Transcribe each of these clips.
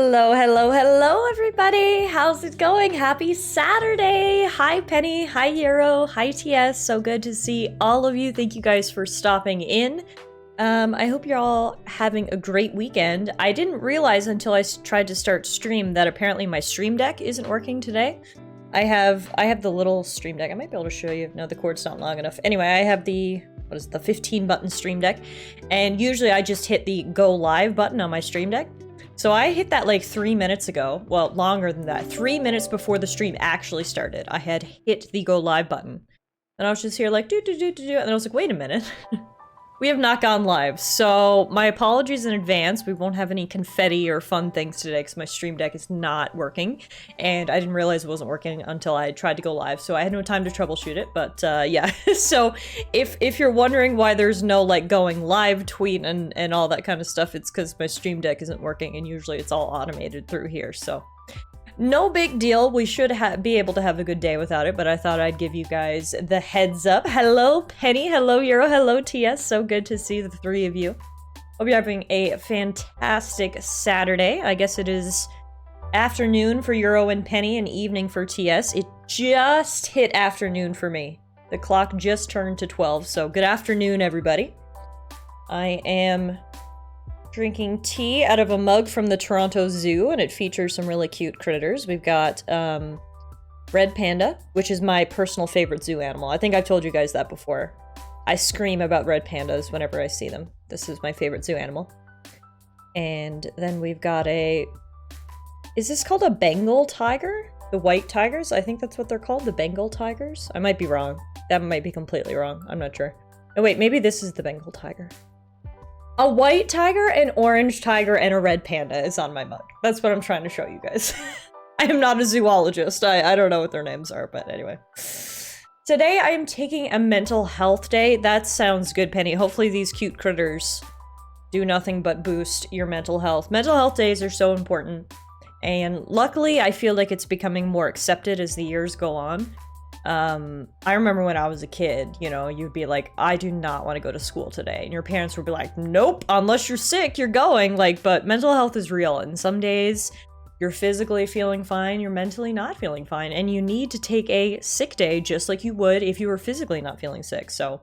Hello, hello, hello, everybody. How's it going? Happy Saturday. Hi, Penny. Hi, Euro. Hi, TS. So good to see all of you. Thank you guys for stopping in. I hope you're all having a great weekend. I didn't realize until I tried to start stream that apparently my stream deck isn't working today. I have the little stream deck. I might be able to show you. No, the cord's not long enough. Anyway, I have the 15 button stream deck. And usually I just hit the go live button on my stream deck. So I hit that like 3 minutes ago. Well, longer than that. 3 minutes before the stream actually started. I had hit the go live button. And I was just here like, do. And then I was like, wait a minute. We have not gone live. So my apologies in advance. We won't have any confetti or fun things today because my stream deck is not working. And I didn't realize it wasn't working until I tried to go live. So I had no time to troubleshoot it. But yeah, so if you're wondering why there's no like going live tweet and all that kind of stuff, it's because my stream deck isn't working. And usually it's all automated through here. So no big deal. We should be able to have a good day without it, but I thought I'd give you guys the heads up. Hello, Penny. Hello, Euro. Hello, TS. So good to see the three of you. Hope you're having a fantastic Saturday. I guess it is afternoon for Euro and Penny and evening for TS. It just hit afternoon for me. The clock just turned to 12, so good afternoon, everybody. I am drinking tea out of a mug from the Toronto Zoo, and it features some really cute critters. We've got red panda, which is my personal favorite zoo animal. I think I've told you guys that before. I scream about red pandas whenever I see them. This is my favorite zoo animal. And then we've got is this called a Bengal tiger? The white tigers? I think that's what they're called, the Bengal tigers? I might be wrong. That might be completely wrong. I'm not sure. Oh wait, maybe this is the Bengal tiger. A white tiger, an orange tiger, and a red panda is on my mug. That's what I'm trying to show you guys. I am not a zoologist. I don't know what their names are, but anyway. Today I am taking a mental health day. That sounds good, Penny. Hopefully these cute critters do nothing but boost your mental health. Mental health days are so important. And luckily, I feel like it's becoming more accepted as the years go on. I remember when I was a kid, you know, you'd be like, I do not want to go to school today. And your parents would be like, nope, unless you're sick, you're going. Like, but mental health is real. And some days you're physically feeling fine, you're mentally not feeling fine. And you need to take a sick day just like you would if you were physically not feeling sick. So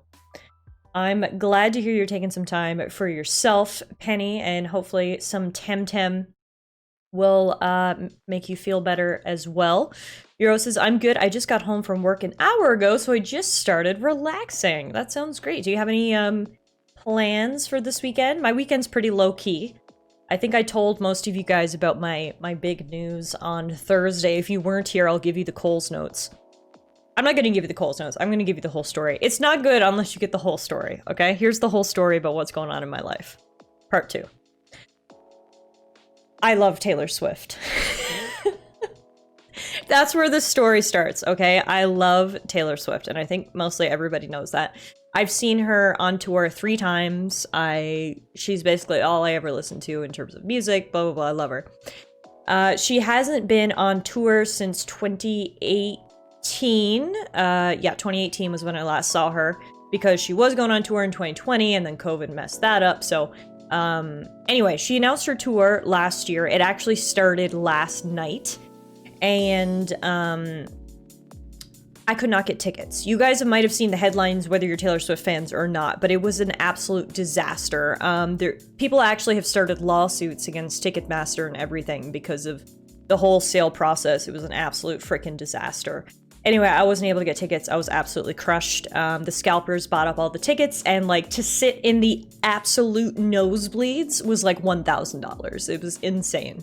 I'm glad to hear you're taking some time for yourself, Penny, and hopefully some Temtem will make you feel better as well. Euro says, I'm good. I just got home from work an hour ago, so I just started relaxing. That sounds great. Do you have any plans for this weekend? My weekend's pretty low-key. I think I told most of you guys about my big news on Thursday. If you weren't here, I'll give you the Coles notes. I'm not going to give you the Coles notes. I'm going to give you the whole story. It's not good unless you get the whole story, okay? Here's the whole story about what's going on in my life. Part 2. I love Taylor Swift. That's where the story starts, okay? I love Taylor Swift, and I think mostly everybody knows that. I've seen her on tour 3 times. She's basically all I ever listen to in terms of music, blah, blah, blah. I love her. She hasn't been on tour since 2018. Yeah, 2018 was when I last saw her, because she was going on tour in 2020, and then COVID messed that up, so anyway, she announced her tour last year. It actually started last night, and I could not get tickets. You guys might have seen the headlines, whether you're Taylor Swift fans or not, but it was an absolute disaster. People actually have started lawsuits against Ticketmaster and everything because of the whole sale process. It was an absolute freaking disaster. Anyway, I wasn't able to get tickets. I was absolutely crushed. The scalpers bought up all the tickets, and like to sit in the absolute nosebleeds was like $1,000. It was insane.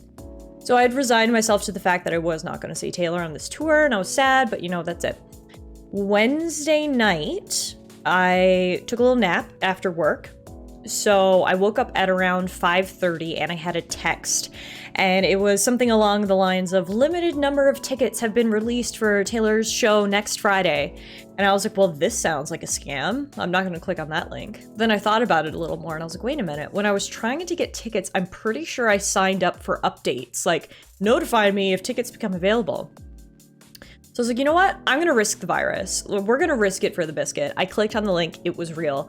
So I had resigned myself to the fact that I was not going to see Taylor on this tour, and I was sad, but you know, that's it. Wednesday night, I took a little nap after work. So I woke up at around 5:30 and I had a text, and it was something along the lines of limited number of tickets have been released for Taylor's show next Friday. And I was like, well, this sounds like a scam. I'm not going to click on that link. Then I thought about it a little more and I was like, wait a minute. When I was trying to get tickets, I'm pretty sure I signed up for updates, like notify me if tickets become available. So I was like, you know what? I'm going to risk the virus. We're going to risk it for the biscuit. I clicked on the link. It was real.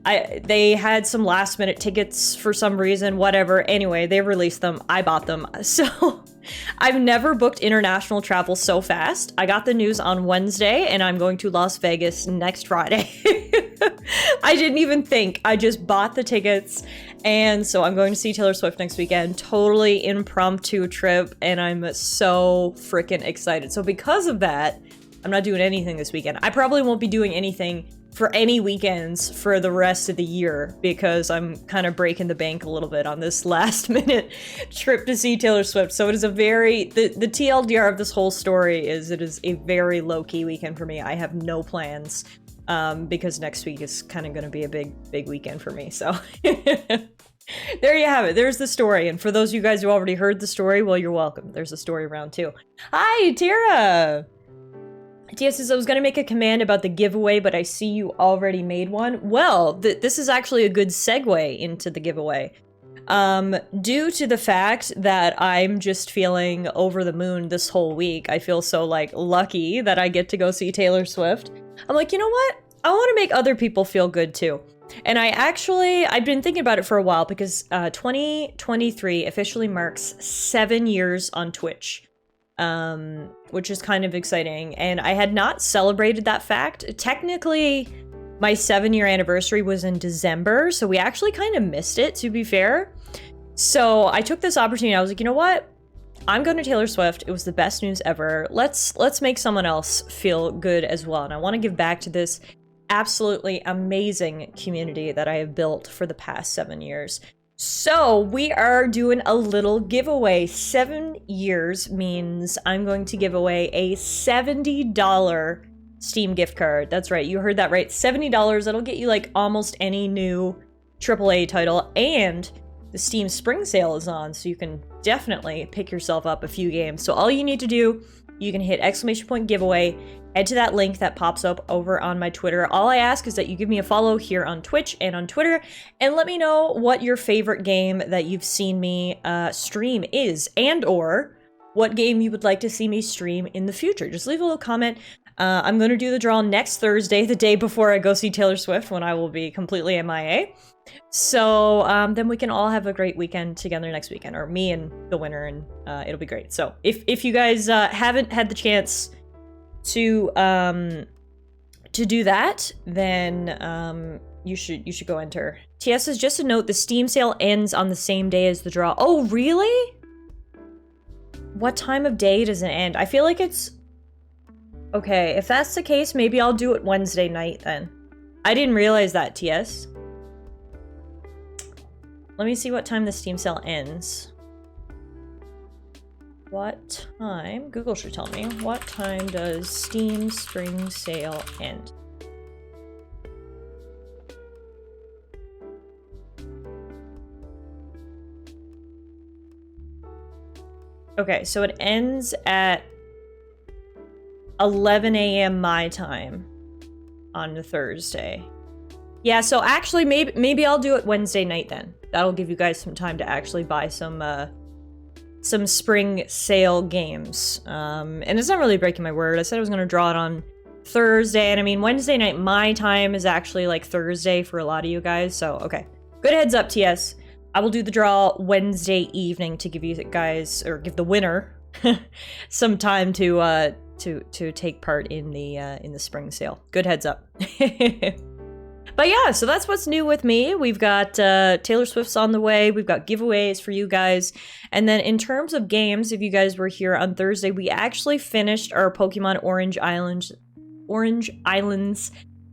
They had some last minute tickets for some reason, whatever. Anyway, they released them. I bought them. So I've never booked international travel so fast. I got the news on Wednesday and I'm going to Las Vegas next Friday. I didn't even think. I just bought the tickets. And so I'm going to see Taylor Swift next weekend. Totally impromptu trip. And I'm so freaking excited. So because of that, I'm not doing anything this weekend. I probably won't be doing anything for any weekends for the rest of the year because I'm kind of breaking the bank a little bit on this last minute trip to see Taylor Swift. So it is a very, the TLDR of this whole story is it is a very low-key weekend for me. I have no plans because next week is kind of going to be a big weekend for me. So there you have it. There's the story. And for those of you guys who already heard the story, well, you're welcome. There's a story round two. Hi, Tira! Tia says, I was going to make a command about the giveaway, but I see you already made one. Well, this is actually a good segue into the giveaway. Due to the fact that I'm just feeling over the moon this whole week, I feel so, like, lucky that I get to go see Taylor Swift. I'm like, you know what? I want to make other people feel good, too. And I've been thinking about it for a while because 2023 officially marks 7 years on Twitch. Which is kind of exciting, and I had not celebrated that fact. Technically, my 7-year anniversary was in December, so we actually kind of missed it, to be fair. So I took this opportunity. I was like, you know what? I'm going to Taylor Swift. It was the best news ever. Let's make someone else feel good as well, and I want to give back to this absolutely amazing community that I have built for the past 7 years. So we are doing a little giveaway. 7 years means I'm going to give away a $70 Steam gift card. That's right, you heard that right, $70. That'll get you like almost any new AAA title, and the Steam Spring Sale is on, so you can definitely pick yourself up a few games. So all you need to do, you can hit !giveaway, head to that link that pops up over on my Twitter. All I ask is that you give me a follow here on Twitch and on Twitter, and let me know what your favorite game that you've seen me stream is, and or what game you would like to see me stream in the future. Just leave a little comment. I'm going to do the draw next Thursday, the day before I go see Taylor Swift, when I will be completely MIA. So then we can all have a great weekend together next weekend, or me and the winner, and it'll be great. So if you guys haven't had the chance to do that, then you should go enter. TS says, just a note, the Steam sale ends on the same day as the draw. Oh, really? What time of day does it end? I feel like it's... Okay, if that's the case, maybe I'll do it Wednesday night then. I didn't realize that, TS. Let me see what time the Steam sale ends. What time? Google should tell me. What time does Steam Spring Sale end? Okay, so it ends at 11 a.m. my time on the Thursday. Yeah, so actually maybe I'll do it Wednesday night then. That'll give you guys some time to actually buy some spring sale games. And it's not really breaking my word. I said I was going to draw it on Thursday, and I mean Wednesday night my time is actually like Thursday for a lot of you guys, so okay. Good heads up, TS. I will do the draw Wednesday evening to give you guys, or give the winner some time to take part in the spring sale. Good heads up. But yeah, so that's what's new with me. We've got Taylor Swift's on the way. We've got giveaways for you guys. And then in terms of games, if you guys were here on Thursday, we actually finished our Pokemon Orange Islands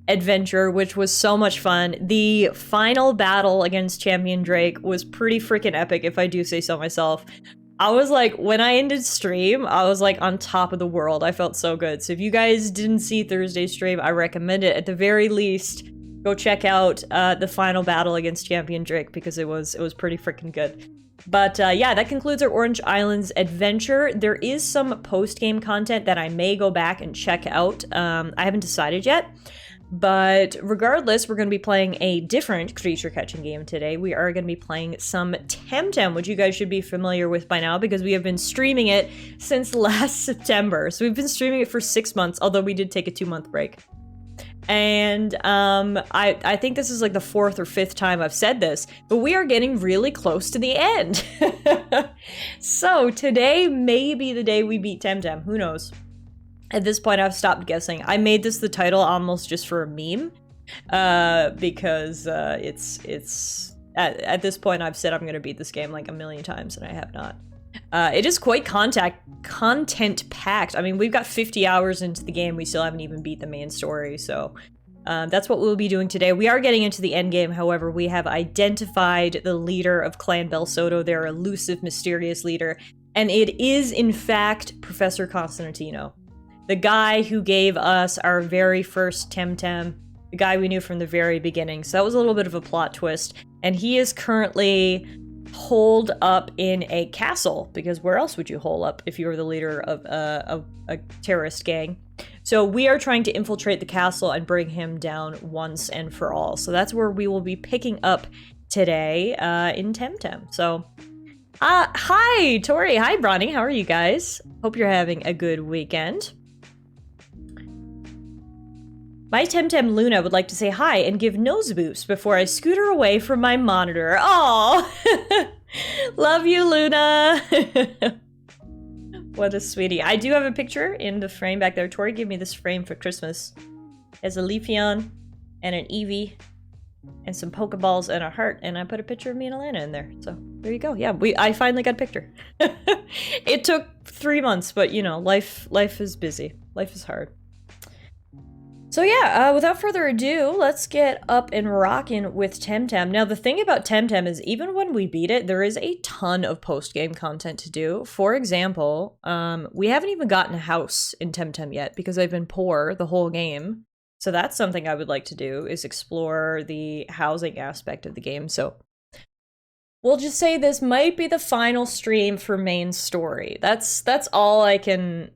adventure, which was so much fun. The final battle against Champion Drake was pretty freaking epic, if I do say so myself. I was like, when I ended stream, I was like on top of the world. I felt so good. So if you guys didn't see Thursday's stream, I recommend it. At the very least, go check out the final battle against Champion Drake, because it was pretty freaking good. But yeah, that concludes our Orange Islands adventure. There is some post-game content that I may go back and check out. I haven't decided yet. But regardless, we're going to be playing a different creature catching game today. We are going to be playing some Temtem, which you guys should be familiar with by now, because we have been streaming it since last September. So we've been streaming it for 6 months, although we did take a 2-month break. And I think this is like the 4th or 5th time I've said this, but we are getting really close to the end. So today may be the day we beat Temtem. Who knows? At this point, I've stopped guessing. I made this the title almost just for a meme, because it's at this point I've said I'm gonna beat this game like a million times, and I have not. It is quite content packed. I mean, we've got 50 hours into the game. We still haven't even beat the main story, so that's what we'll be doing today. We are getting into the end game, however. We have identified the leader of Clan Bel Soto, their elusive, mysterious leader, and it is, in fact, Professor Constantino, the guy who gave us our very first Temtem, the guy we knew from the very beginning. So that was a little bit of a plot twist, and he is currently holed up in a castle, because where else would you hole up if you were the leader of a terrorist gang? So we are trying to infiltrate the castle and bring him down once and for all. So that's where we will be picking up today in Temtem. So hi Tori, hi Bronny, how are you guys? Hope you're having a good weekend. My Temtem Luna would like to say hi and give nose boost before I scooter away from my monitor. Aww! Love you, Luna! What a sweetie. I do have a picture in the frame back there. Tori gave me this frame for Christmas. It has a Leafeon and an Eevee and some Pokeballs and a heart, and I put a picture of me and Alana in there. So there you go. Yeah, I finally got a picture. It took 3 months, but you know, life is busy. Life is hard. So yeah, without further ado, let's get up and rockin' with Temtem. Now, the thing about Temtem is even when we beat it, there is a ton of post-game content to do. For example, we haven't even gotten a house in Temtem yet because I've been poor the whole game. So that's something I would like to do, is explore the housing aspect of the game. So we'll just say this might be the final stream for main story. That's all I can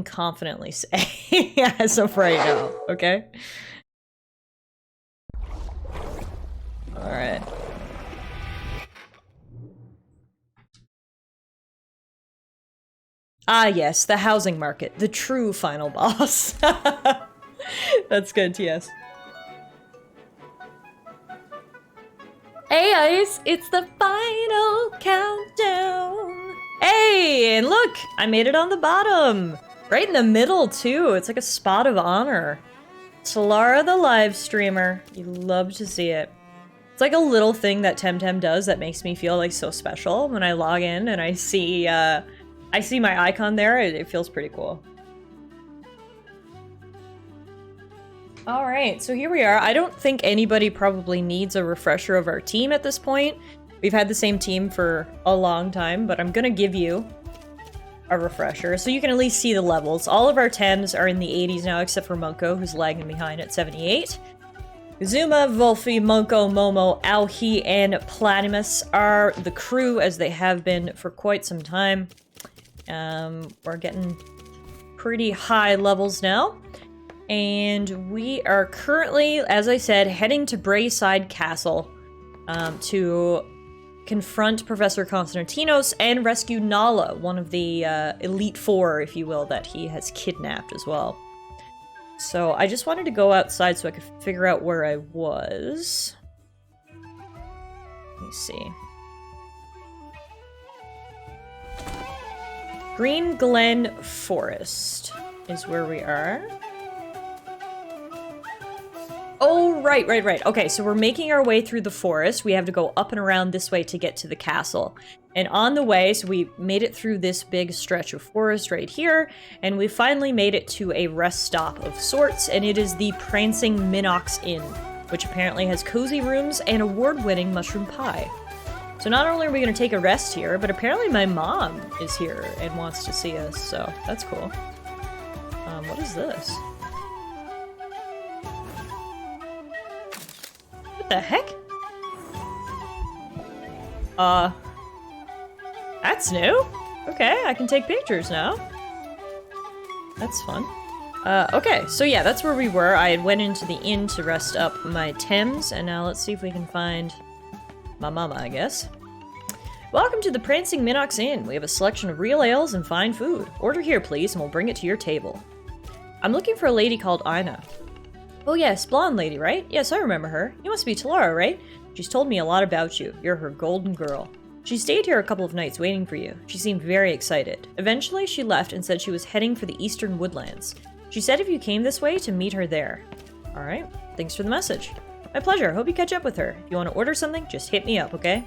confidently say as of right now, okay? Alright. Ah yes, the housing market, the true final boss. That's good, TS. Hey guys, it's the final countdown! Hey, and look! I made it on the bottom! Right in the middle, too. It's like a spot of honor. Tallara the live streamer. You love to see it. It's like a little thing that Temtem does that makes me feel like so special. When I log in and I see my icon there, it feels pretty cool. Alright, so here we are. I don't think anybody probably needs a refresher of our team at this point. We've had the same team for a long time, but I'm gonna give you a refresher so you can at least see the levels. All of our Tems are in the 80s now, except for Munko, who's lagging behind at 78. Zuma, Volfi, Munko, Momo, Alhi, and Planimus are the crew, as they have been for quite some time. We're getting pretty high levels now. And we are currently, as I said, heading to Brayside Castle to confront Professor Constantinos and rescue Nala, one of the Elite Four, if you will, that he has kidnapped as well. So I just wanted to go outside so I could figure out where I was. Let me see. Green Glen Forest is where we are. Oh, right. Okay, so we're making our way through the forest. We have to go up and around this way to get to the castle. And on the way, so we made it through this big stretch of forest right here, and we finally made it to a rest stop of sorts, and it is the Prancing Minox Inn, which apparently has cozy rooms and award-winning mushroom pie. So not only are we going to take a rest here, but apparently my mom is here and wants to see us, so that's cool. What is this? What the heck? That's new? Okay, I can take pictures now. That's fun. Okay, so yeah, that's where we were. I had went into the inn to rest up my Tems, and now let's see if we can find my mama, I guess. Welcome to the Prancing Minox Inn. We have a selection of real ales and fine food. Order here, please, and we'll bring it to your table. I'm looking for a lady called Ina. Oh yes, blonde lady, right? Yes, I remember her. You must be Tallara, right? She's told me a lot about you. You're her golden girl. She stayed here a couple of nights waiting for you. She seemed very excited. Eventually, she left and said she was heading for the eastern woodlands. She said if you came this way, to meet her there. Alright, thanks for the message. My pleasure, hope you catch up with her. If you want to order something, just hit me up, okay?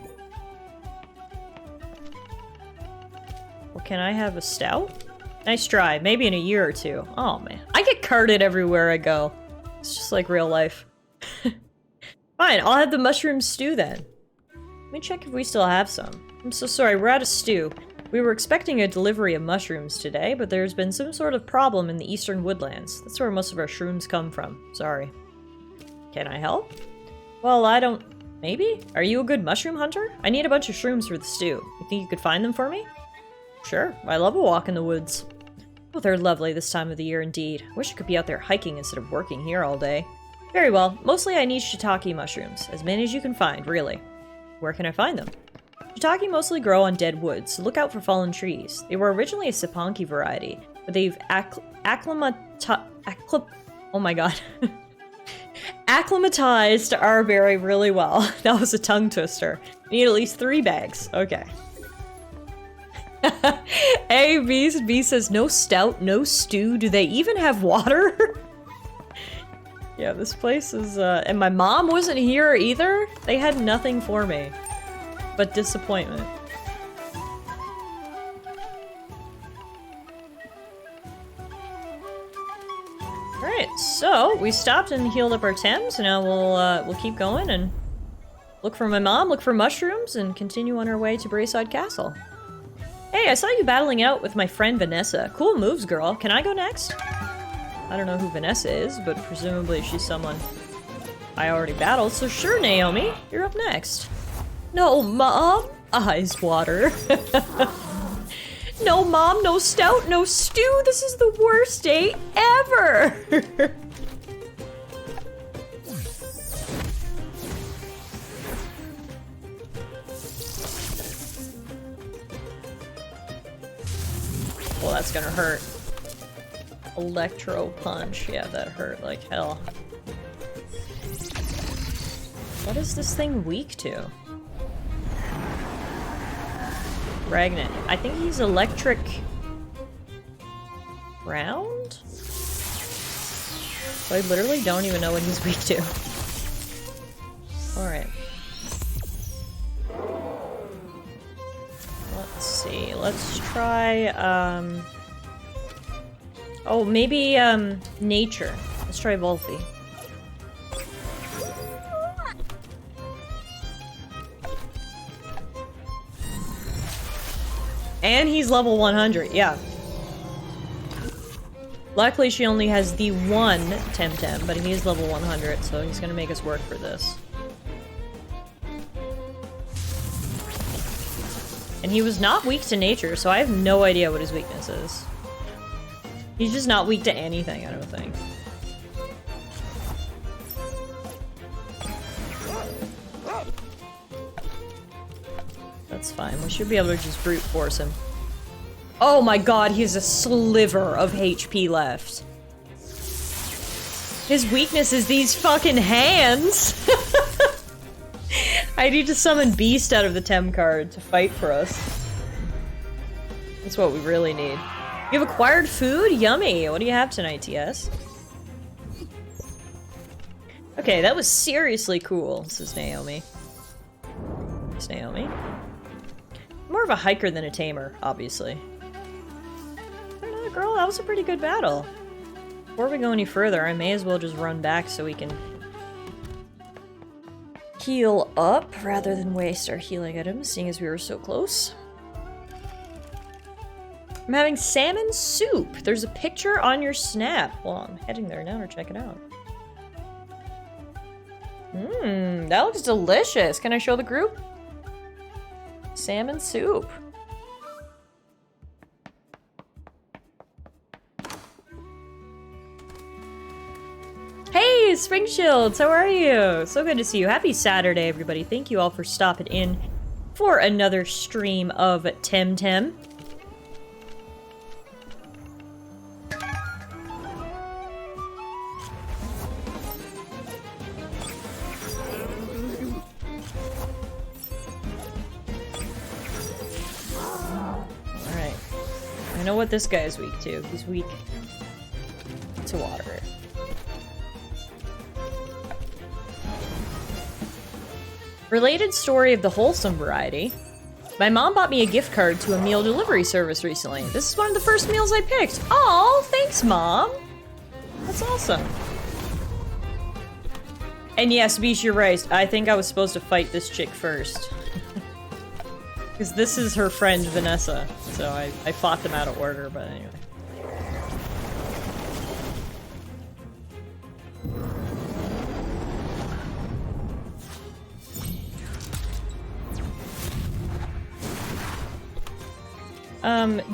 Well, can I have a stout? Nice try, maybe in a year or two. Oh man, I get carded everywhere I go. It's just like real life. Fine, I'll have the mushroom stew then. Let me check if we still have some. I'm so sorry, we're out of stew. We were expecting a delivery of mushrooms today, but there's been some sort of problem in the eastern woodlands. That's where most of our shrooms come from. Sorry. Can I help? Well, I don't... Maybe? Are you a good mushroom hunter? I need a bunch of shrooms for the stew. You think you could find them for me? Sure. I love a walk in the woods. Oh, they're lovely this time of the year indeed. Wish I could be out there hiking instead of working here all day. Very well. Mostly I need shiitake mushrooms. As many as you can find, really. Where can I find them? Shiitake mostly grow on dead wood, so look out for fallen trees. They were originally a saponki variety, but they've oh my god. Acclimatized to our berry really well. That was a tongue twister. You need at least 3 bags. Okay. A, B says, no stout, no stew. Do they even have water? Yeah, this place is, and my mom wasn't here either. They had nothing for me but disappointment. Alright, so we stopped and healed up our Tem, so now we'll keep going and look for my mom, look for mushrooms, and continue on our way to Braeside Castle. Hey, I saw you battling it out with my friend Vanessa. Cool moves, girl. Can I go next? I don't know who Vanessa is, but presumably she's someone I already battled, so sure, Naomi, you're up next. No, Mom! Eyes water. No, Mom, no stout, no stew! This is the worst day ever! Well, that's gonna hurt. Electro punch. Yeah, that hurt like hell. What is this thing weak to? Ragnet. I think he's electric... ground? So I literally don't even know what he's weak to. Alright. Let's see. Let's try, oh, maybe, nature. Let's try Volphy. And he's level 100, yeah. Luckily, she only has the one Temtem, but he is level 100, so he's gonna make us work for this. And he was not weak to nature, so I have no idea what his weakness is. He's just not weak to anything, I don't think. That's fine. We should be able to just brute force him. Oh my god, he has a sliver of HP left. His weakness is these fucking hands! I need to summon Beast out of the Tem card to fight for us. That's what we really need. You have acquired food? Yummy! What do you have tonight, TS? Okay, that was seriously cool. This is Naomi. It's Naomi. More of a hiker than a tamer, obviously. I don't know, girl, that was a pretty good battle. Before we go any further, I may as well just run back so we can heal up rather than waste our healing items, seeing as we were so close. I'm having salmon soup. There's a picture on your snap. Well, I'm heading there now to check it out. Mmm, that looks delicious. Can I show the group? Salmon soup. Hey, Spring Shields, how are you? So good to see you. Happy Saturday, everybody. Thank you all for stopping in for another stream of Temtem. I know what this guy is weak to. He's weak to water. Related story of the wholesome variety. My mom bought me a gift card to a meal delivery service recently. This is one of the first meals I picked. Oh, thanks, Mom. That's awesome. And yes, Beach, you're right. I think I was supposed to fight this chick first. Because this is her friend, Vanessa. So I fought them out of order, but anyway.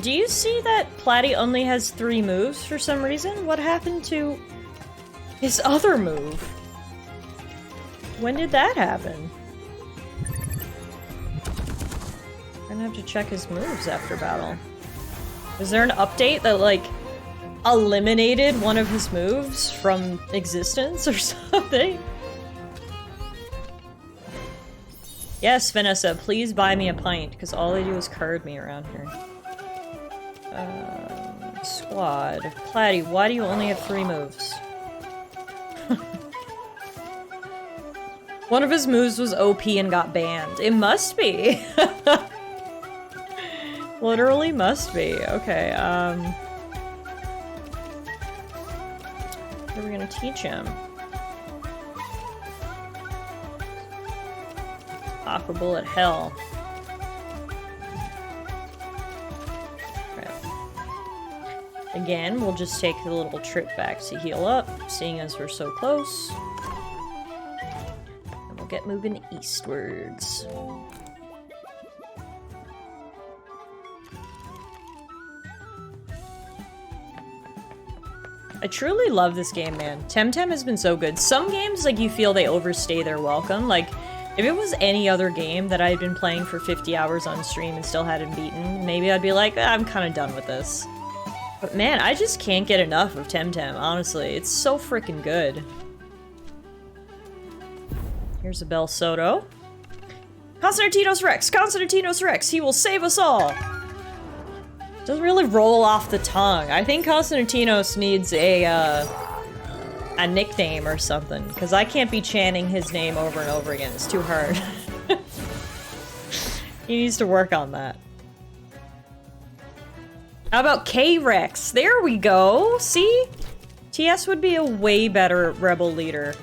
Do you see that Platy only has 3 moves for some reason? What happened to his other move? When did that happen? I'm gonna have to check his moves after battle. Is there an update that, like, eliminated one of his moves from existence or something? Yes, Vanessa, please buy me a pint, because all they do is card me around here. Squad. Platy, why do you only have 3 moves? One of his moves was OP and got banned. It must be! Literally must be. Okay, what are we gonna teach him? Aqua Bullet Hell. Again, we'll just take a little trip back to heal up, seeing as we're so close. And we'll get moving eastwards. I truly love this game, man. Temtem has been so good. Some games, like, you feel they overstay their welcome. Like, if it was any other game that I had been playing for 50 hours on stream and still hadn't beaten, maybe I'd be like, I'm kind of done with this. But man, I just can't get enough of Temtem, honestly. It's so freaking good. Here's a Bel Soto. Constantinos Rex! Constantinos Rex! He will save us all! Doesn't really roll off the tongue. I think Constantinos needs a nickname or something, because I can't be chanting his name over and over again. It's too hard. He needs to work on that. How about K-Rex? There we go! See? TS would be a way better rebel leader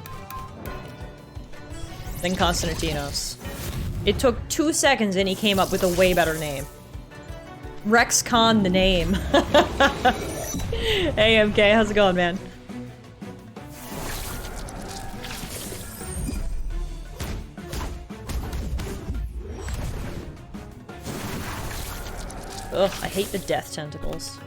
than Constantinos. It took 2 seconds and he came up with a way better name. Rex Con the name. Hey MK, how's it going, man? Ugh, I hate the death tentacles.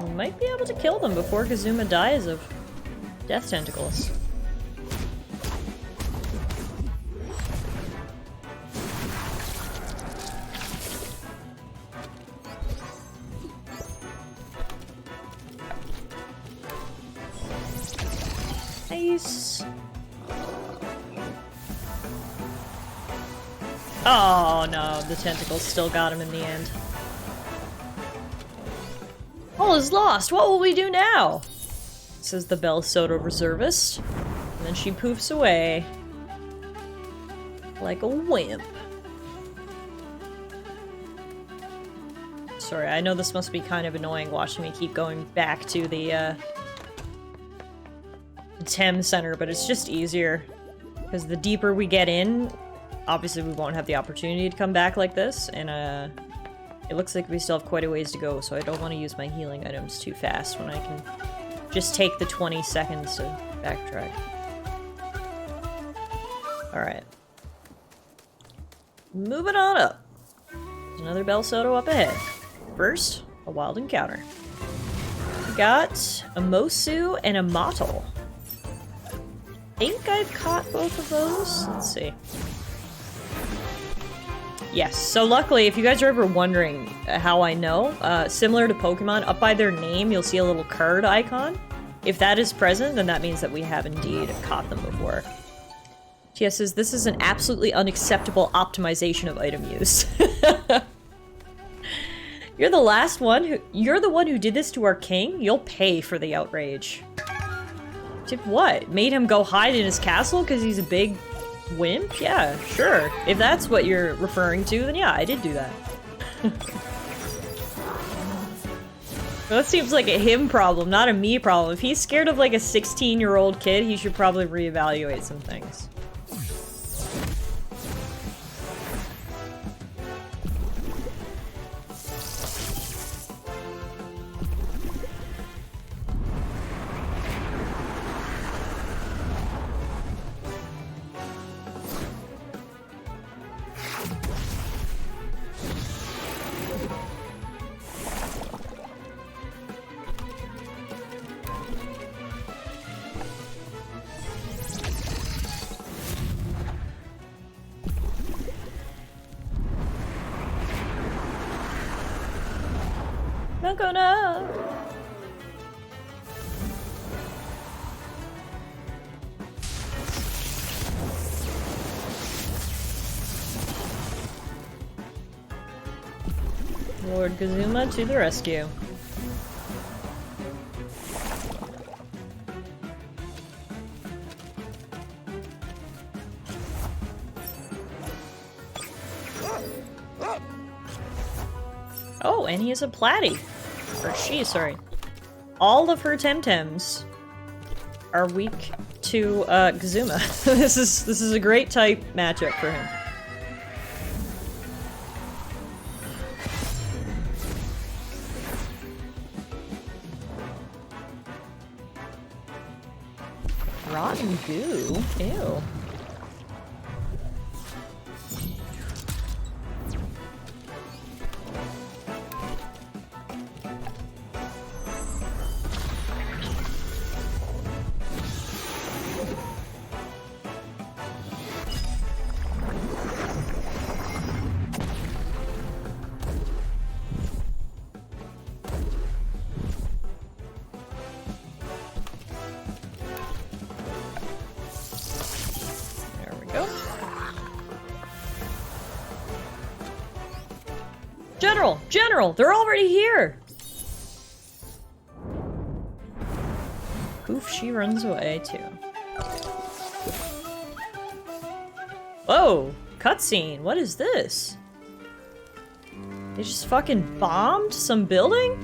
We might be able to kill them before Kazuma dies of death tentacles. Nice. Oh no, the tentacles still got him in the end. All is lost. What will we do now? Says the Bel Soto reservist. And then she poofs away. Like a wimp. Sorry, I know this must be kind of annoying watching me keep going back to the Tem Center, but it's just easier. Because the deeper we get in, obviously we won't have the opportunity to come back like this, and it looks like we still have quite a ways to go, so I don't want to use my healing items too fast when I can just take the 20 seconds to backtrack. Alright. Moving on up. There's another Bel Soto up ahead. First, a wild encounter. We got a Mosu and a Mottle. I think I've caught both of those. Let's see. Yes, so luckily, if you guys are ever wondering how I know, similar to Pokemon, up by their name, you'll see a little card icon. If that is present, then that means that we have indeed caught them before. Tia says, this is an absolutely unacceptable optimization of item use. You're the last one who- You're the one who did this to our king? You'll pay for the outrage. Did what? Made him go hide in his castle because he's a big wimp? Yeah, sure. If that's what you're referring to, then yeah, I did do that. That seems like a him problem, not a me problem. If he's scared of like a 16-year-old kid, he should probably reevaluate some things. Not gonna. Lord Kazuma to the rescue. Oh, and he is a platy. Or she, sorry. All of her Temtems are weak to Kazuma. This is a great type matchup for him. Rotten goo? Ew. General, they're already here! Oof, she runs away too. Whoa! Cutscene, what is this? They just fucking bombed some building?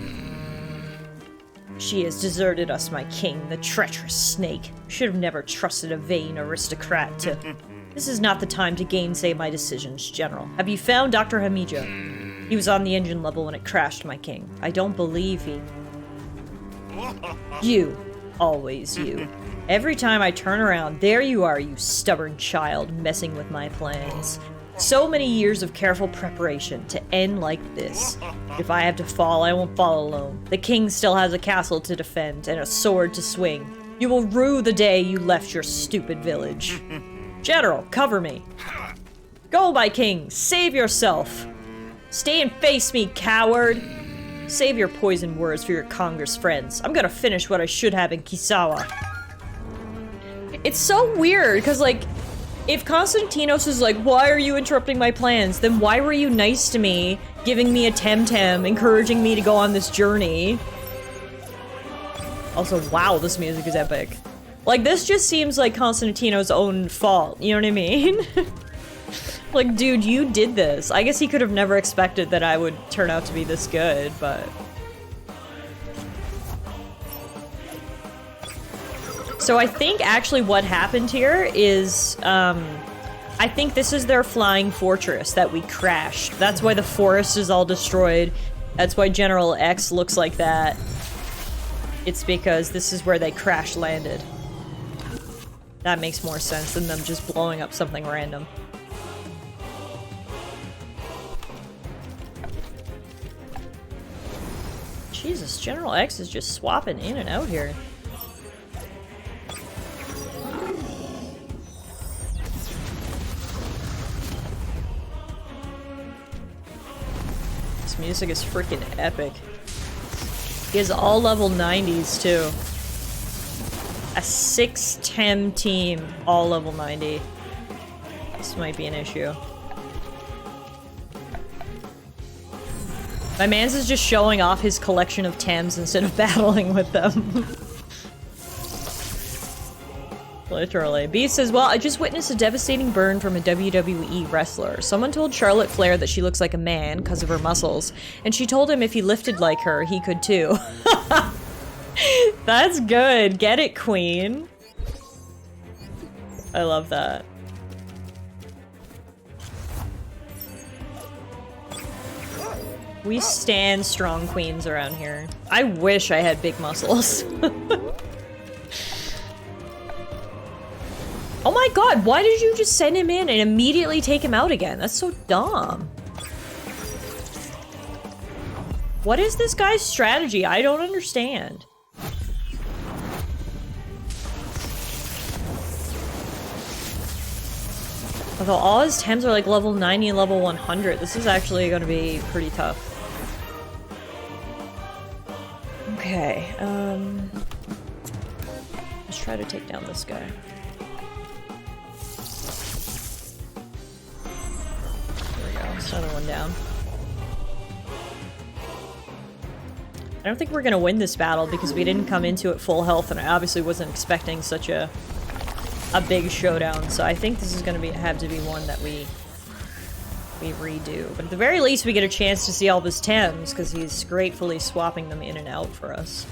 She has deserted us, my king, the treacherous snake. Should have never trusted a vain aristocrat to... This is not the time to gainsay my decisions, General. Have you found Dr. Hamijo? He was on the engine level when it crashed, my king. I don't believe he... You. Always you. Every time I turn around, there you are, you stubborn child, messing with my plans. So many years of careful preparation to end like this. If I have to fall, I won't fall alone. The king still has a castle to defend and a sword to swing. You will rue the day you left your stupid village. General, cover me. Go, my king, save yourself. Stay and face me, coward! Save your poison words for your Congress friends. I'm gonna finish what I should have in Kisawa. It's so weird, because, like, if Konstantinos is like, why are you interrupting my plans? Then why were you nice to me, giving me a Temtem, encouraging me to go on this journey? Also, wow, this music is epic. Like, this just seems like Konstantinos' own fault, you know what I mean? Like, dude, you did this. I guess he could have never expected that I would turn out to be this good, but... So I think actually what happened here is, I think this is their flying fortress that we crashed. That's why the forest is all destroyed. That's why General X looks like that. It's because this is where they crash landed. That makes more sense than them just blowing up something random. Jesus, General X is just swapping in and out here. This music is freaking epic. He has all level 90s too. A 6 Tem team, all level 90. This might be an issue. My man's is just showing off his collection of Tems instead of battling with them. Literally. B says, well, I just witnessed a devastating burn from a WWE wrestler. Someone told Charlotte Flair that she looks like a man because of her muscles, and she told him if he lifted like her, he could too. That's good. Get it, queen. I love that. We stand strong queens around here. I wish I had big muscles. Oh my god, why did you just send him in and immediately take him out again? That's so dumb. What is this guy's strategy? I don't understand. Although all his Tems are like level 90 and level 100, this is actually going to be pretty tough. Okay, let's try to take down this guy. Another one down. I don't think we're gonna win this battle because we didn't come into it full health, and I obviously wasn't expecting such a big showdown. So I think this is gonna have to be one that we redo. But at the very least, we get a chance to see all of his Tems because he's gratefully swapping them in and out for us.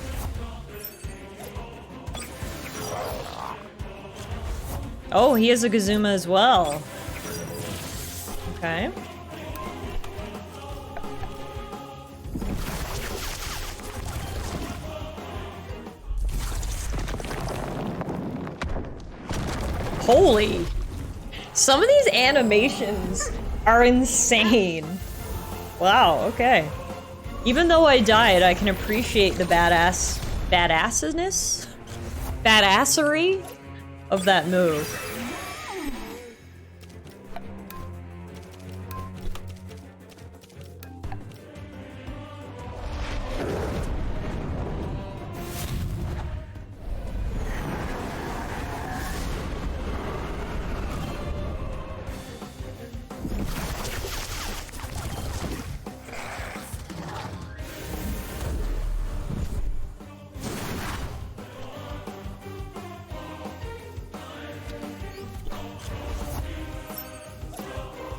Oh, he has a Gazuma as well. Okay. Holy! Some of these animations are insane. Wow, okay. Even though I died, I can appreciate the badassery of that move.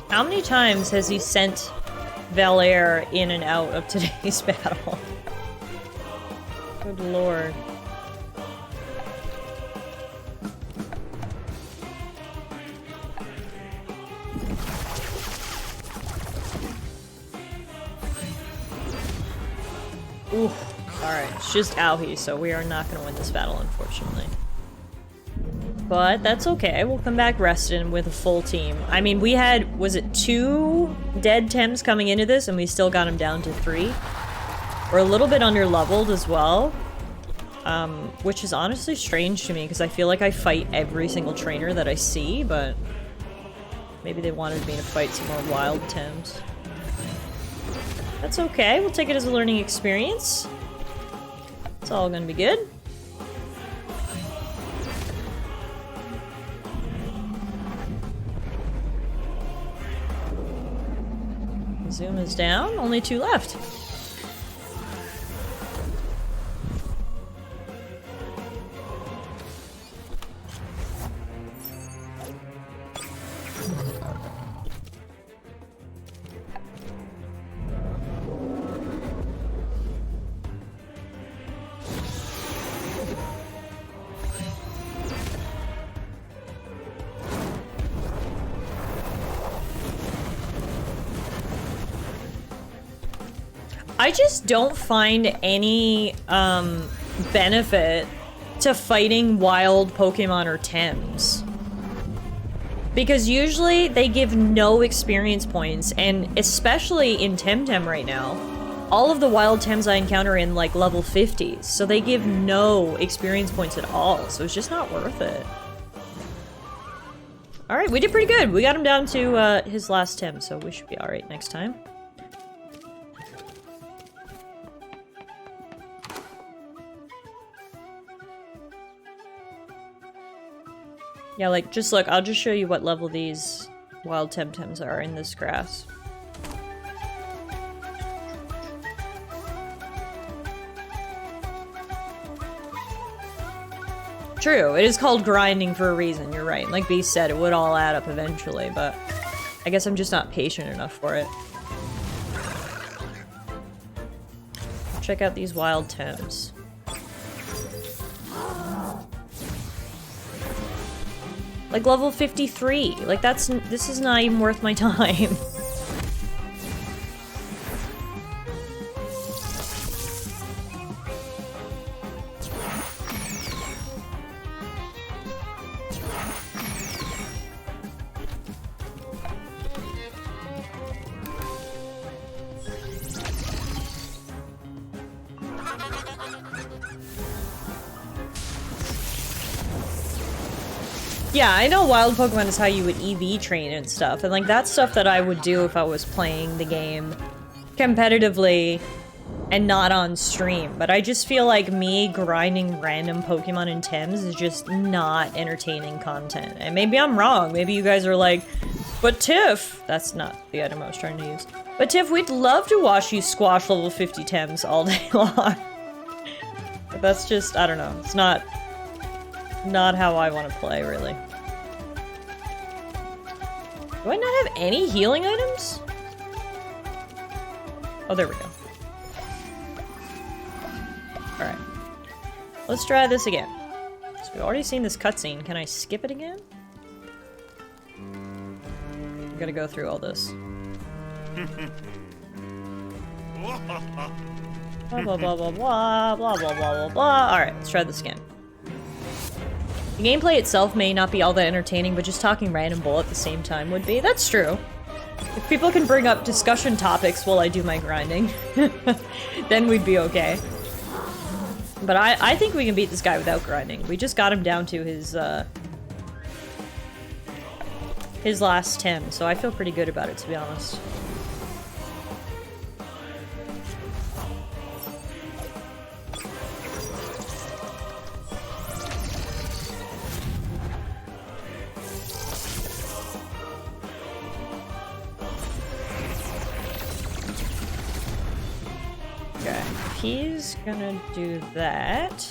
How many times has he sent Valair in and out of today's battle? Good lord. Oof. Alright, it's just Aohi, so we are not going to win this battle, unfortunately. But that's okay. We'll come back rested with a full team. I mean, we had, was it 2 dead Tems coming into this, and we still got him down to 3. We're a little bit under-leveled as well, which is honestly strange to me, because I feel like I fight every single trainer that I see, but maybe they wanted me to fight some more wild Tems. That's okay. We'll take it as a learning experience. It's all gonna be good. Zoom is down, only 2 left. I just don't find any benefit to fighting wild Pokemon or Tems. Because usually they give no experience points, and especially in Temtem right now, all of the wild Tems I encounter in like level 50s, so they give no experience points at all, so it's just not worth it. Alright, we did pretty good. We got him down to his last Tem, so we should be alright next time. Yeah, like, just look, I'll just show you what level these wild Temtems are in this grass. True, it is called grinding for a reason, you're right. Like B said, it would all add up eventually, but I guess I'm just not patient enough for it. Check out these wild Tems. Like level 53, like this is not even worth my time. Yeah, I know wild Pokemon is how you would EV train and stuff, and like that's stuff that I would do if I was playing the game competitively and not on stream, but I just feel like me grinding random Pokemon in Tems is just not entertaining content. And maybe I'm wrong, maybe you guys are like, but Tiff, that's not the item I was trying to use. But Tiff, we'd love to watch you squash level 50 Tems all day long. But that's just, I don't know, it's not how I want to play, really. Do I not have any healing items? Oh, there we go. Alright. Let's try this again. So we've already seen this cutscene. Can I skip it again? I'm gonna go through all this. Blah, blah, blah, blah, blah, blah, blah, blah, blah, blah. Alright, let's try this again. The gameplay itself may not be all that entertaining, but just talking random bull at the same time would be. That's true. If people can bring up discussion topics while I do my grinding, then we'd be okay. But I think we can beat this guy without grinding. We just got him down to his last 10, so I feel pretty good about it, to be honest. He's gonna do that.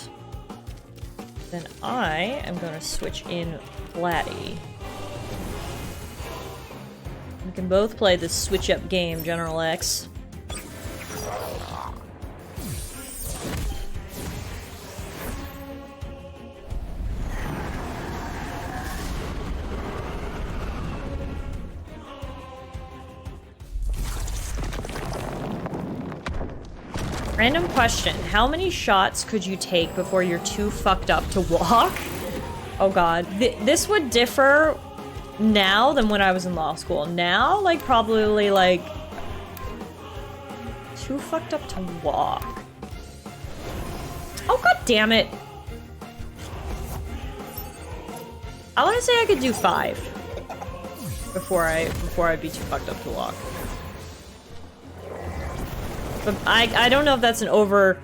Then I am gonna switch in Flatty. We can both play this switch up game, General X. Random question, how many shots could you take before you're too fucked up to walk? Oh god, this would differ now than when I was in law school. Now, like, probably, like, too fucked up to walk. Oh god damn it. I want to say I could do 5 before I'd be too fucked up to walk. But I don't know if that's an overestimation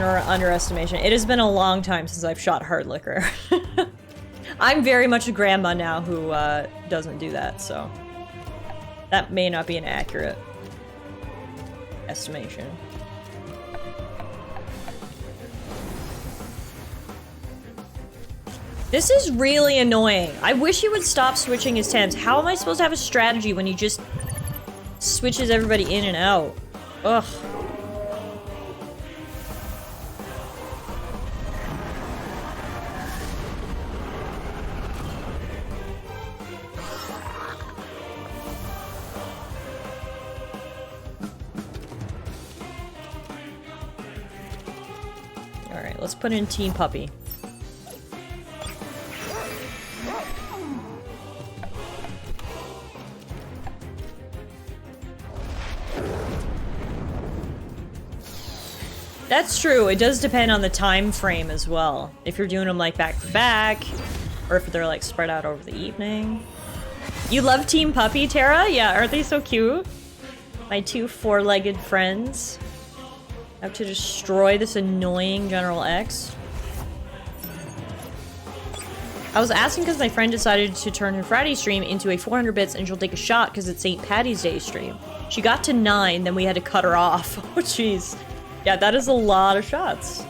or underestimation. It has been a long time since I've shot hard liquor. I'm very much a grandma now who doesn't do that, so that may not be an accurate estimation. This is really annoying. I wish he would stop switching his Tems. How am I supposed to have a strategy when he just switches everybody in and out? Ugh. Alright, let's put in Team Puppy. That's true. It does depend on the time frame as well. If you're doing them like back to back, or if they're like spread out over the evening. You love Team Puppy, Tara? Yeah, aren't they so cute? My 2 4-legged friends have to destroy this annoying General X. I was asking because my friend decided to turn her Friday stream into a 400 bits and she'll take a shot because it's St. Patty's Day stream. She got to 9, then we had to cut her off. Oh, jeez. Yeah, that is a lot of shots.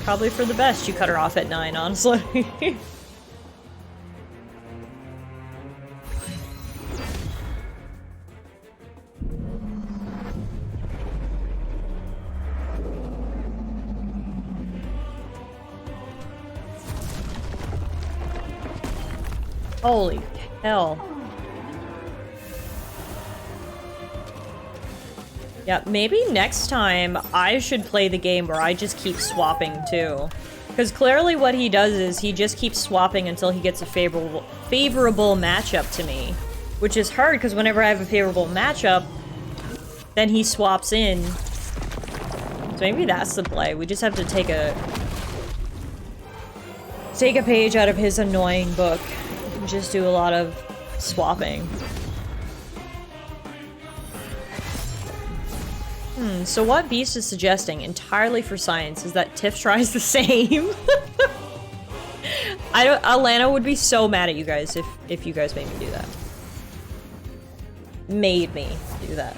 Probably for the best you cut her off at 9, honestly. Holy hell. Yeah, maybe next time I should play the game where I just keep swapping too. Because clearly what he does is he just keeps swapping until he gets a favorable matchup to me. Which is hard because whenever I have a favorable matchup, then he swaps in. So maybe that's the play. We just have to take a page out of his annoying book. Just do a lot of swapping. So what Beast is suggesting, entirely for science, is that Tiff tries the same. Alana would be so mad at you guys if you guys made me do that. Made me do that.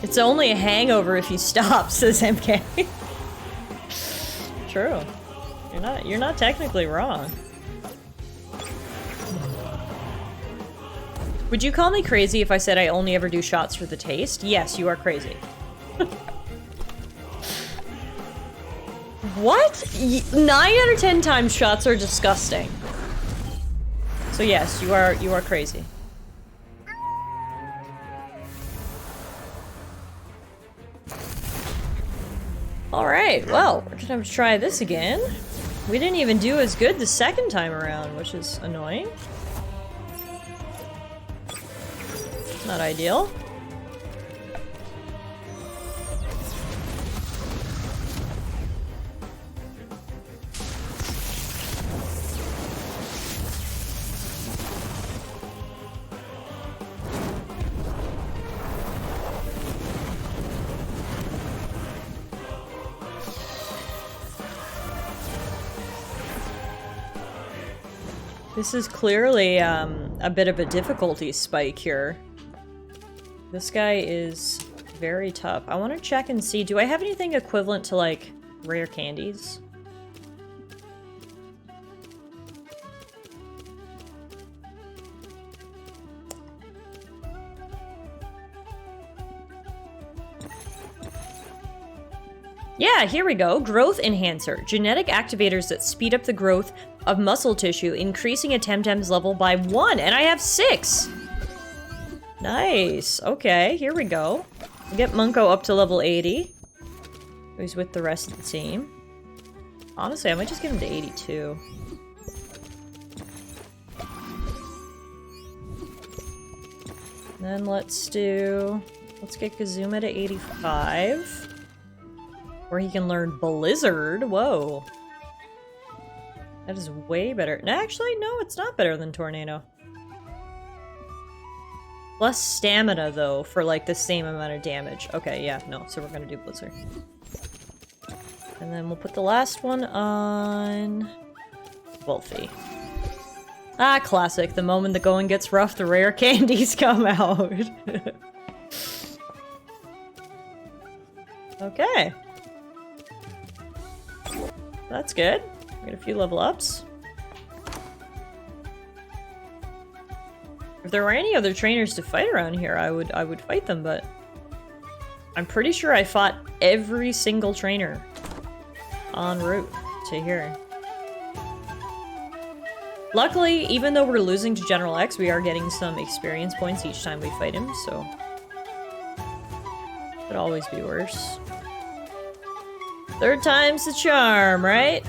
It's only a hangover if you stop, says MK. True. You're not technically wrong. Would you call me crazy if I said I only ever do shots for the taste? Yes, you are crazy. What? 9 out of 10 times shots are disgusting. So yes, you are crazy. Alright, well, we're gonna have to try this again. We didn't even do as good the second time around, which is annoying. Not ideal. This is clearly a bit of a difficulty spike here. This guy is very tough. I want to check and see, do I have anything equivalent to, like, rare candies? Yeah, here we go. Growth Enhancer. Genetic activators that speed up the growth of muscle tissue, increasing a Temtem's level by 1. And I have 6! Nice. Okay, here we go. We'll get Munko up to level 80. He's with the rest of the team. Honestly, I might just give him to 82. Then let's get Kazuma to 85. Where he can learn Blizzard. Whoa. That is way better. No, actually, no, it's not better than Tornado. Less stamina, though, for, like, the same amount of damage. Okay, yeah, no, so we're gonna do Blizzard. And then we'll put the last one on... Wolfie. Ah, classic. The moment the going gets rough, the rare candies come out. Okay. That's good. Get a few level ups. If there were any other trainers to fight around here, I would fight them, but I'm pretty sure I fought every single trainer en route to here. Luckily, even though we're losing to General X, we are getting some experience points each time we fight him, so could always be worse. Third time's the charm, right?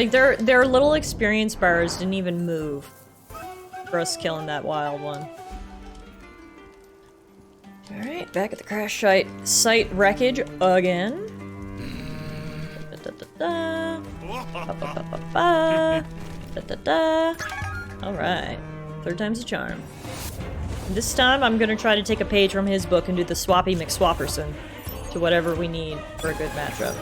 Like, their little experience bars didn't even move for us killing that wild one. Alright, back at the crash site wreckage again. Alright. Third time's a charm. And this time I'm gonna try to take a page from his book and do the Swappy McSwapperson to whatever we need for a good matchup.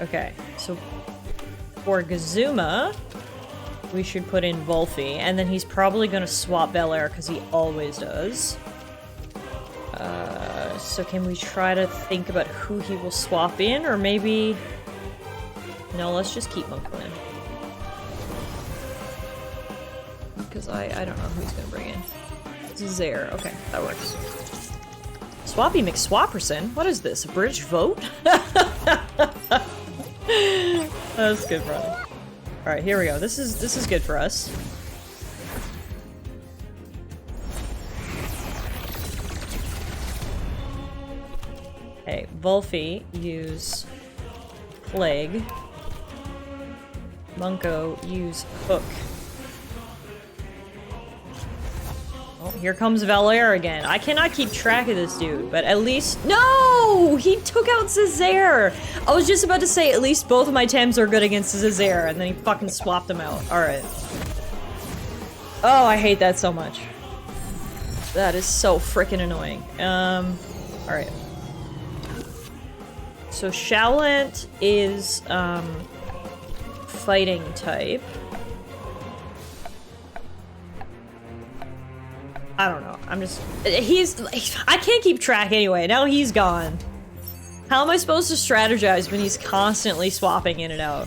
Okay, so for Gazuma, we should put in Volfi, and then he's probably gonna swap Belair because he always does. So can we try to think about who he will swap in, or maybe... No, let's just keep Monklin. Because I don't know who he's gonna bring in. Zaire, okay, that works. Swappy McSwapperson? What is this, a British vote? That's good, brother. Alright, here we go. This is good for us. Okay, Volfi, use Plague. Munko, use Hook. Oh, here comes Valere again. I cannot keep track of this dude, but at least— No! He took out Zazair! I was just about to say, at least both of my Tems are good against Zazair, and then he fucking swapped them out. Alright. Oh, I hate that so much. That is so freaking annoying. Alright. So Shaolant is, fighting type. I don't know. I'm just... I can't keep track anyway. Now he's gone. How am I supposed to strategize when he's constantly swapping in and out?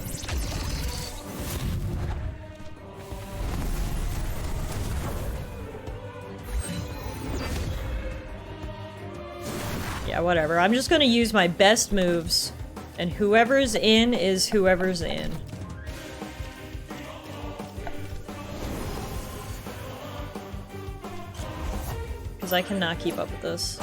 Yeah, whatever. I'm just gonna use my best moves, and whoever's in is whoever's in. Because I cannot keep up with this.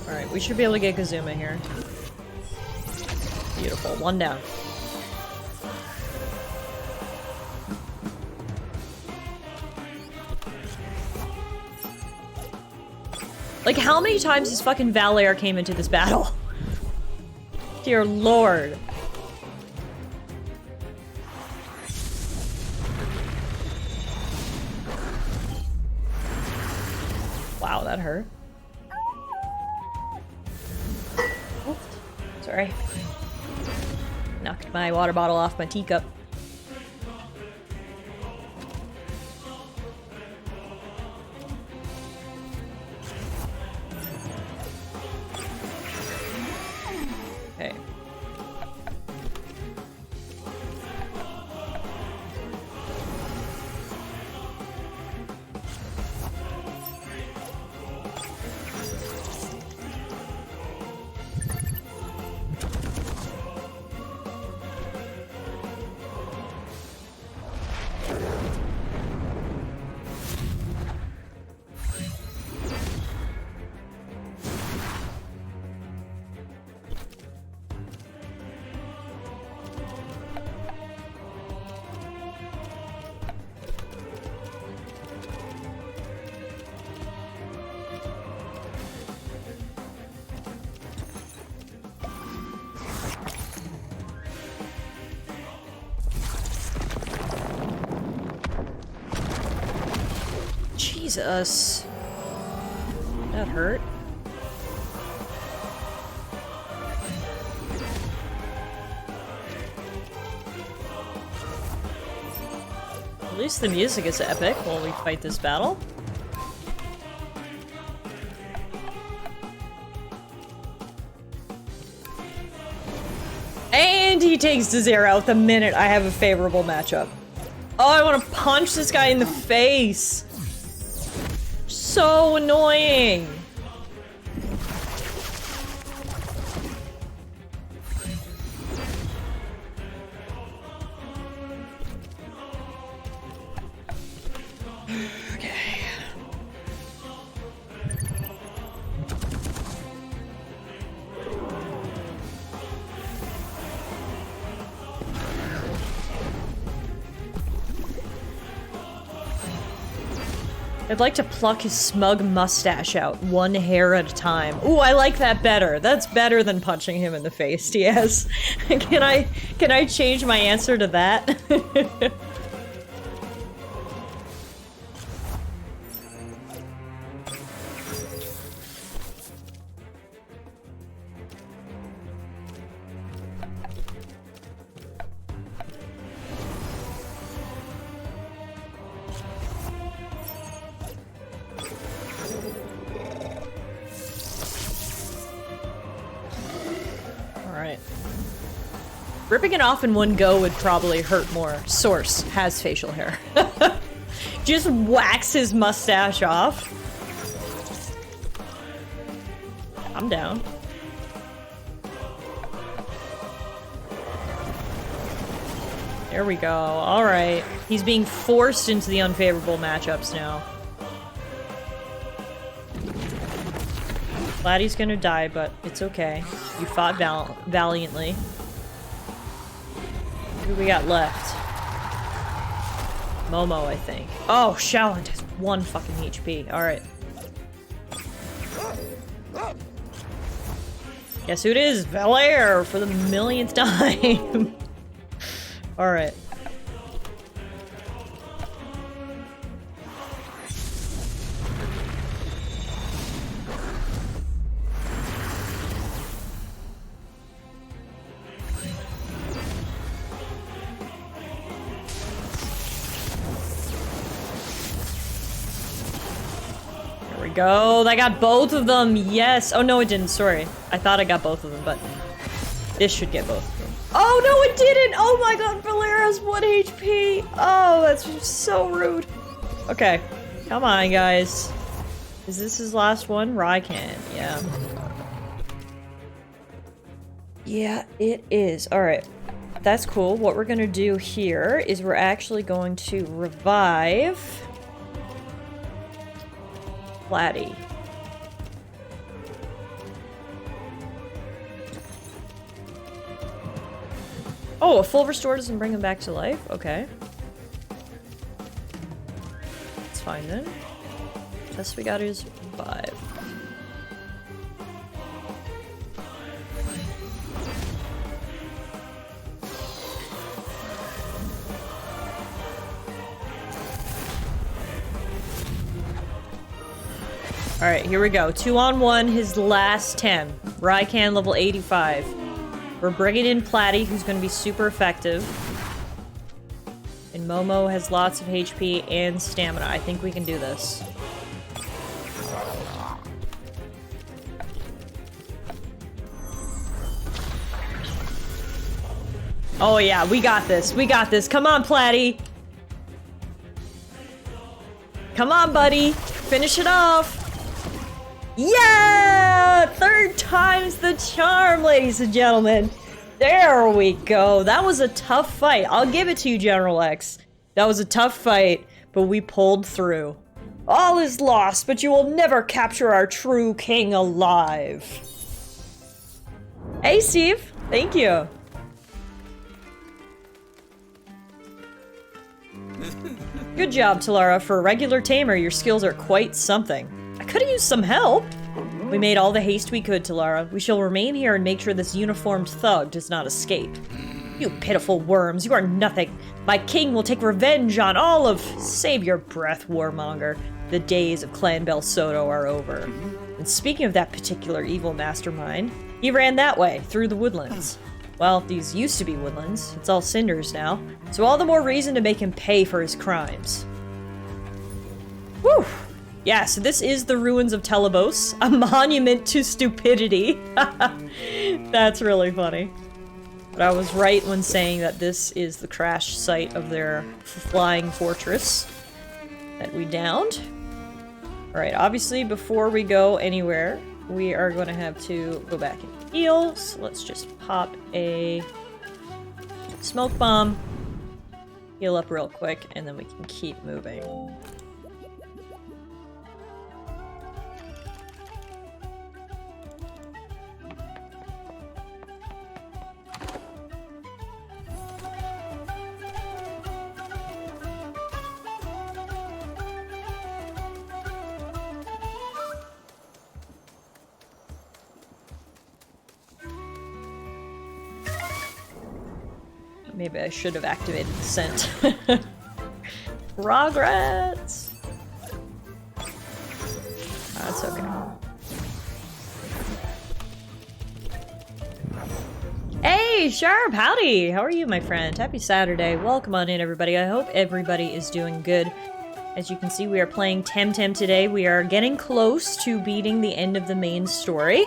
Alright, we should be able to get Kazuma here. Beautiful. One down. Like, how many times has fucking Valere came into this battle? Dear lord. Wow, that hurt. Oh, sorry. Knocked my water bottle off my teacup. Okay. Jesus. That hurt. At least the music is epic while we fight this battle. And he takes Zazair out the minute I have a favorable matchup. Oh, I want to punch this guy in the face. So annoying. I'd like to pluck his smug mustache out, one hair at a time. Ooh, I like that better. That's better than punching him in the face, yes. Can I change my answer to that? Ripping it off in one go would probably hurt more. Source has facial hair. Just wax his mustache off. I'm down. There we go. Alright. He's being forced into the unfavorable matchups now. Laddie's gonna die, but it's okay. You fought valiantly. Who we got left? Momo, I think. Oh, Shaolin has 1 fucking HP. Alright. Guess who it is? Valair for the millionth time. Alright. Go. I got both of them. Yes. Oh, no, it didn't. Sorry. I thought I got both of them, but this should get both of them. Oh, no, it didn't. Oh, my God. Valera's 1 HP. Oh, that's just so rude. Okay. Come on, guys. Is this his last one? Raikan. Yeah. Yeah, it is. All right. That's cool. What we're going to do here is we're actually going to revive Platy. Oh, a full restore doesn't bring him back to life? Okay. That's fine then. Best we got is revive. Alright, here we go. 2-on-1, his last 10. Raikan, level 85. We're bringing in Platy, who's going to be super effective. And Momo has lots of HP and stamina. I think we can do this. Oh yeah, we got this. We got this. Come on, Platy. Come on, buddy. Finish it off. Yeah! 3rd time's the charm, ladies and gentlemen. There we go. That was a tough fight. I'll give it to you, General X. That was a tough fight, but we pulled through. All is lost, but you will never capture our true king alive. Hey, Steve. Thank you. Good job, Tallara. For a regular tamer, your skills are quite something. I could've used some help. We made all the haste we could, Tallara. We shall remain here and make sure this uniformed thug does not escape. You pitiful worms, you are nothing. My king will take revenge on all of... Save your breath, warmonger. The days of Clan Bel Soto are over. And speaking of that particular evil mastermind, he ran that way, through the woodlands. Well, these used to be woodlands. It's all cinders now. So all the more reason to make him pay for his crimes. Whew! Yeah, so this is the ruins of Telebos, a monument to stupidity. That's really funny. But I was right when saying that this is the crash site of their flying fortress that we downed. Alright, obviously before we go anywhere, we are going to have to go back and heal. So let's just pop a smoke bomb, heal up real quick, and then we can keep moving. maybe I should have activated the scent. Regrets! That's okay. Hey, Sharp! Howdy! How are you, my friend? Happy Saturday. Welcome on in, everybody. I hope everybody is doing good. As you can see, we are playing Temtem today. We are getting close to beating the end of the main story.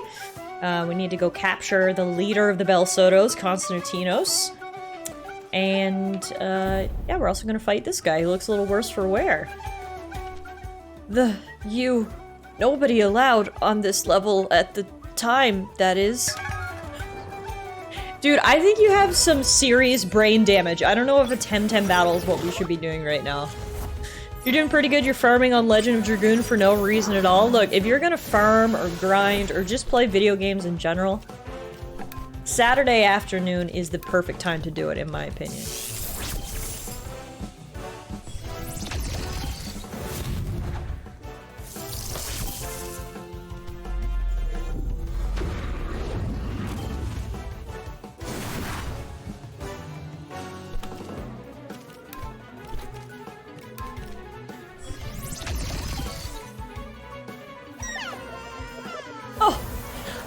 We need to go capture the leader of the Belsotos, Constantinos. And, yeah, we're also gonna fight this guy. He looks a little worse for wear. Nobody allowed on this level at the time, that is. Dude, I think you have some serious brain damage. I don't know if a Temtem battle is what we should be doing right now. You're doing pretty good. You're farming on Legend of Dragoon for no reason at all. Look, if you're gonna farm or grind or just play video games in general, Saturday afternoon is the perfect time to do it, in my opinion.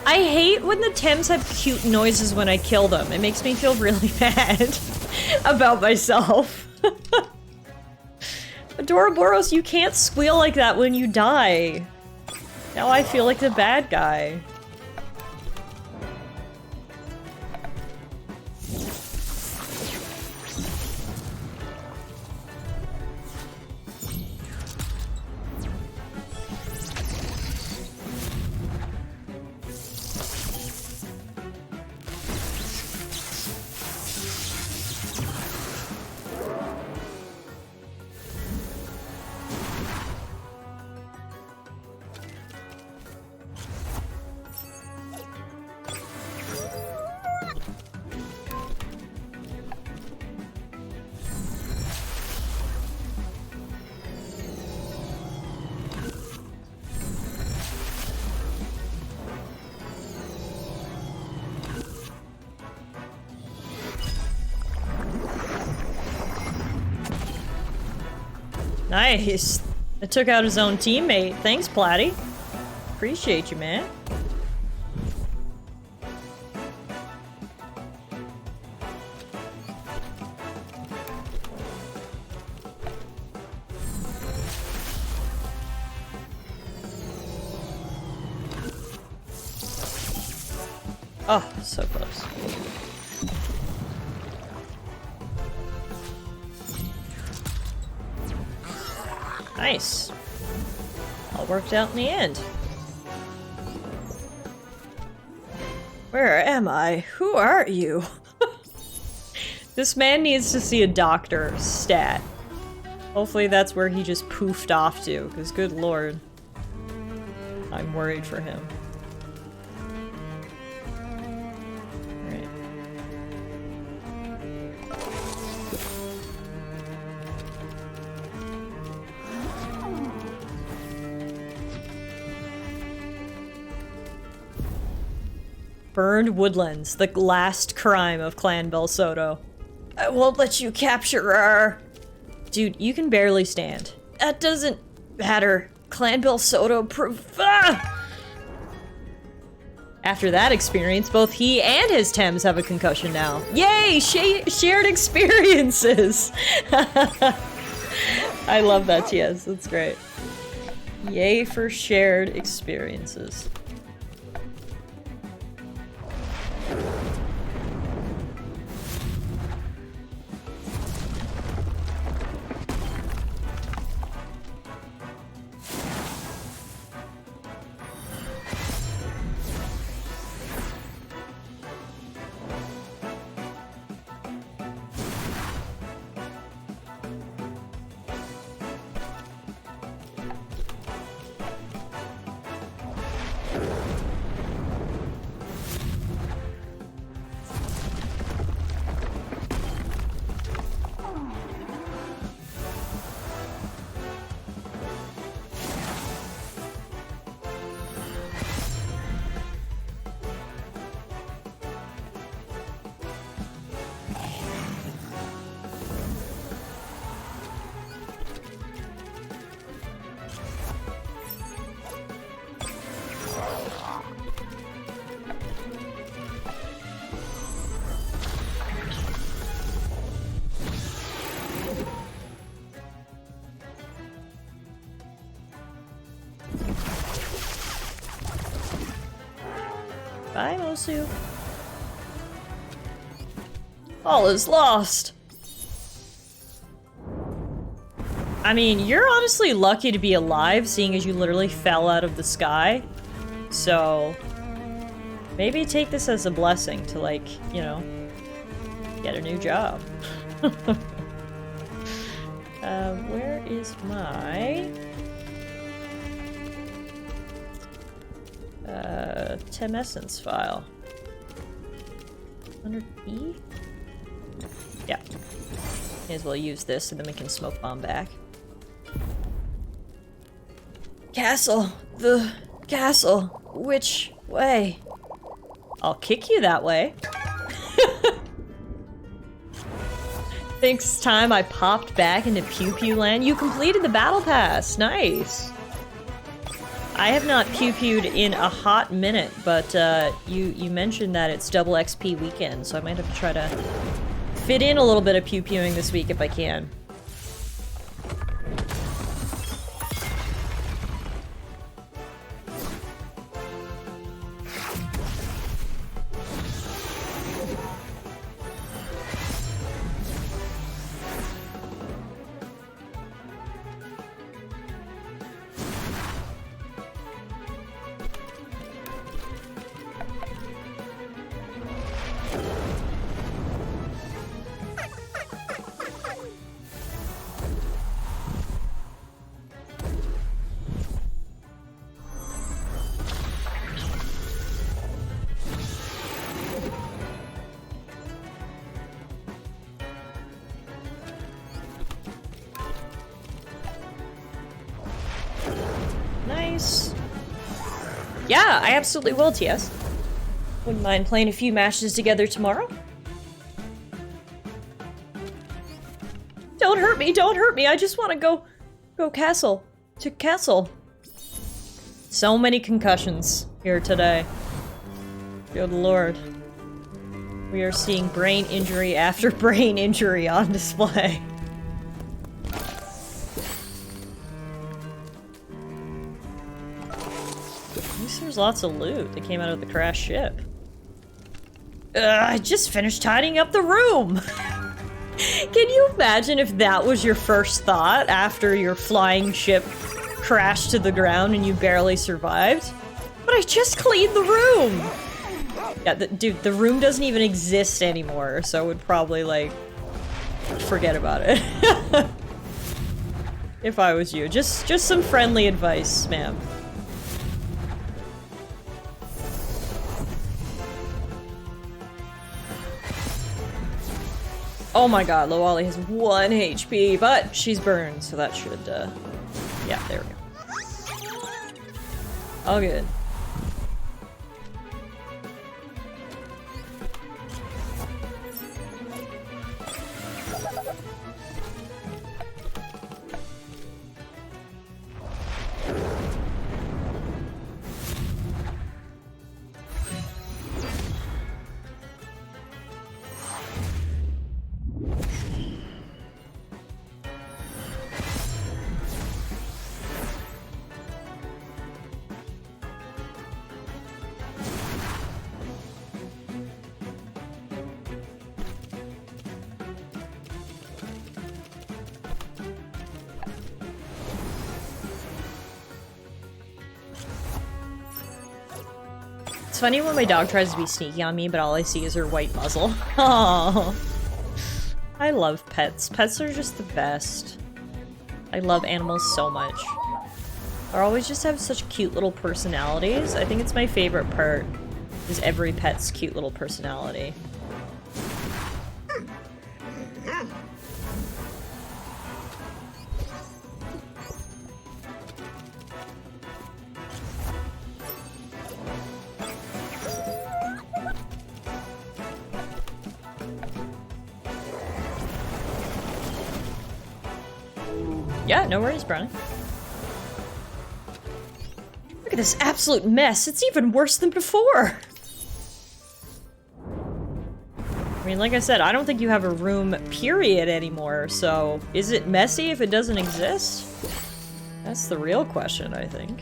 I hate when the Tems have cute noises when I kill them. It makes me feel really bad about myself. Adoraboros, you can't squeal like that when you die. Now I feel like the bad guy. Nice. It took out his own teammate. Thanks, Platty. Appreciate you, man. Oh, so close. Nice. All worked out in the end. Where am I? Who are you? This man needs to see a doctor. Stat. Hopefully that's where he just poofed off to, because good lord. I'm worried for him. Alright. Burned Woodlands, the last crime of Clan Belsoto. I won't let you capture her. Dude, you can barely stand. That doesn't matter. Clan Belsoto After that experience, both he and his Tems have a concussion now. Yay! Shared experiences! I love that, TS. That's great. Yay for shared experiences. Bye, Mosu. All is lost. I mean, you're honestly lucky to be alive, seeing as you literally fell out of the sky. So, maybe take this as a blessing to, like, you know, get a new job. Where is my... Temessence file? Under E? Yeah. May as well use this and then we can smoke bomb back. Castle! The castle! Which way? I'll kick you that way. Thanks time I popped back into Pew Pew Land. You completed the battle pass. Nice. I have not pew-pewed in a hot minute, but you mentioned that it's double XP weekend, so I might have to try to fit in a little bit of pew-pewing this week if I can. Nice. Yeah, I absolutely will, TS. Wouldn't mind playing a few matches together tomorrow. Don't hurt me, don't hurt me. I just want to go castle. To castle. So many concussions here today. Good lord. We are seeing brain injury after brain injury on display. There's lots of loot that came out of the crashed ship. I just finished tidying up the room! Can you imagine if that was your first thought after your flying ship crashed to the ground and you barely survived? But I just cleaned the room! Yeah, dude, the room doesn't even exist anymore, so I would probably, like, forget about it. If I was you. Just some friendly advice, ma'am. Oh my god, Loali has 1 HP, but she's burned, so that should, yeah, there we go. All good. It's funny when my dog tries to be sneaky on me, but all I see is her white muzzle. Oh, I love pets. Pets are just the best. I love animals so much. They always just have such cute little personalities. I think it's my favorite part, is every pet's cute little personality. Yeah, no worries, Brownie. Look at this absolute mess. It's even worse than before. I mean, like I said, I don't think you have a room, period, anymore, so is it messy if it doesn't exist? That's the real question, I think.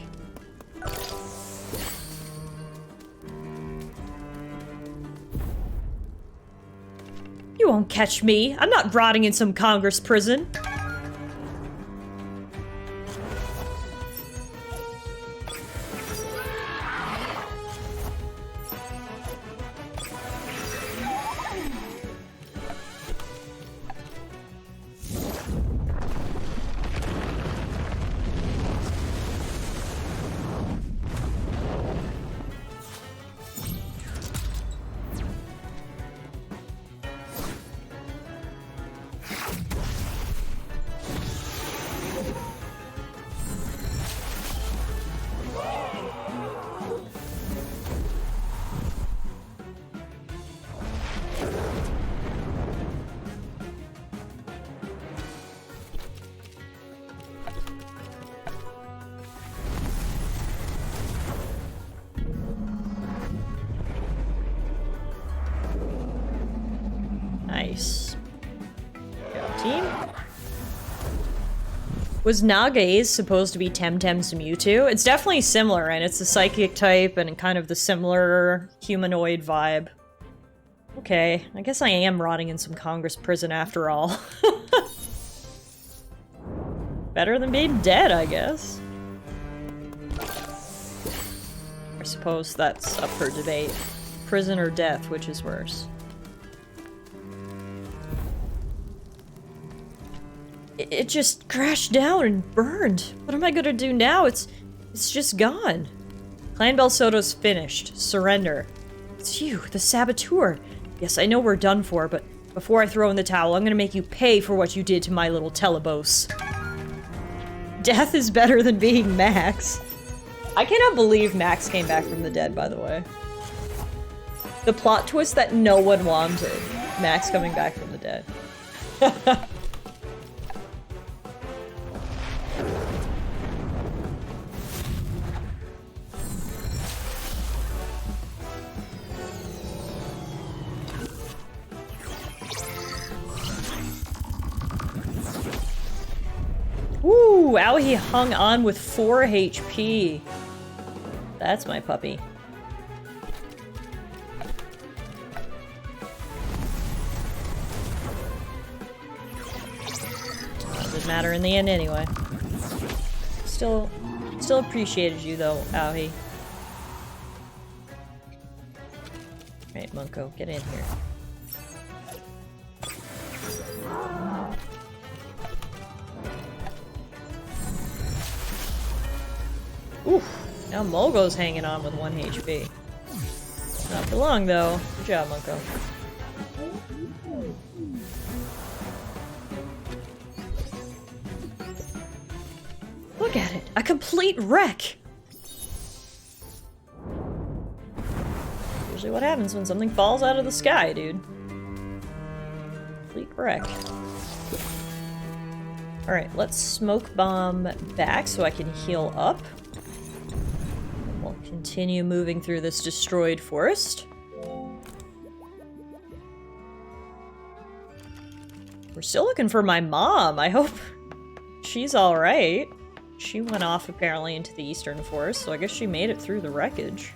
You won't catch me. I'm not rotting in some Congress prison. Nice. Go team. Was Nagaze supposed to be Temtem's Mewtwo? It's definitely similar, and it's a psychic type and kind of the similar humanoid vibe. Okay, I guess I am rotting in some Congress prison after all. Better than being dead, I guess. I suppose that's up for debate. Prison or death, which is worse? It just crashed down and burned. What am I gonna do now? It's just gone. Clan Bell Soto's finished. Surrender. It's you, the saboteur. Yes, I know we're done for, but before I throw in the towel, I'm gonna make you pay for what you did to my little Telebos. Death is better than being Max. I cannot believe Max came back from the dead, by the way. The plot twist that no one wanted. Max coming back from the dead. Ooh, wow, he hung on with 4 HP. That's my puppy. Doesn't matter in the end anyway. Still appreciated you though, Aohi. Right, Munko, get in here. Oof, now Molgo's hanging on with 1 HP. Not for long though. Good job, Munko. Look at it! A complete wreck! Usually what happens when something falls out of the sky, dude. Complete wreck. Alright, let's smoke bomb back so I can heal up. We'll continue moving through this destroyed forest. We're still looking for my mom. I hope she's alright. She went off apparently into the eastern forest, so I guess she made it through the wreckage.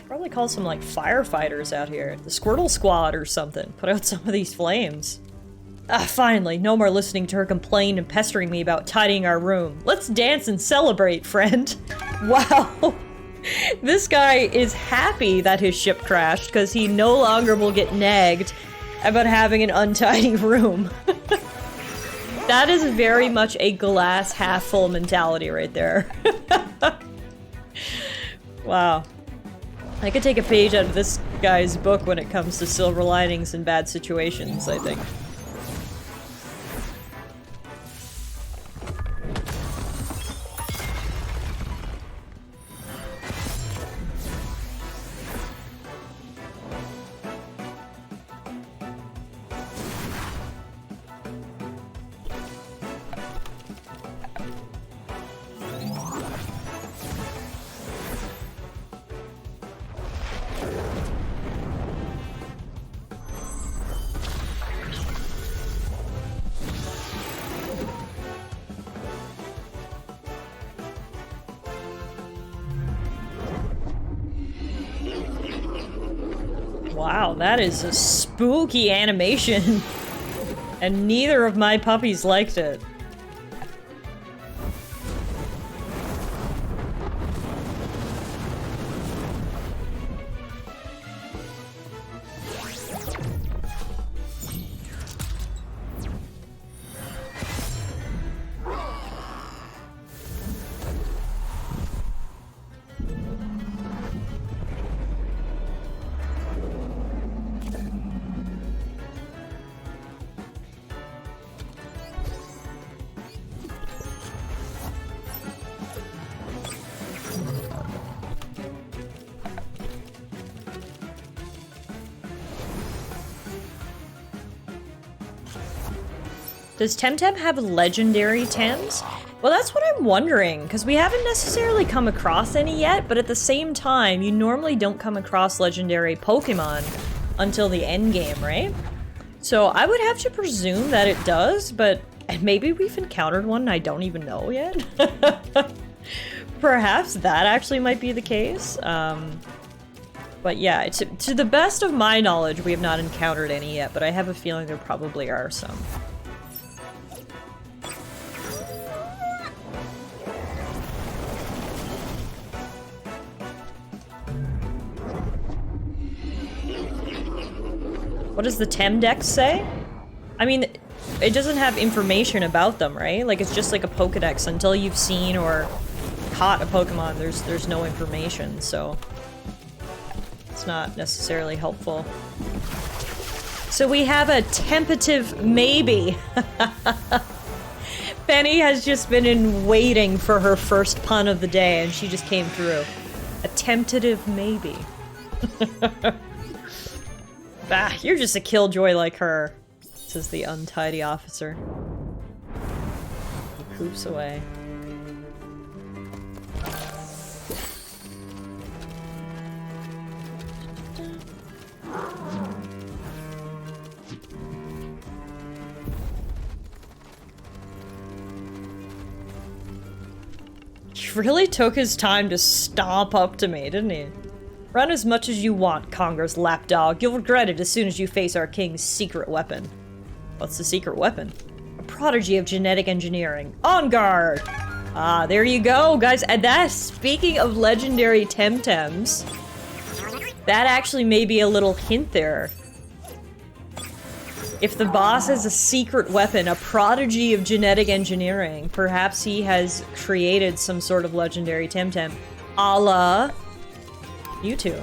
Probably call some, like, firefighters out here. The Squirtle Squad or something. Put out some of these flames. Ah, finally. No more listening to her complain and pestering me about tidying our room. Let's dance and celebrate, friend. Wow. This guy is happy that his ship crashed because he no longer will get nagged about having an untidy room. That is very much a glass half full mentality right there. Wow. I could take a page out of this guy's book when it comes to silver linings in bad situations, I think. Wow, that is a spooky animation. And neither of my puppies liked it. Does Temtem have legendary Tems? Well, that's what I'm wondering, because we haven't necessarily come across any yet, but at the same time, you normally don't come across legendary Pokemon until the end game, right? So I would have to presume that it does, but maybe we've encountered one and I don't even know yet. Perhaps that actually might be the case. But yeah, to the best of my knowledge, we have not encountered any yet, but I have a feeling there probably are some. What does the Tem Dex say? I mean, it doesn't have information about them, right? Like, it's just like a Pokedex. Until you've seen or caught a Pokemon, there's no information, so it's not necessarily helpful. So we have a tentative maybe. Penny has just been in waiting for her first pun of the day, and she just came through. A tentative maybe. Bah, you're just a killjoy like her, says the untidy officer. He poops away. He really took his time to stomp up to me, didn't he? Run as much as you want, Congress lapdog. You'll regret it as soon as you face our king's secret weapon. What's the secret weapon? A prodigy of genetic engineering. On guard! Ah, there you go, guys. And that, speaking of legendary Temtems, that actually may be a little hint there. If the boss has a secret weapon, a prodigy of genetic engineering, perhaps he has created some sort of legendary Temtem. A la you two.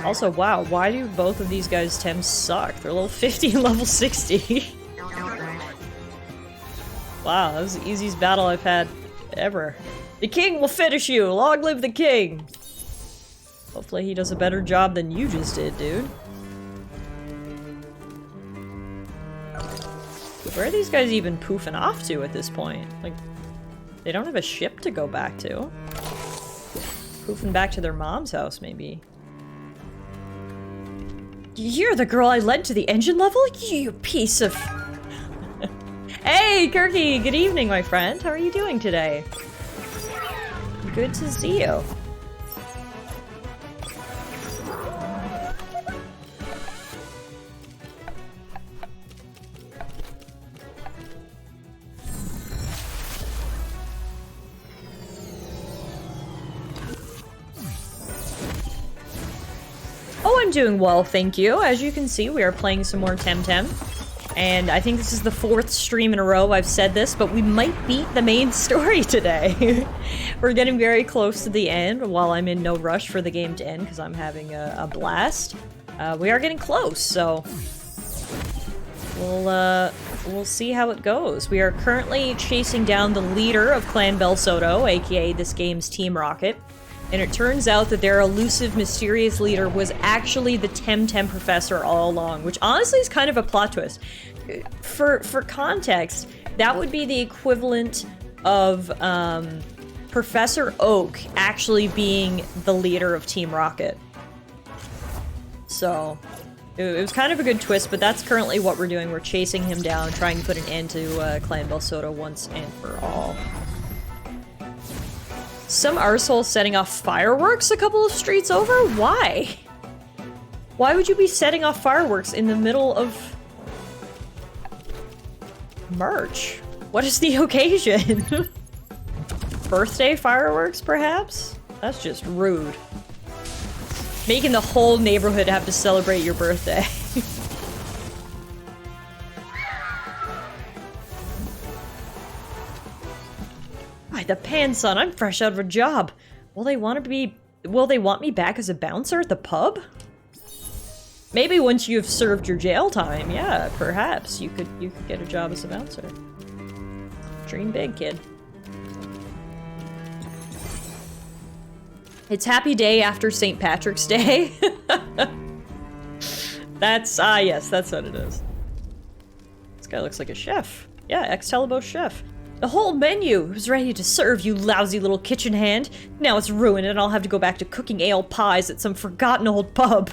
Also, wow, why do both of these guys' Tems suck? They're level 50 and level 60. Wow, that was the easiest battle I've had ever. The king will finish you! Long live the king! Hopefully he does a better job than you just did, dude. Where are these guys even poofing off to at this point? Like, they don't have a ship to go back to. Poofing back to their mom's house, maybe. You're the girl I led to the engine level? You piece of... Hey, Kirky! Good evening, my friend. How are you doing today? Good to see you. Oh, I'm doing well, thank you. As you can see, we are playing some more Temtem. And I think this is the 4th stream in a row I've said this, but we might beat the main story today. We're getting very close to the end, while I'm in no rush for the game to end, because I'm having a blast. We are getting close, so... We'll see how it goes. We are currently chasing down the leader of Clan Belsoto, aka this game's Team Rocket. And it turns out that their elusive, mysterious leader was actually the Temtem professor all along, which honestly is kind of a plot twist. For context, that would be the equivalent of Professor Oak actually being the leader of Team Rocket. So, it was kind of a good twist, but that's currently what we're doing. We're chasing him down, trying to put an end to Clan Belsoto once and for all. Some arsehole setting off fireworks a couple of streets over? Why? Why would you be setting off fireworks in the middle of March? What is the occasion? Birthday fireworks, perhaps? That's just rude. Making the whole neighborhood have to celebrate your birthday. Why, the Pan-son, I'm fresh out of a job. Will they want me back as a bouncer at the pub? Maybe once you've served your jail time, yeah, perhaps you could get a job as a bouncer. Dream big, kid. It's happy day after St. Patrick's Day. That's, yes, that's what it is. This guy looks like a chef. Yeah, ex-Telebo chef. The whole menu was ready to serve, you lousy little kitchen hand. Now it's ruined and I'll have to go back to cooking ale pies at some forgotten old pub.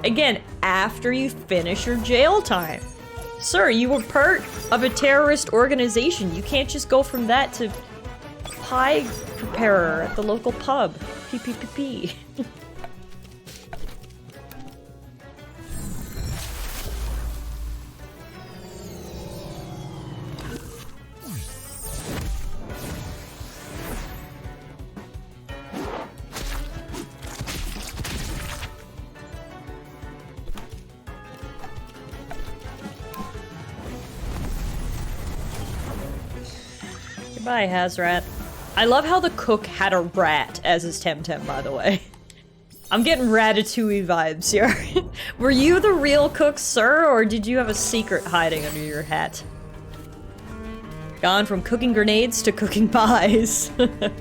Again, after you finish your jail time. Sir, you were part of a terrorist organization. You can't just go from that to pie preparer at the local pub. PPPP. Goodbye, Hazrat. I love how the cook had a rat as his Temtem, by the way. I'm getting Ratatouille vibes here. Were you the real cook, sir, or did you have a secret hiding under your hat? Gone from cooking grenades to cooking pies. Getting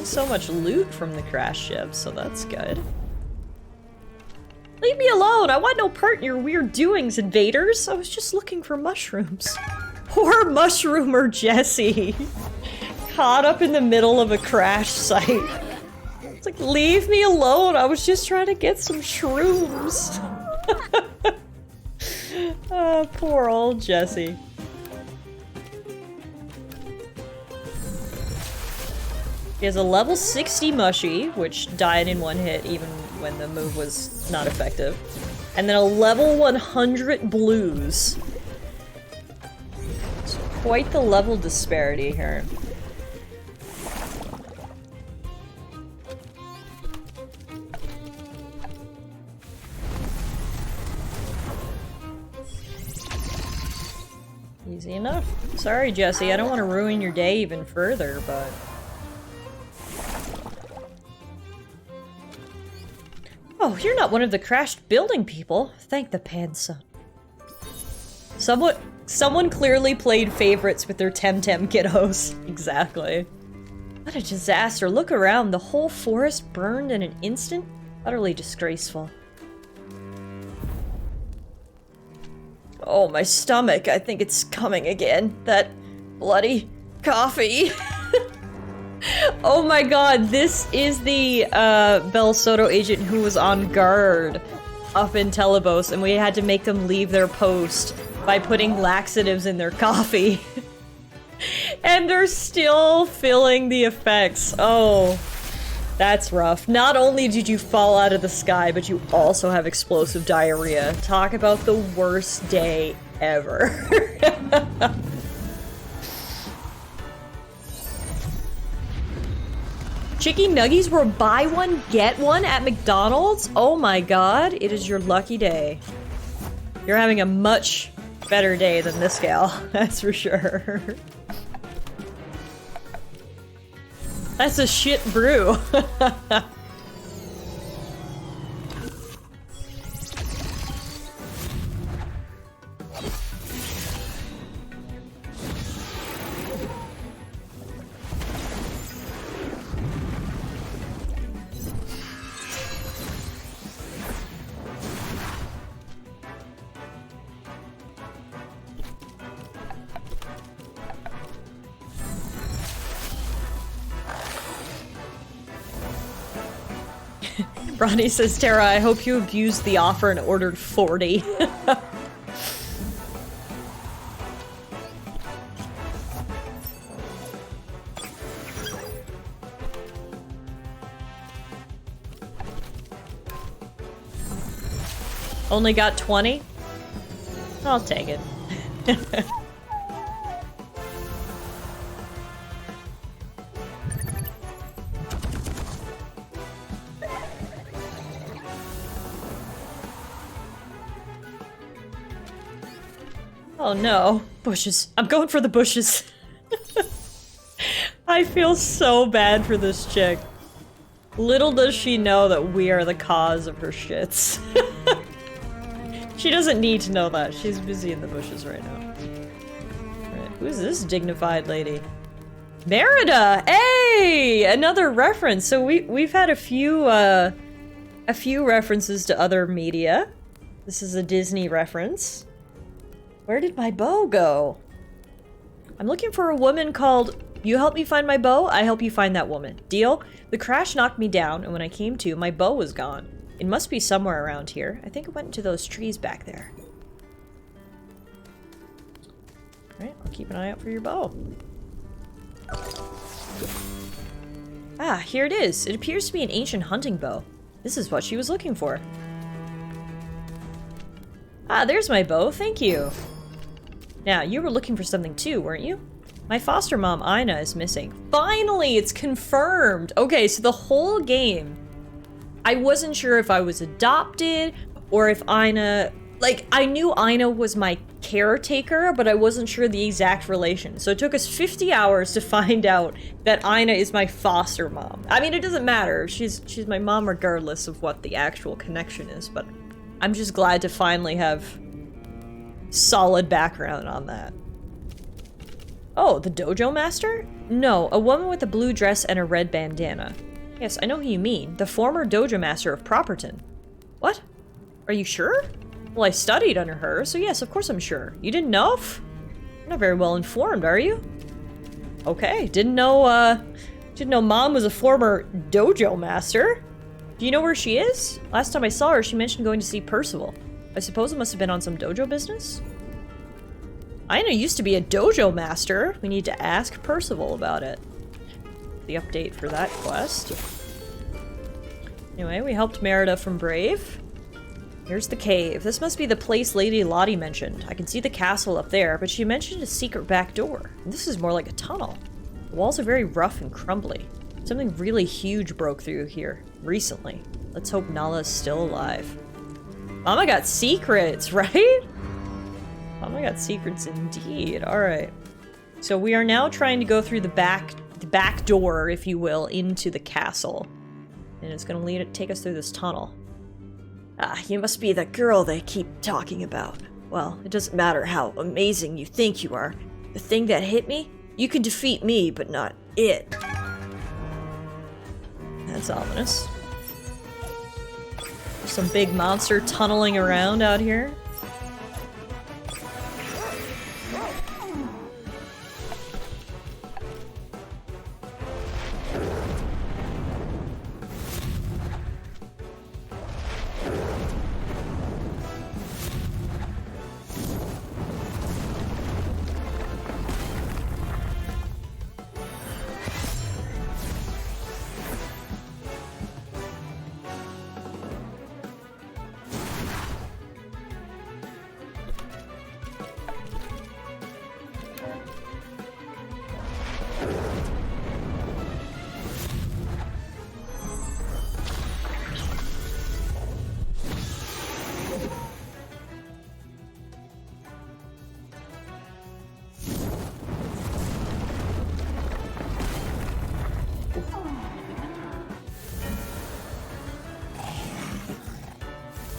so much loot from the crash ship, so that's good. Leave me alone! I want no part in your weird doings, invaders! I was just looking for mushrooms. Poor mushroomer Jesse. Caught up in the middle of a crash site. It's like, leave me alone, I was just trying to get some shrooms. Oh, poor old Jesse. He has a level 60 mushy, which died in one hit even when the move was not effective. And then a level 100 blues. It's quite the level disparity here. Easy enough. Sorry, Jesse, I don't want to ruin your day even further, but... Oh, you're not one of the crashed building people. Thank the Pan-son. Someone clearly played favorites with their Temtem kiddos. Exactly. What a disaster. Look around. The whole forest burned in an instant. Utterly disgraceful. Oh, my stomach. I think it's coming again. That bloody coffee. Oh my god, this is the Bel Soto agent who was on guard up in Telebos, and we had to make them leave their post by putting laxatives in their coffee. And they're still feeling the effects. Oh, that's rough. Not only did you fall out of the sky, but you also have explosive diarrhea. Talk about the worst day ever. Chicken nuggies were buy one, get one at McDonald's? Oh my god, it is your lucky day. You're having a much better day than this gal, that's for sure. That's a shit brew. Ronnie says, Tara, I hope you abused the offer and ordered 40. Only got 20? I'll take it. Oh no, bushes. I'm going for the bushes. I feel so bad for this chick. Little does she know that we are the cause of her shits. She doesn't need to know that. She's busy in the bushes right now. Right, who's this dignified lady? Merida! Hey! Another reference. So we've had a few references to other media. This is a Disney reference. Where did my bow go? I'm looking for a woman called You Help Me Find My Bow, I Help You Find That Woman. Deal? The crash knocked me down, and when I came to, my bow was gone. It must be somewhere around here. I think it went into those trees back there. Alright, I'll keep an eye out for your bow. Ah, here it is. It appears to be an ancient hunting bow. This is what she was looking for. Ah, there's my bow. Thank you. Now, you were looking for something too, weren't you? My foster mom, Ina, is missing. Finally, it's confirmed! Okay, so the whole game, I wasn't sure if I was adopted, or if Ina... Like, I knew Ina was my caretaker, but I wasn't sure the exact relation. So it took us 50 hours to find out that Ina is my foster mom. I mean, it doesn't matter. She's my mom regardless of what the actual connection is, but I'm just glad to finally have solid background on that. Oh, the dojo master? No, a woman with a blue dress and a red bandana. Yes, I know who you mean. The former dojo master of Properton. What? Are you sure? Well, I studied under her, so yes, of course I'm sure. You didn't know? You're not very well informed, are you? Okay, didn't know Mom was a former dojo master. Do you know where she is? Last time I saw her, she mentioned going to see Percival. I suppose it must have been on some dojo business? Ina used to be a dojo master. We need to ask Percival about it. The update for that quest. Anyway, we helped Merida from Brave. Here's the cave. This must be the place Lady Lottie mentioned. I can see the castle up there, but she mentioned a secret back door. This is more like a tunnel. The walls are very rough and crumbly. Something really huge broke through here recently. Let's hope Nala's still alive. Mama got secrets, right? Mama got secrets indeed. Alright. So we are now trying to go through the back door, if you will, into the castle. And it's gonna take us through this tunnel. Ah, you must be the girl they keep talking about. Well, it doesn't matter how amazing you think you are. The thing that hit me? You can defeat me, but not it. That's ominous. There's some big monster tunneling around out here.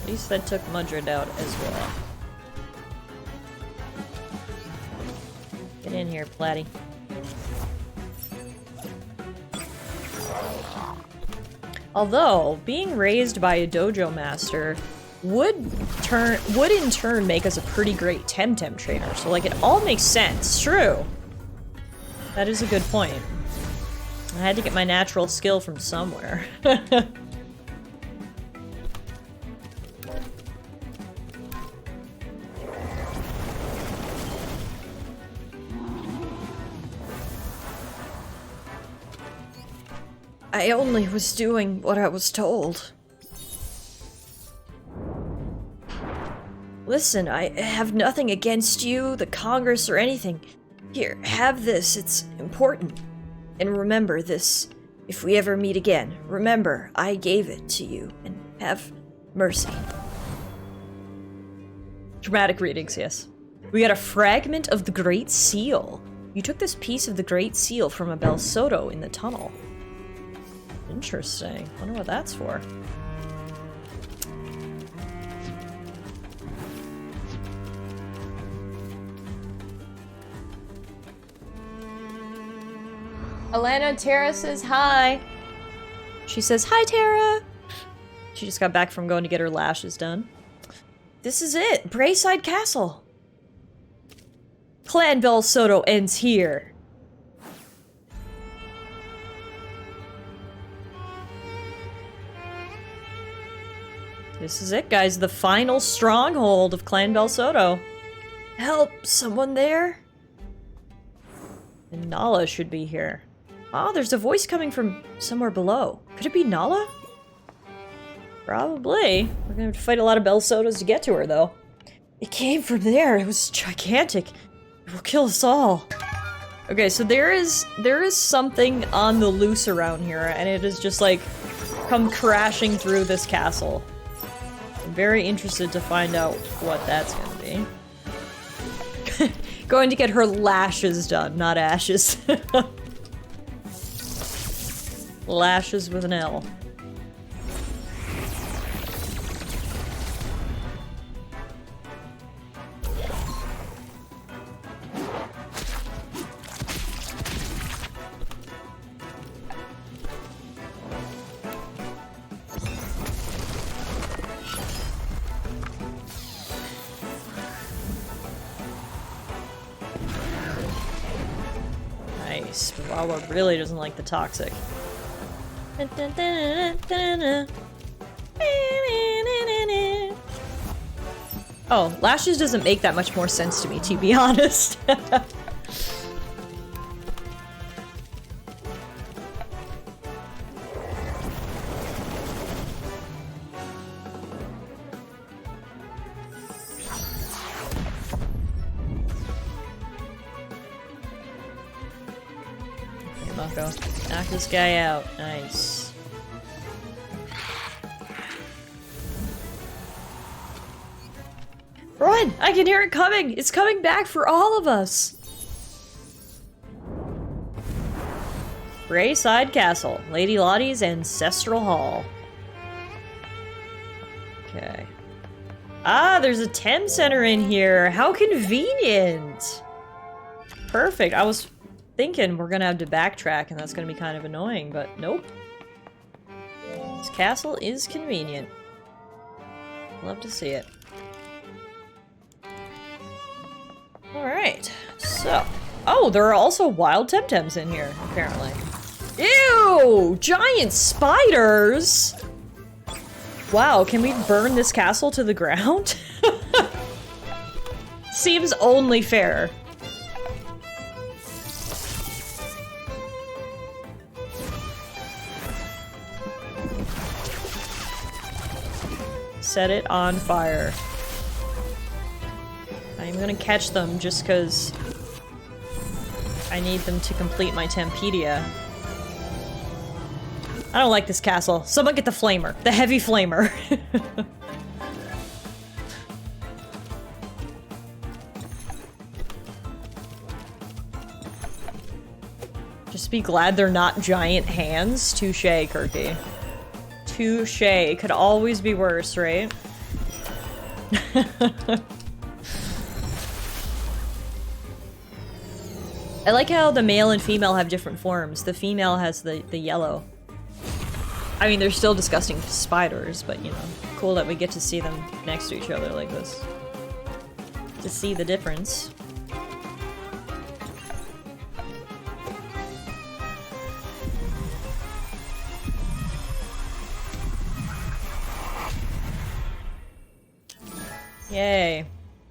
At least that took Mudred out as well. Get in here, Platty. Although, being raised by a dojo master would in turn make us a pretty great Temtem trainer. So like, it all makes sense. True. That is a good point. I had to get my natural skill from somewhere. I only was doing what I was told. Listen, I have nothing against you, the Congress, or anything. Here, have this. It's important. And remember this. If we ever meet again, remember, I gave it to you. And have mercy. Dramatic readings, yes. We got a fragment of the Great Seal. You took this piece of the Great Seal from a Bel Soto in the tunnel. Interesting. Wonder what that's for. Alana Tara says hi. She says, hi, Tara. She just got back from going to get her lashes done. This is it. Brayside Castle. Clan Bel Soto ends here. This is it, guys. The final stronghold of Clan Bel Soto. Help! Someone there? And Nala should be here. Oh, there's a voice coming from somewhere below. Could it be Nala? Probably. We're gonna have to fight a lot of Bel Sotos to get to her, though. It came from there. It was gigantic. It will kill us all. Okay, so there is something on the loose around here, and it is just like come crashing through this castle. I'm very interested to find out what that's gonna be. Going to get her lashes done, not ashes. Lashes with an L. Nice. Wawa really doesn't like the toxic. Oh, lashes doesn't make that much more sense to me, to be honest. Mako, knock this guy out. Nice. Run! I can hear it coming! It's coming back for all of us! Brayside Castle, Lady Lottie's ancestral hall. Okay. Ah, there's a Tem Center in here! How convenient! Perfect. I was thinking we're gonna have to backtrack and that's gonna be kind of annoying, but nope. This castle is convenient. Love to see it. Alright, so... Oh, there are also wild Temtems in here, apparently. Ew! Giant spiders! Wow, can we burn this castle to the ground? Seems only fair. Set it on fire. I'm gonna catch them just because I need them to complete my Tempedia. I don't like this castle. Someone get the flamer. The heavy flamer. Just be glad they're not giant hands. Touche, Kirky. Touche. It could always be worse, right? I like how the male and female have different forms. The female has the yellow. I mean, they're still disgusting spiders, but, you know, cool that we get to see them next to each other like this. To see the difference. Yay.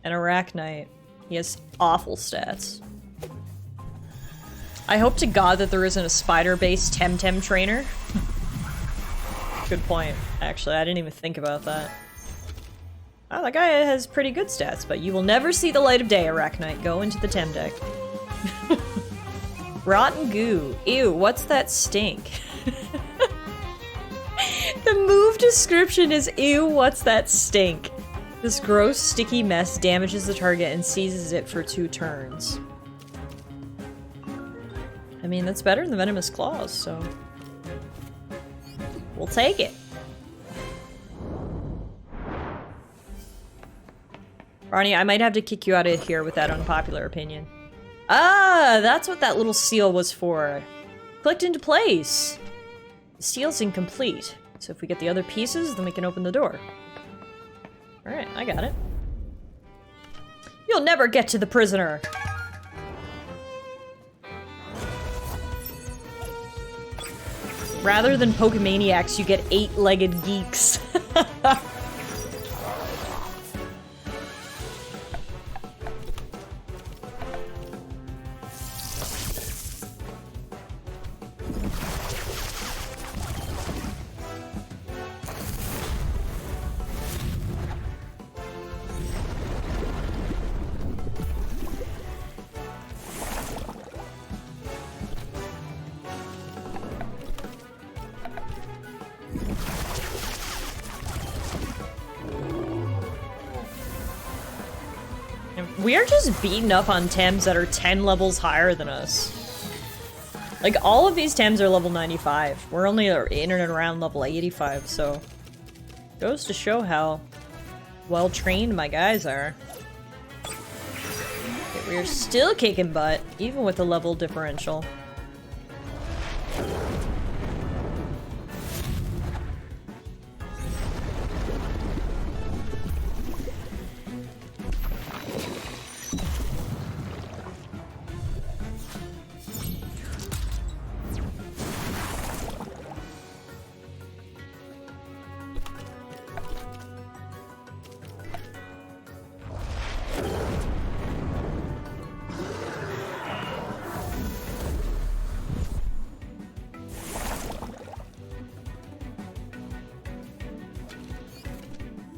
An Arachnite. He has awful stats. I hope to God that there isn't a spider-based Temtem trainer. Good point, actually. I didn't even think about that. Oh, that guy has pretty good stats, but you will never see the light of day, Arachnite. Go into the Tem deck. Rotten goo. Ew, what's that stink? The move description is, ew, what's that stink? This gross, sticky mess damages the target and seizes it for 2 turns. I mean, that's better than the Venomous Claws, so... we'll take it. Barney, I might have to kick you out of here with that unpopular opinion. Ah, that's what that little seal was for. Clicked into place. The seal's incomplete. So if we get the other pieces, then we can open the door. Alright, I got it. You'll never get to the prisoner! Rather than Pokemaniacs, you get 8-legged geeks. We are just beating up on Tems that are 10 levels higher than us. Like, all of these Tems are level 95. We're only in and around level 85, so... goes to show how well-trained my guys are. Okay, we're still kicking butt, even with the level differential.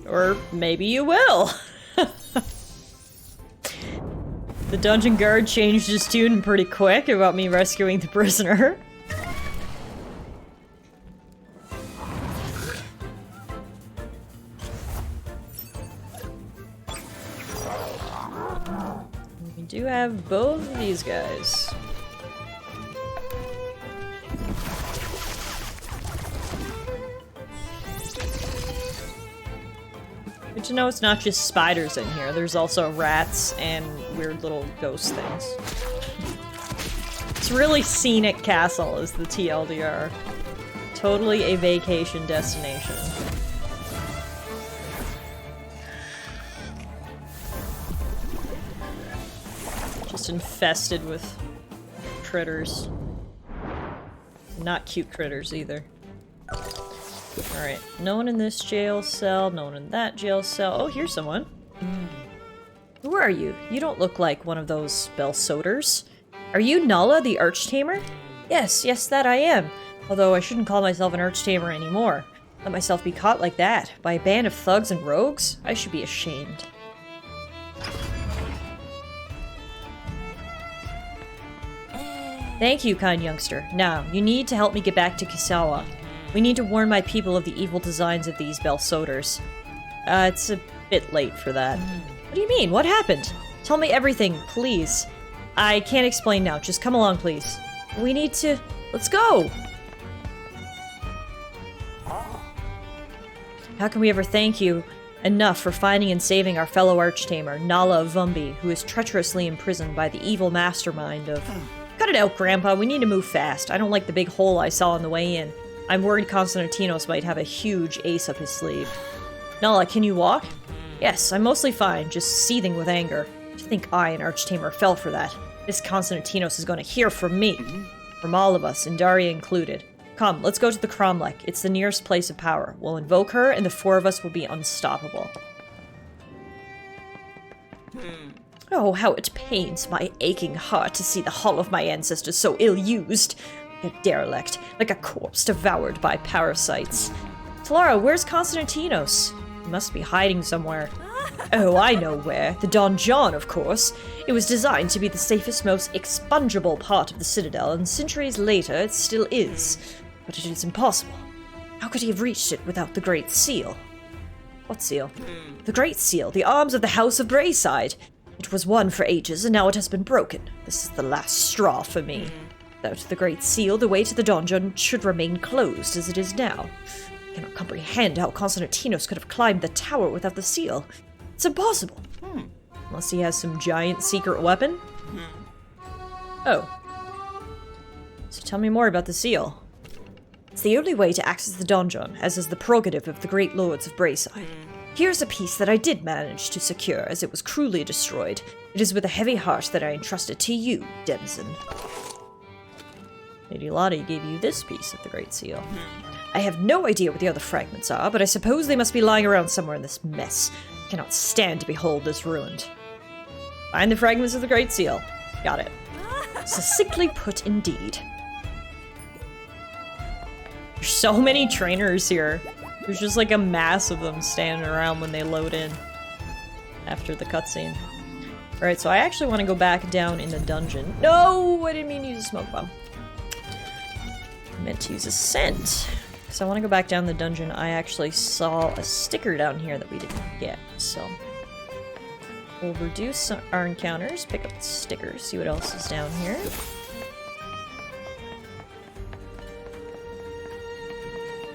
Or maybe you will. The dungeon guard changed his tune pretty quick about me rescuing the prisoner. We do have both of these guys. Good to know it's not just spiders in here. There's also rats and weird little ghost things. It's really scenic castle is the TLDR. Totally a vacation destination. Just infested with critters. Not cute critters either. Alright, no one in this jail cell, no one in that jail cell. Oh, here's someone. Who are you? You don't look like one of those Belsoders. Are you Nala, the Archtamer? Yes, that I am. Although I shouldn't call myself an Archtamer anymore. Let myself be caught like that, by a band of thugs and rogues? I should be ashamed. Thank you, kind youngster. Now, you need to help me get back to Kisawa. We need to warn my people of the evil designs of these Belsoders. It's a bit late for that. What do you mean? What happened? Tell me everything, please. I can't explain now. Just come along, please. We need to... Let's go! How can we ever thank you enough for finding and saving our fellow Archtamer, Nala of Vumbi, who is treacherously imprisoned by the evil mastermind of... Cut it out, Grandpa. We need to move fast. I don't like the big hole I saw on the way in. I'm worried Konstantinos might have a huge ace up his sleeve. Nala, can you walk? Yes, I'm mostly fine, just seething with anger. To think I, an Archtamer, fell for that. This Konstantinos is going to hear from me. From all of us, and Daria included. Come, let's go to the Cromlech. It's the nearest place of power. We'll invoke her, and the 4 of us will be unstoppable. Oh, how it pains my aching heart to see the hull of my ancestors so ill-used. A derelict, like a corpse devoured by parasites. Tallara, where's Konstantinos? He must be hiding somewhere. Oh, I know where. The donjon, of course. It was designed to be the safest, most expungible part of the Citadel, and centuries later it still is. But it is impossible. How could he have reached it without the Great Seal? What seal? The Great Seal, the arms of the House of Brayside. It was won for ages, and now it has been broken. This is the last straw for me. Without the Great Seal, the way to the donjon should remain closed as it is now. I cannot comprehend how Konstantinos could have climbed the tower without the seal. It's impossible. Unless he has some giant secret weapon? Oh. So tell me more about the seal. It's the only way to access the donjon, as is the prerogative of the great lords of Brayside. Here's a piece that I did manage to secure, as it was cruelly destroyed. It is with a heavy heart that I entrust it to you, Denizen. Lady Lottie gave you this piece of the Great Seal. I have no idea what the other fragments are, but I suppose they must be lying around somewhere in this mess. I cannot stand to behold this ruined. Find the fragments of the Great Seal. Got it. Succinctly put indeed. There's so many trainers here. There's just like a mass of them standing around when they load in after the cutscene. Alright, so I actually want to go back down in the dungeon. No! I didn't mean to use a smoke bomb. I meant to use a scent. So I want to go back down the dungeon. I actually saw a sticker down here that we didn't get, so we'll reduce our encounters, pick up the stickers, see what else is down here.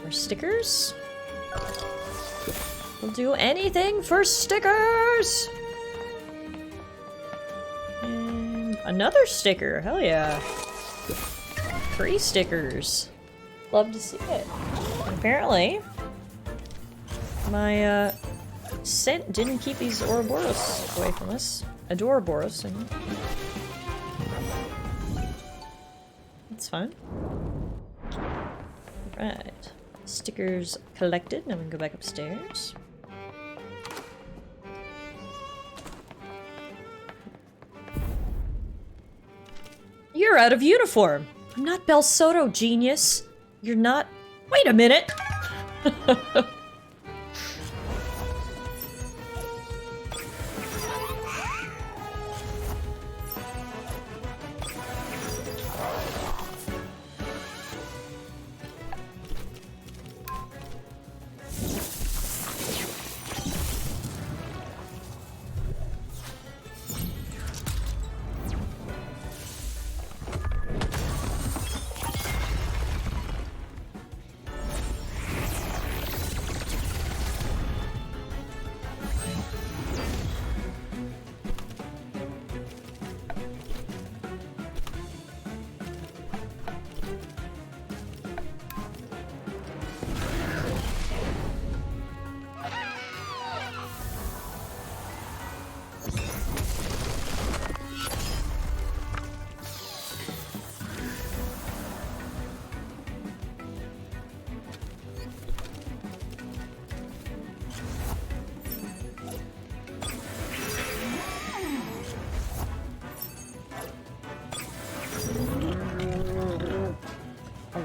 More stickers. We'll do anything for stickers! And another sticker, hell yeah. 3 stickers. Love to see it. Apparently, my scent didn't keep these Ouroboros away from us. Adoraboros, I mean. That's fine. Right. Stickers collected. Now we can go back upstairs. You're out of uniform! I'm not Bel Soto, genius! You're not- Wait a minute!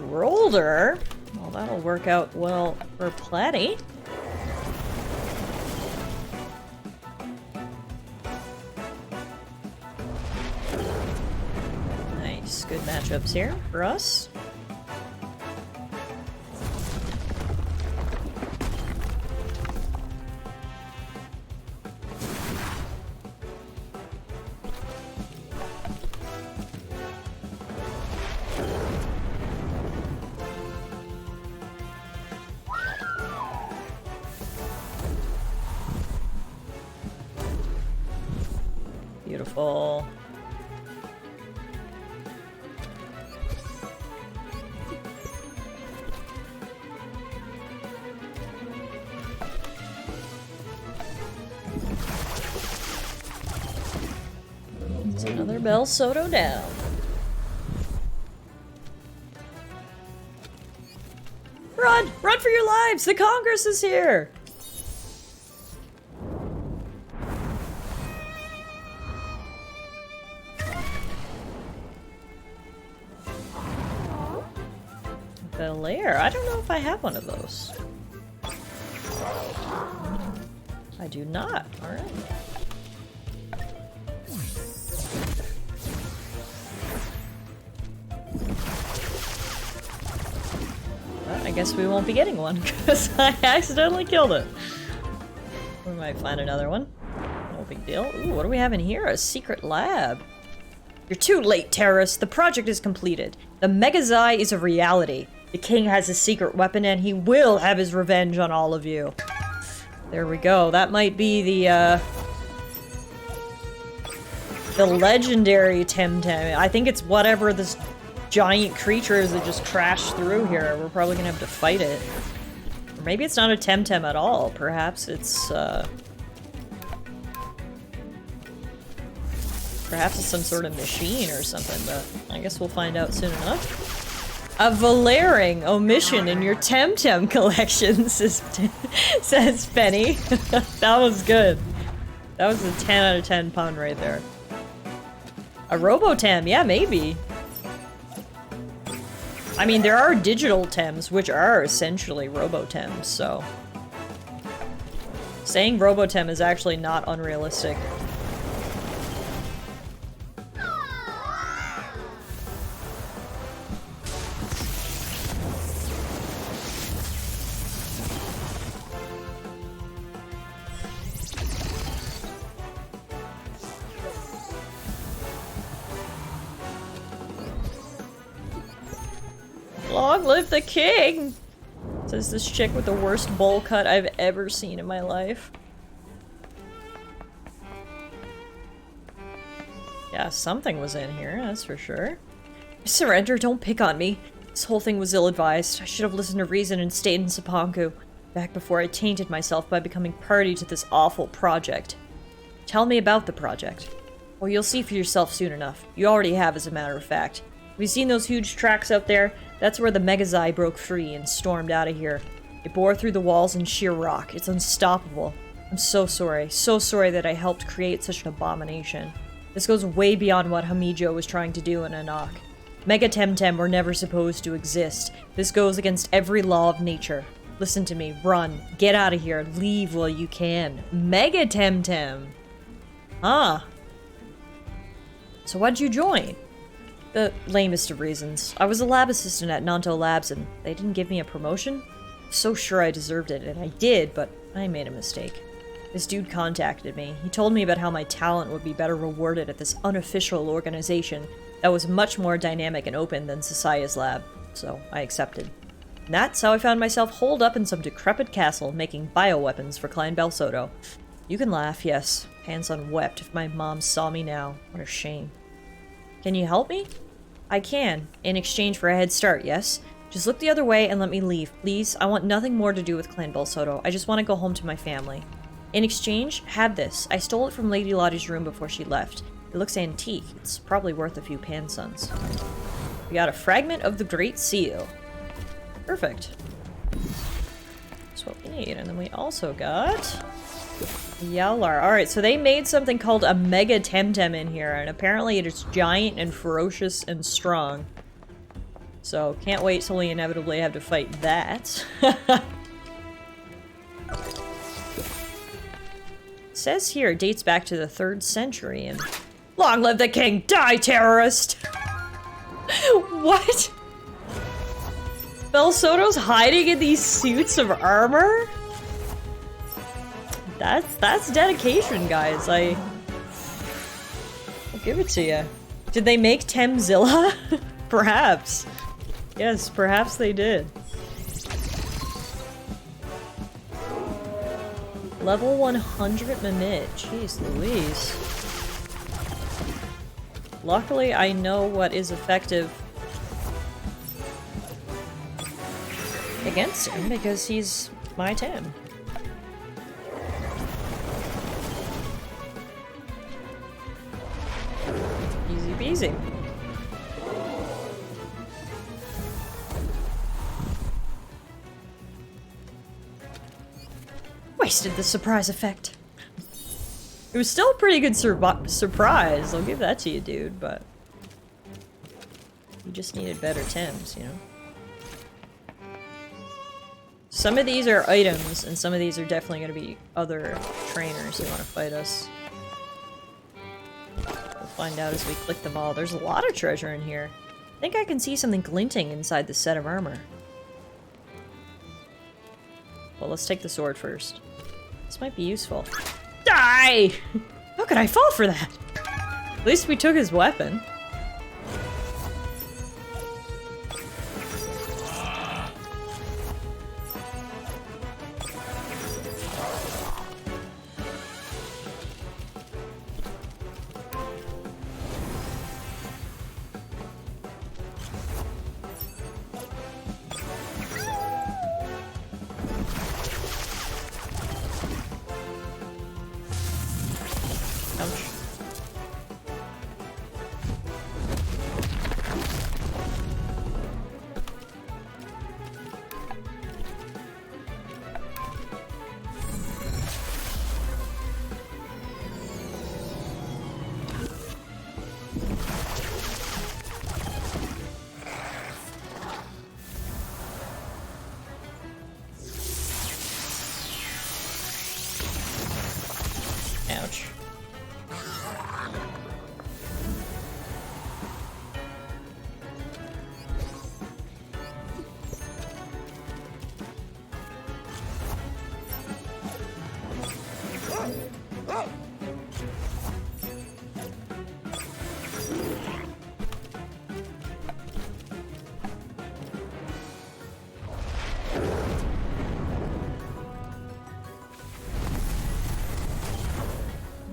Roller? Well, that'll work out well for Platty. Nice, good matchups here for us. Beautiful. It's another Bel Soto down. Run! Run for your lives! The Congress is here! Belair? I don't know if I have one of those. I do not. Alright. Well, I guess we won't be getting one because I accidentally killed it. We might find another one. No big deal. Ooh, what do we have in here? A secret lab. You're too late, terrorists. The project is completed. The Megazai is a reality. The king has a secret weapon and he will have his revenge on all of you. There we go. That might be the legendary Temtem. I think it's whatever this giant creature is that just crashed through here. We're probably gonna have to fight it. Or maybe it's not a Temtem at all. Perhaps it's, perhaps it's some sort of machine or something, but I guess we'll find out soon enough. A Valering omission in your Temtem collection, says Penny. That was good. That was a 10 out of 10 pun right there. A Robotem, yeah, maybe. I mean, there are digital Tems, which are essentially Robotems, so... saying Robotem is actually not unrealistic. Long live the king! Says this chick with the worst bowl cut I've ever seen in my life. Yeah, something was in here, that's for sure. Surrender, don't pick on me. This whole thing was ill-advised. I should have listened to reason and stayed in Sapanku, back before I tainted myself by becoming party to this awful project. Tell me about the project. Well, you'll see for yourself soon enough. You already have, as a matter of fact. Have you seen those huge tracks out there? That's where the Megazai broke free and stormed out of here. It bore through the walls in sheer rock. It's unstoppable. I'm so sorry that I helped create such an abomination. This goes way beyond what Hamijo was trying to do in Anak. Mega Temtem were never supposed to exist. This goes against every law of nature. Listen to me, run, get out of here, leave while you can. Mega Temtem! Huh. So why'd you join? The lamest of reasons. I was a lab assistant at Nanto Labs and they didn't give me a promotion? I'm so sure I deserved it, and I did, but I made a mistake. This dude contacted me. He told me about how my talent would be better rewarded at this unofficial organization that was much more dynamic and open than Sasaya's lab, so I accepted. And that's how I found myself holed up in some decrepit castle making bioweapons for Clan Belsodo. You can laugh, yes. Hanson wept if my mom saw me now. What a shame. Can you help me? I can, in exchange for a head start, yes? Just look the other way and let me leave, please. I want nothing more to do with Clan Belsodo. I just want to go home to my family. In exchange, have this. I stole it from Lady Lottie's room before she left. It looks antique. It's probably worth a few pansons. We got a fragment of the Great Seal. Perfect. That's what we need. And then we also got... Tallara. Alright, so they made something called a Mega Temtem in here, and apparently it is giant and ferocious and strong. So, can't wait till we inevitably have to fight that. It says here it dates back to the 3rd century, and... Long live the king! Die, terrorist! What? Belsodo's hiding in these suits of armor? That's dedication, guys. I'll give it to you. Did they make Temzilla? Perhaps. Yes, perhaps they did. Level 100 Mimit. Jeez Louise. Luckily, I know what is effective against him because he's my Tem. Easy peasy. Wasted the surprise effect. It was still a pretty good surprise, I'll give that to you, dude, but... You just needed better Tems, you know? Some of these are items, and some of these are definitely going to be other trainers who want to fight us. We'll find out as we click them all. There's a lot of treasure in here. I think I can see something glinting inside the set of armor. Well, let's take the sword first. This might be useful. Die! How could I fall for that? At least we took his weapon. Ouch.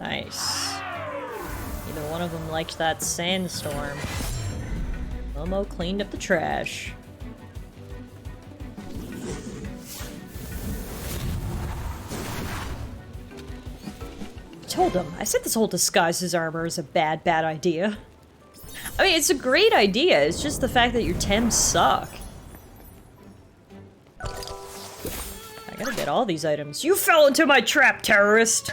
Nice. Either one of them liked that sandstorm. Momo cleaned up the trash. I said this whole disguises armor is a bad idea. I mean, it's a great idea, it's just the fact that your Tems suck. I gotta get all these items. You fell into my trap, terrorist!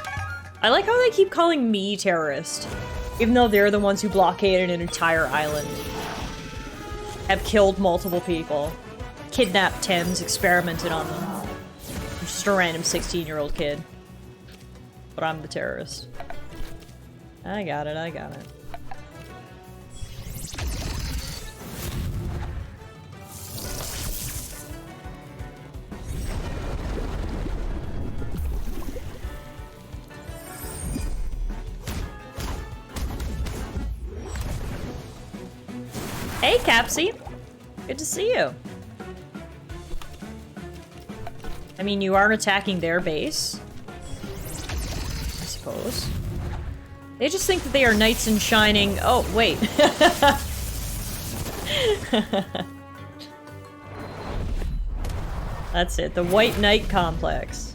I like how they keep calling me terrorist, even though they're the ones who blockaded an entire island. Have killed multiple people. Kidnapped Tems, experimented on them. I'm just a random 16-year-old kid. But I'm the terrorist. I got it, I got it. Hey, Capsy! Good to see you. I mean, you aren't attacking their base. I suppose. They just think that they are knights in shining. Oh, wait. That's it, the White Knight complex.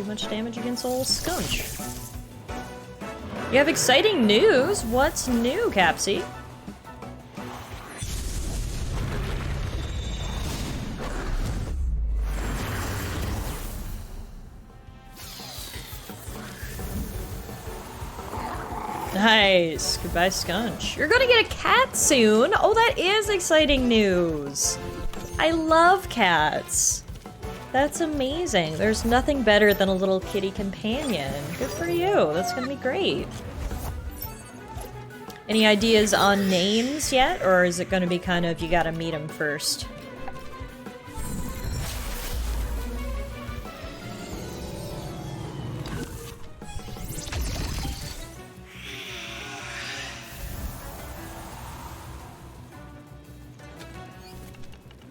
Much damage against old Skunch. You have exciting news. What's new, Capsy? Nice. Goodbye, Skunch. You're gonna get a cat soon. Oh, that is exciting news. I love cats. That's amazing. There's nothing better than a little kitty companion. Good for you. That's gonna be great. Any ideas on names yet? Or is it gonna be kind of, you gotta meet them first?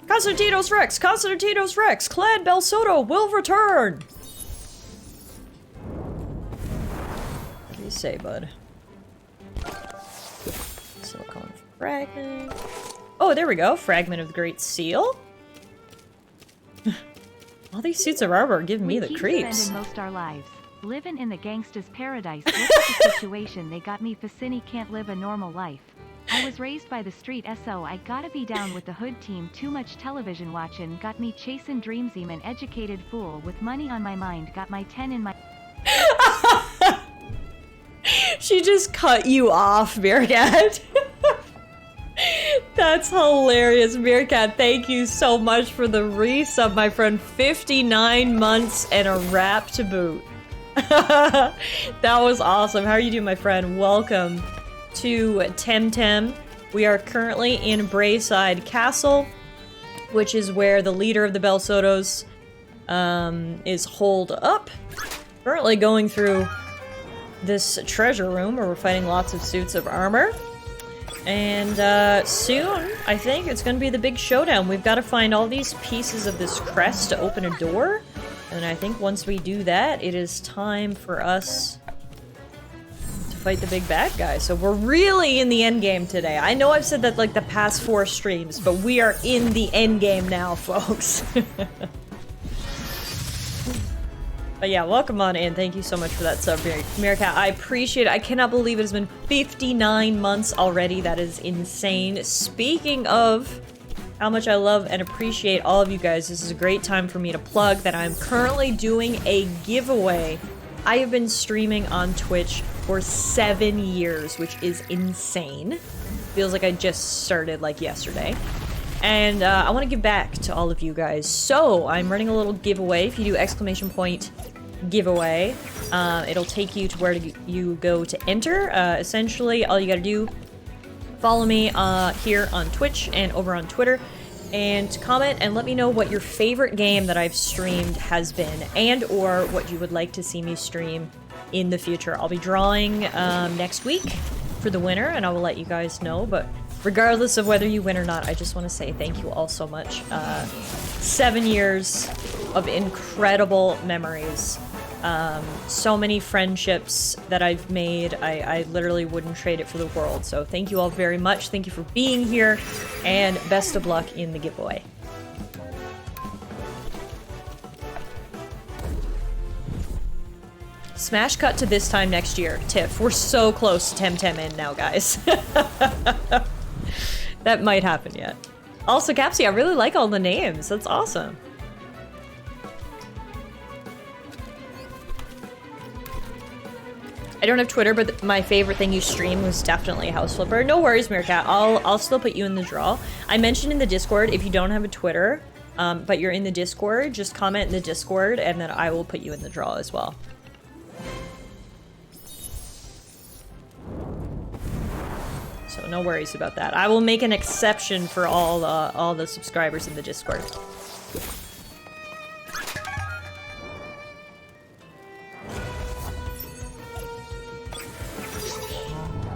Constantino's Rex! Constantino's Rex! Clan Belsoto will return! What do you say, bud? Silicon fragment. Oh, there we go. Fragment of the Great Seal. All these suits of armor are giving me the creeps. Spending most our lives living in the gangsta's paradise. This is the situation they got me. Facini can't live a normal life. I was raised by the street, so I gotta be down with the hood team. Too much television watchin' got me chasing dreams. I'm an educated fool with money on my mind. Got my 10 in my... She just cut you off, Meerkat. That's hilarious, Meerkat. Thank you so much for the resub, my friend. 59 months and a wrap to boot. That was awesome. How are you doing, my friend? Welcome to Temtem. We are currently in Brayside Castle, which is where the leader of the Bell Sotos is holed up. Currently going through this treasure room where we're fighting lots of suits of armor. And soon, I think, it's gonna be the big showdown. We've got to find all these pieces of this crest to open a door. And I think once we do that, it is time for us to fight the big bad guy. So we're really in the end game today. I know I've said that like the past 4 streams, but we are in the end game now, folks. But yeah, welcome on in. Thank you so much for that sub, Meerkat. I appreciate it. I cannot believe it has been 59 months already. That is insane. Speaking of how much I love and appreciate all of you guys, this is a great time for me to plug that I'm currently doing a giveaway. I have been streaming on Twitch for 7 years, which is insane. Feels like I just started like yesterday. And I want to give back to all of you guys. So I'm running a little giveaway. If you do ! Giveaway, it'll take you to where you go to enter. Essentially, all you gotta do, follow me here on Twitch and over on Twitter, and comment and let me know what your favorite game that I've streamed has been, and or what you would like to see me stream in the future. I'll be drawing next week for the winner, and I will let you guys know, but regardless of whether you win or not, I just want to say thank you all so much. 7 years of incredible memories. So many friendships that I've made. I literally wouldn't trade it for the world. So thank you all very much. Thank you for being here, and best of luck in the giveaway. Smash cut to this time next year. Tiff, we're so close to Temtem in now, guys. That might happen yet. Also, Capsy, I really like all the names. That's awesome. I don't have Twitter, but my favorite thing you stream was definitely House Flipper. No worries, Meerkat. I'll still put you in the draw. I mentioned in the Discord, if you don't have a Twitter, but you're in the Discord, just comment in the Discord, and then I will put you in the draw as well. So no worries about that. I will make an exception for all the subscribers in the Discord.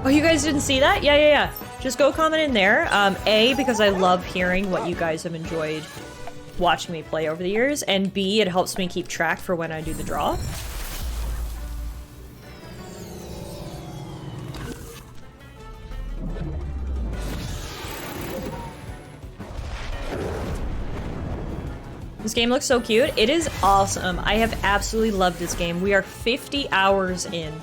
Oh, you guys didn't see that? Yeah. Just go comment in there. A, because I love hearing what you guys have enjoyed watching me play over the years, and B, it helps me keep track for when I do the draw. This game looks so cute. It is awesome. I have absolutely loved this game. We are 50 hours in.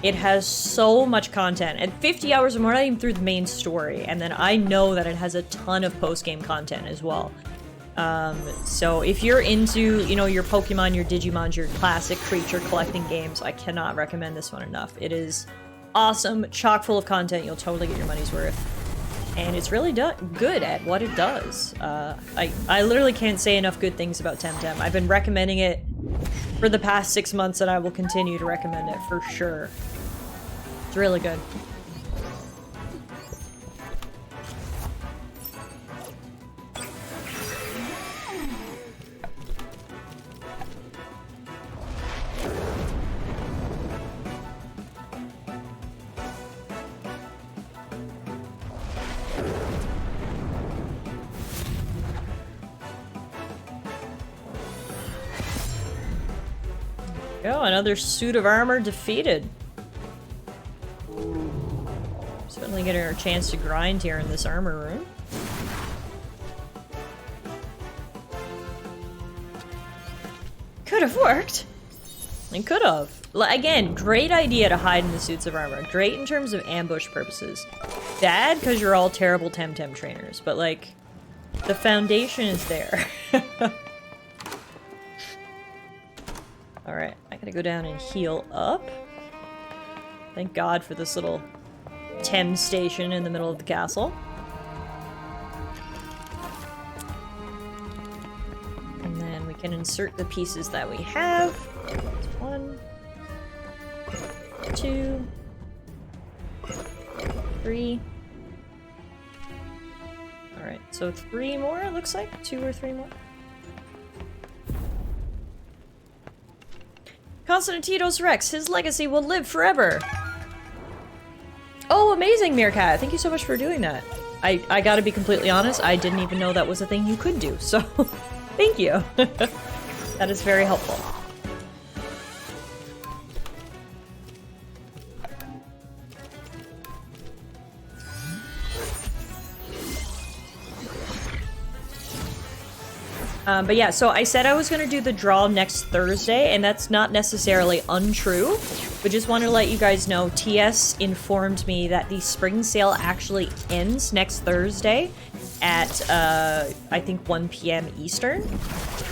It has so much content. And 50 hours or more, not even through the main story. And then I know that it has a ton of post-game content as well. So if you're into, you know, your Pokemon, your Digimon, your classic creature collecting games, I cannot recommend this one enough. It is awesome, chock full of content. You'll totally get your money's worth. And it's really good at what it does. I literally can't say enough good things about Temtem. I've been recommending it for the past 6 months, and I will continue to recommend it for sure. It's really good. Go, another suit of armor defeated. Certainly getting our chance to grind here in this armor room. Could have worked. It could have. Again, great idea to hide in the suits of armor. Great in terms of ambush purposes. bad because you're all terrible Temtem trainers, but like, the foundation is there. Alright, I gotta go down and heal up. Thank God for this little Tem station in the middle of the castle. And then we can insert the pieces that we have. That's 1, 2, 3. Alright, so 3 more, it looks like. 2 or 3 more. Constantino's Rex, his legacy will live forever. Oh, amazing, Meerkat. Thank you so much for doing that. I gotta be completely honest, I didn't even know that was a thing you could do, so thank you. That is very helpful. But yeah, so I said I was going to do the draw next Thursday, and that's not necessarily untrue, but just want to let you guys know, TS informed me that the spring sale actually ends next Thursday at, I think 1 p.m. Eastern.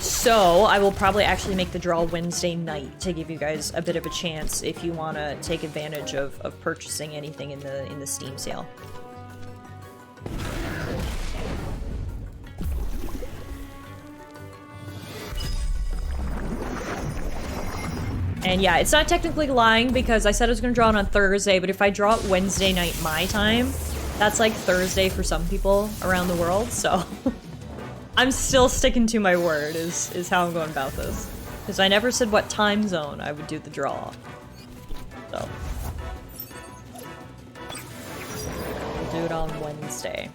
So I will probably actually make the draw Wednesday night to give you guys a bit of a chance if you want to take advantage of purchasing anything in the Steam sale. And yeah, it's not technically lying because I said I was going to draw it on Thursday, but if I draw it Wednesday night my time, that's like Thursday for some people around the world, so I'm still sticking to my word is how I'm going about this. Because I never said what time zone I would do the draw. So we'll do it on Wednesday.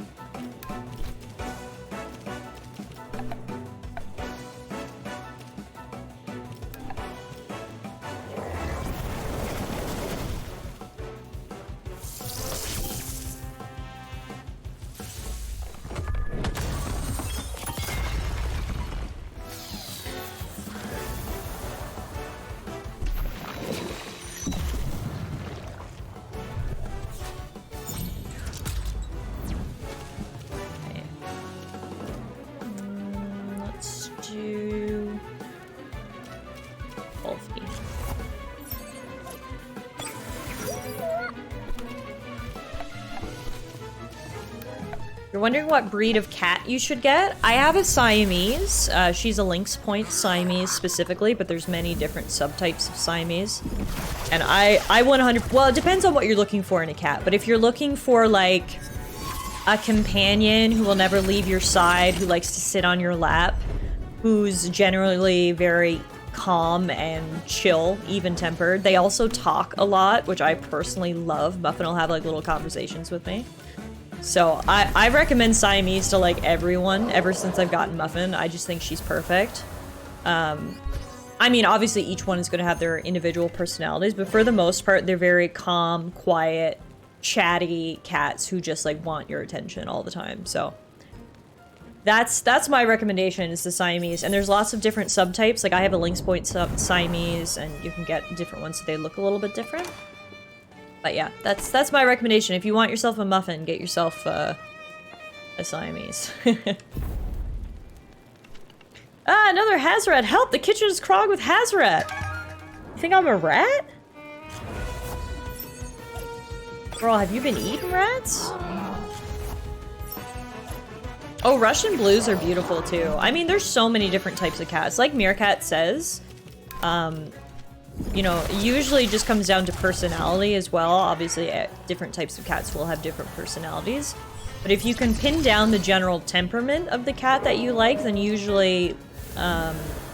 You're wondering what breed of cat you should get? I have a Siamese. She's a Lynx Point Siamese specifically, but there's many different subtypes of Siamese. And I 100... Well, it depends on what you're looking for in a cat, but if you're looking for, like, a companion who will never leave your side, who likes to sit on your lap, who's generally very calm and chill, even-tempered. They also talk a lot, which I personally love. Muffin will have, like, little conversations with me. So, I recommend Siamese to, like, everyone, ever since I've gotten Muffin. I just think she's perfect. I mean, obviously each one is going to have their individual personalities, but for the most part, they're very calm, quiet, chatty cats who just, like, want your attention all the time. So, that's my recommendation, is the Siamese. And there's lots of different subtypes. Like, I have a Lynx Point Siamese, and you can get different ones so they look a little bit different. But yeah, that's my recommendation. If you want yourself a Muffin, get yourself a Siamese. Ah, another Hazoret! Help! The kitchen is clogged with Hazoret! You think I'm a rat? Girl, have you been eating rats? Oh, Russian blues are beautiful too. I mean, there's so many different types of cats. Like Meerkat says, you know, it usually just comes down to personality as well. Obviously, different types of cats will have different personalities. But if you can pin down the general temperament of the cat that you like, then usually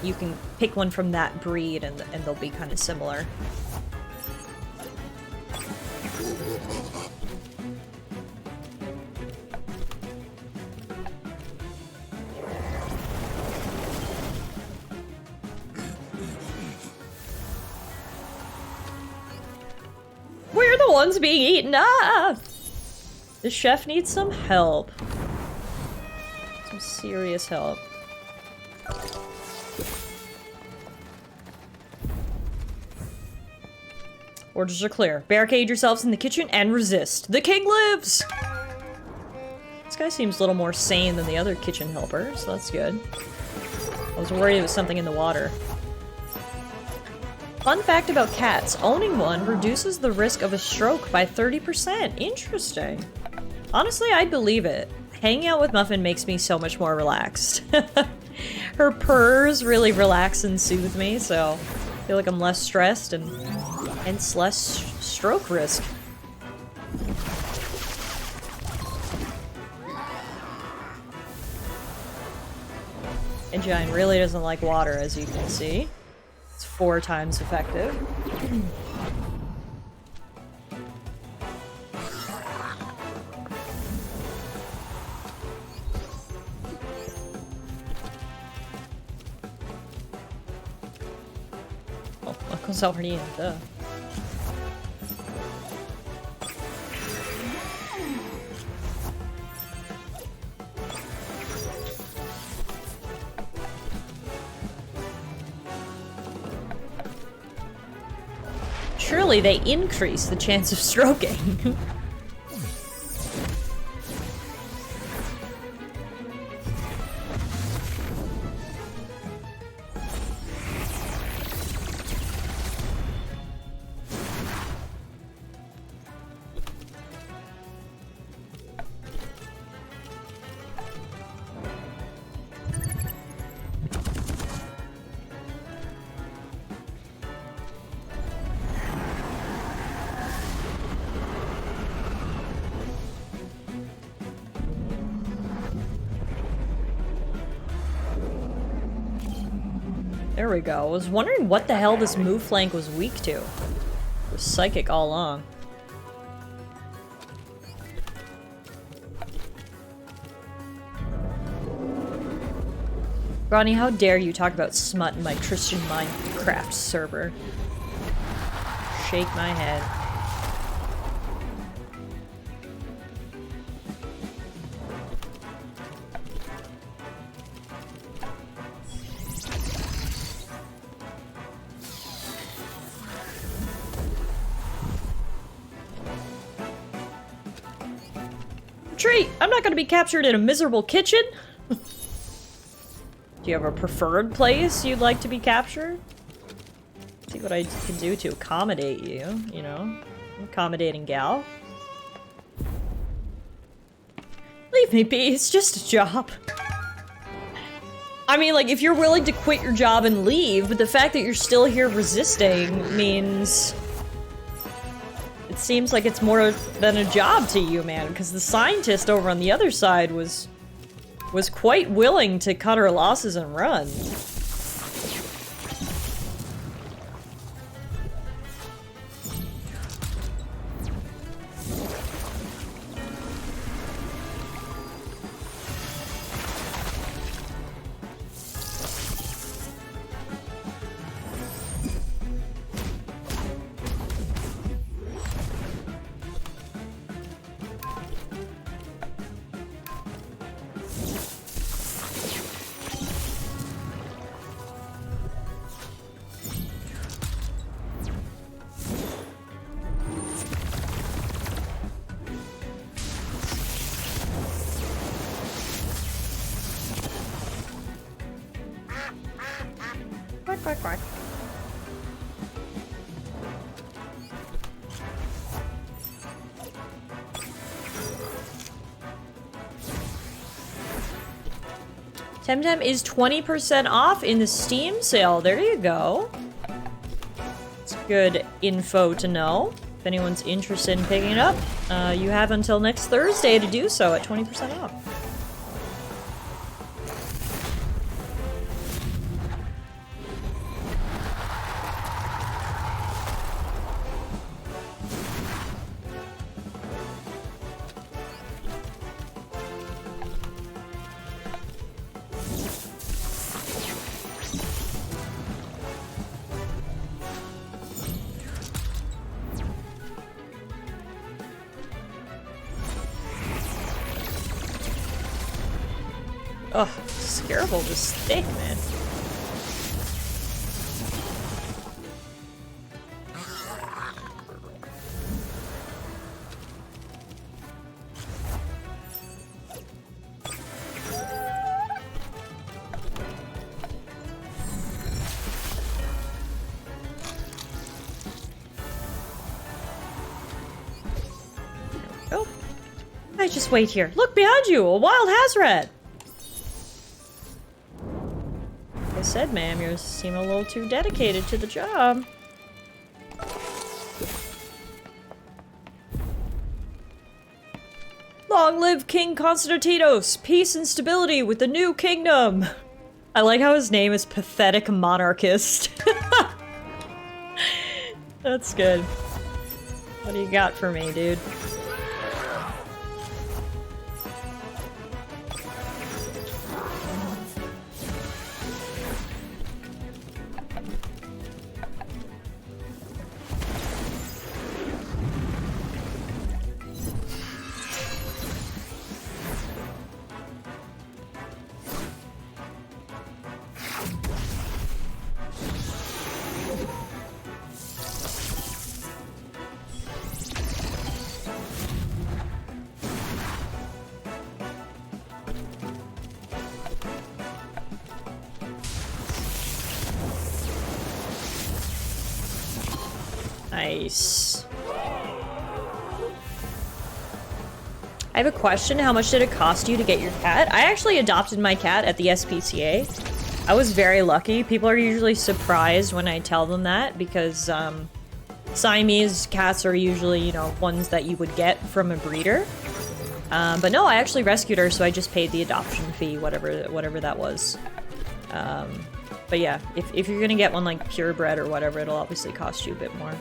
you can pick one from that breed and they'll be kind of similar. We're the ones being eaten up! The chef needs some help. Some serious help. Orders are clear. Barricade yourselves in the kitchen and resist. The king lives! guy seems a little more sane than the other kitchen helper, so that's good. I was worried it was something in the water. Fun fact about cats, owning one reduces the risk of a stroke by 30%. Interesting. Honestly, I'd believe it. Hanging out with Muffin makes me so much more relaxed. Her purrs really relax and soothe me, so I feel like I'm less stressed and hence less stroke risk. Engine really doesn't like water, as you can see. It's 4 times effective. Oh, vad konserver ni inte? Surely they increase the chance of stroking. There we go. I was wondering what the hell this move flank was weak to. It was psychic all along. Ronnie, how dare you talk about smut in my Christian Minecraft server? Shake my head. Treat! I'm not gonna be captured in a miserable kitchen! Do you have a preferred place you'd like to be captured? See what I can do to accommodate you, you know? Accommodating gal. Leave me be, it's just a job. I mean, like, if you're willing to quit your job and leave, but the fact that you're still here resisting means... It seems like it's more than a job to you, man, because the scientist over on the other side was quite willing to cut her losses and run. Quack, quack, quack. Temtem is 20% off in the Steam sale. There you go. It's good info to know. If anyone's interested in picking it up, you have until next Thursday to do so at 20% off. Ugh, scarable, just thick, man. might just wait here. Look behind you, a wild Hazrat! Like I said, ma'am, you seem a little too dedicated to the job. Long live King Constantinos! Peace and stability with the new kingdom! I like how his name is Pathetic Monarchist. That's good. What do you got for me, dude? Nice. I have a question. How much did it cost you to get your cat? I actually adopted my cat at the SPCA. I was very lucky. People are usually surprised when I tell them that because Siamese cats are usually, you know, ones that you would get from a breeder. But no, I actually rescued her, so I just paid the adoption fee, whatever that was. But yeah, if you're gonna get one like purebred or whatever, it'll obviously cost you a bit more.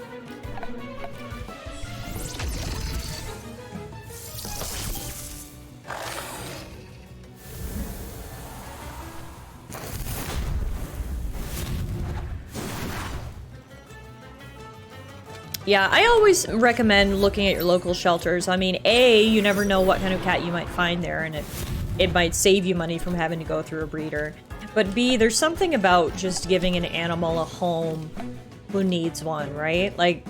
Yeah, I always recommend looking at your local shelters. I mean, A, you never know what kind of cat you might find there, and it might save you money from having to go through a breeder. But B, there's something about just giving an animal a home who needs one, right? Like,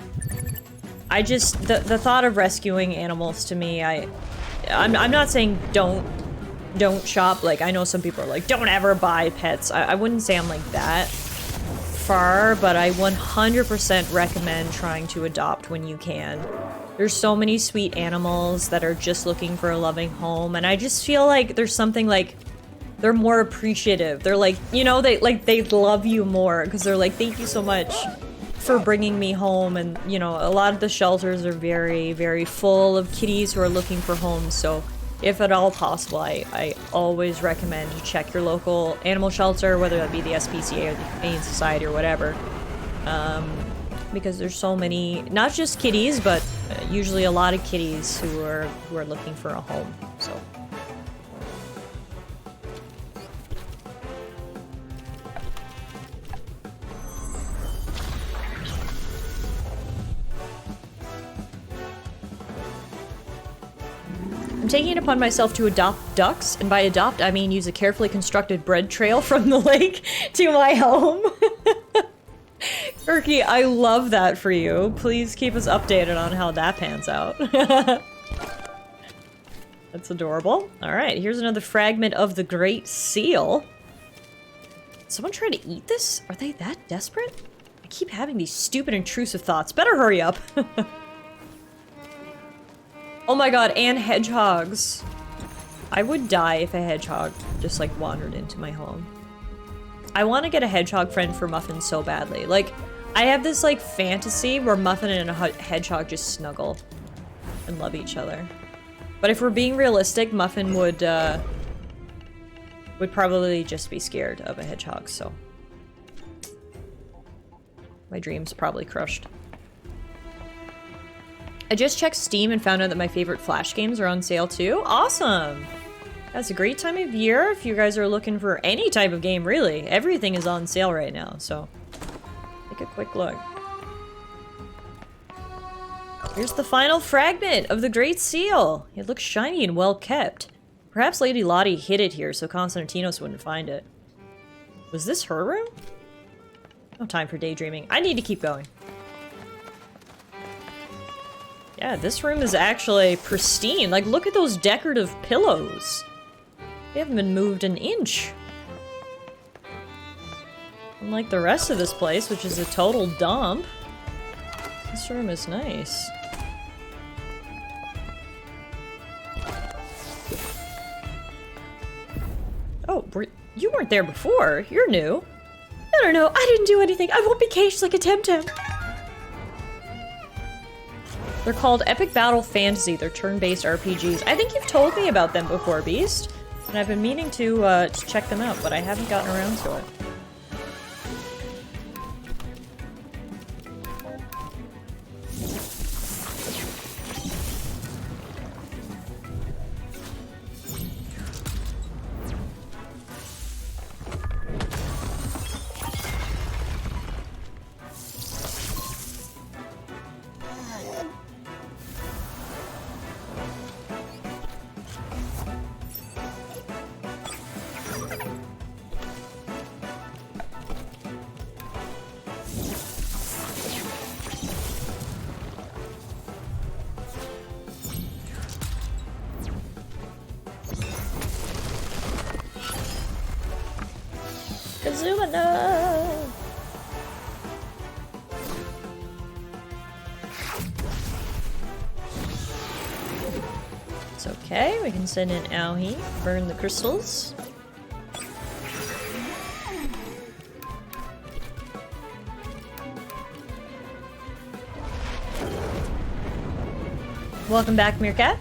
I just, the thought of rescuing animals to me, I'm not saying don't shop. Like, I know some people are like, don't ever buy pets. I wouldn't say I'm like that far, but I 100% recommend trying to adopt when you can. There's so many sweet animals that are just looking for a loving home, and I just feel like there's something like they're more appreciative. They're like, you know, they love you more because they're like, thank you so much for bringing me home. And you know, a lot of the shelters are very, very full of kitties who are looking for homes. So if at all possible, I always recommend you check your local animal shelter, whether that be the SPCA or the Humane Society or whatever. Because there's so many, not just kitties, but usually a lot of kitties who are looking for a home. So. I'm taking it upon myself to adopt ducks, and by adopt, I mean use a carefully constructed bread trail from the lake to my home. Erky, I love that for you. Please keep us updated on how that pans out. That's adorable. Alright, here's another fragment of the Great Seal. Someone trying to eat this? Are they that desperate? I keep having these stupid intrusive thoughts. Better hurry up. Oh my god, and hedgehogs. I would die if a hedgehog just like wandered into my home. I want to get a hedgehog friend for Muffin so badly. Like, I have this like fantasy where Muffin and a hedgehog just snuggle and love each other. But if we're being realistic, Muffin would probably just be scared of a hedgehog, so. My dream's probably crushed. I just checked Steam and found out that my favorite Flash games are on sale too. Awesome! That's a great time of year if you guys are looking for any type of game, really. Everything is on sale right now, so take a quick look. Here's the final fragment of the Great Seal. It looks shiny and well kept. Perhaps Lady Lottie hid it here so Konstantinos wouldn't find it. Was this her room? No time for daydreaming. I need to keep going. Yeah, this room is actually pristine. Like, look at those decorative pillows. They haven't been moved an inch. Unlike the rest of this place, which is a total dump. This room is nice. You weren't there before. You're new. No. I didn't do anything. I won't be caged like a Temtem. They're called Epic Battle Fantasy. They're turn-based RPGs. I think you've told me about them before, Beast. And I've been meaning to check them out, but I haven't gotten around to it. Kazumana! It's okay, we can send in Aohi, burn the crystals. Welcome back, Meerkat.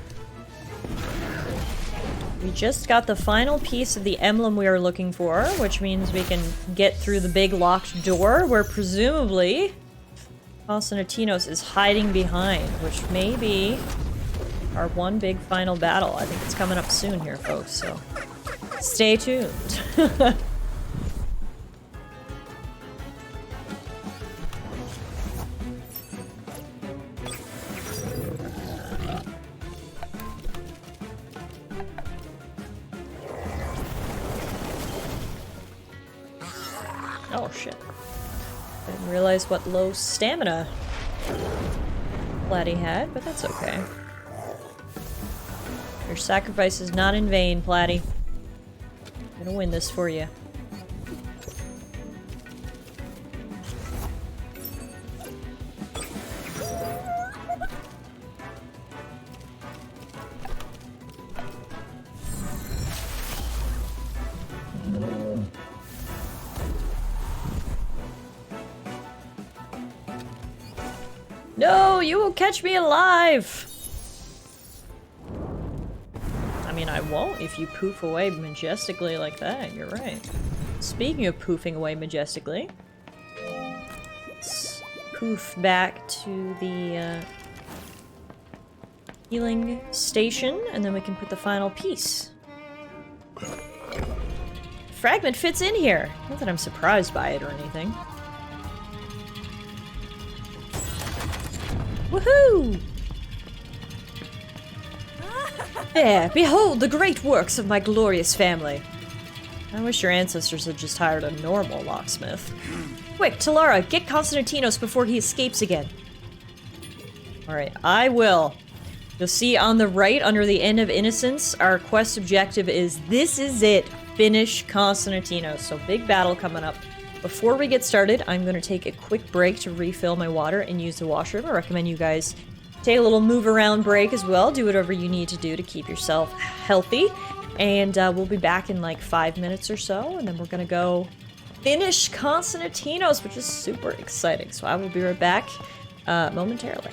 We just got the final piece of the emblem we were looking for, which means we can get through the big locked door where presumably Constantinos is hiding behind, which may be our one big final battle. I think it's coming up soon here, folks, so stay tuned. Oh shit. I didn't realize what low stamina Platy had, but that's okay. Your sacrifice is not in vain, Platy. I'm gonna win this for you. No, you will catch me alive! I mean, I won't if you poof away majestically like that, you're right. Speaking of poofing away majestically, let's poof back to the healing station, and then we can put the final piece. Fragment fits in here! Not that I'm surprised by it or anything. Woohoo! There, behold the great works of my glorious family. I wish your ancestors had just hired a normal locksmith. Quick, Tallara, get Constantinos before he escapes again. Alright, I will. You'll see on the right, under the End of Innocence, our quest objective is, this is it, finish Constantinos. So big battle coming up. Before we get started, I'm going to take a quick break to refill my water and use the washroom. I recommend you guys take a little move around break as well. Do whatever you need to do to keep yourself healthy. And we'll be back in like 5 minutes or so. And then we're going to go finish Constantinos, which is super exciting. So I will be right back momentarily.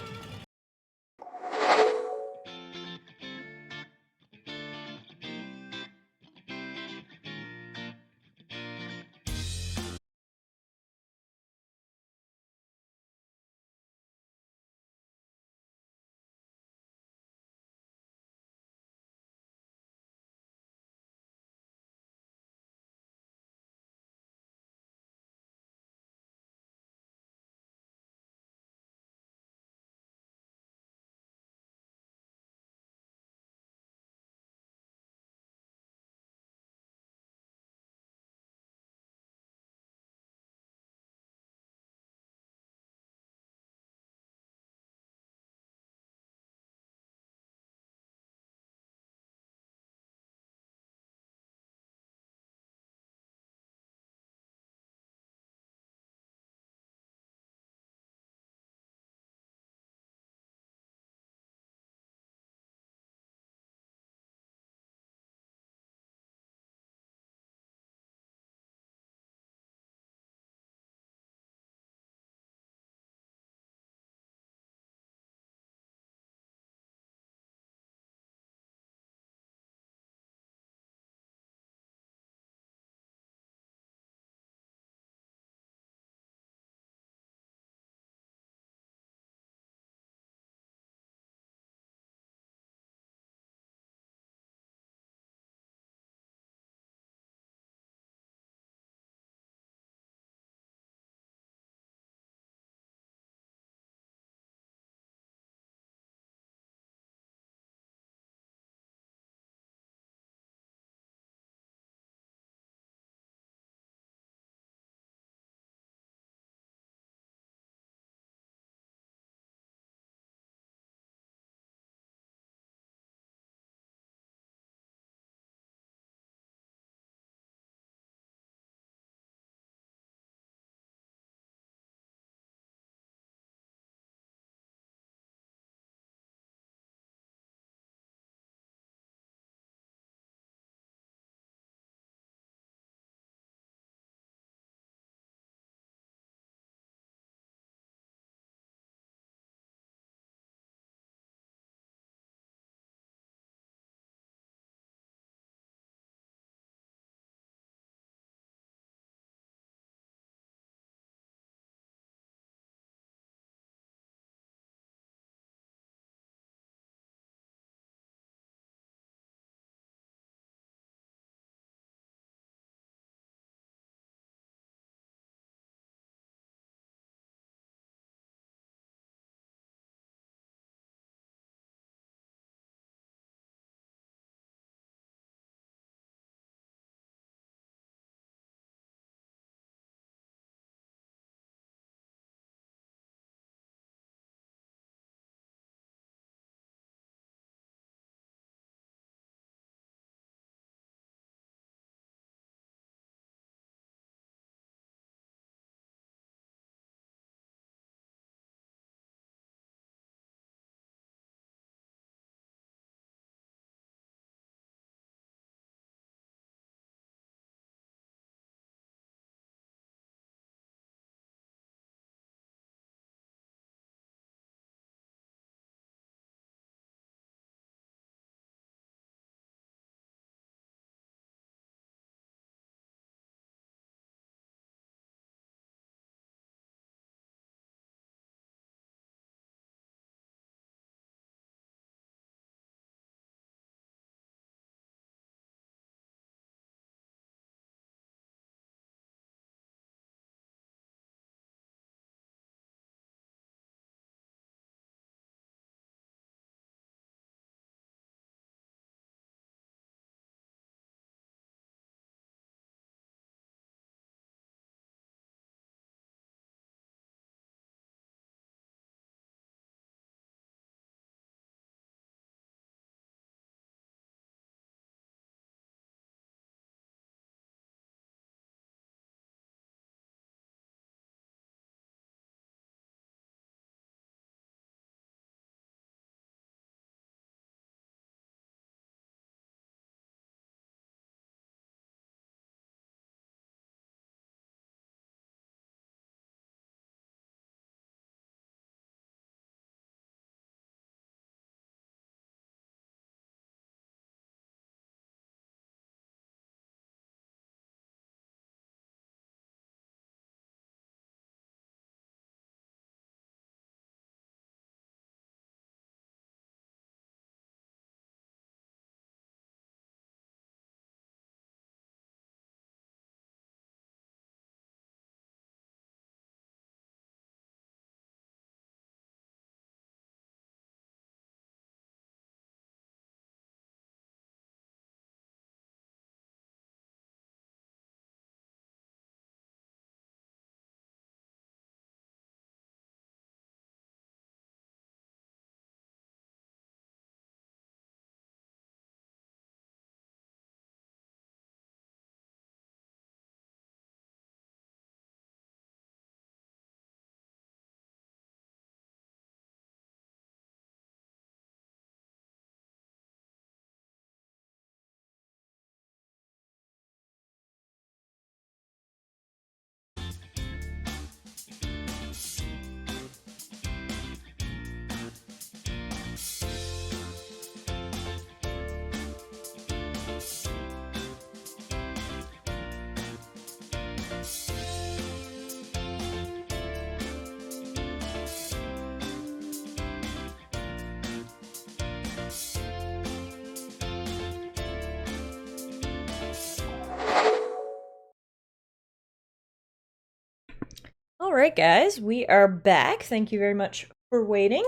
Alright guys, we are back. Thank you very much for waiting.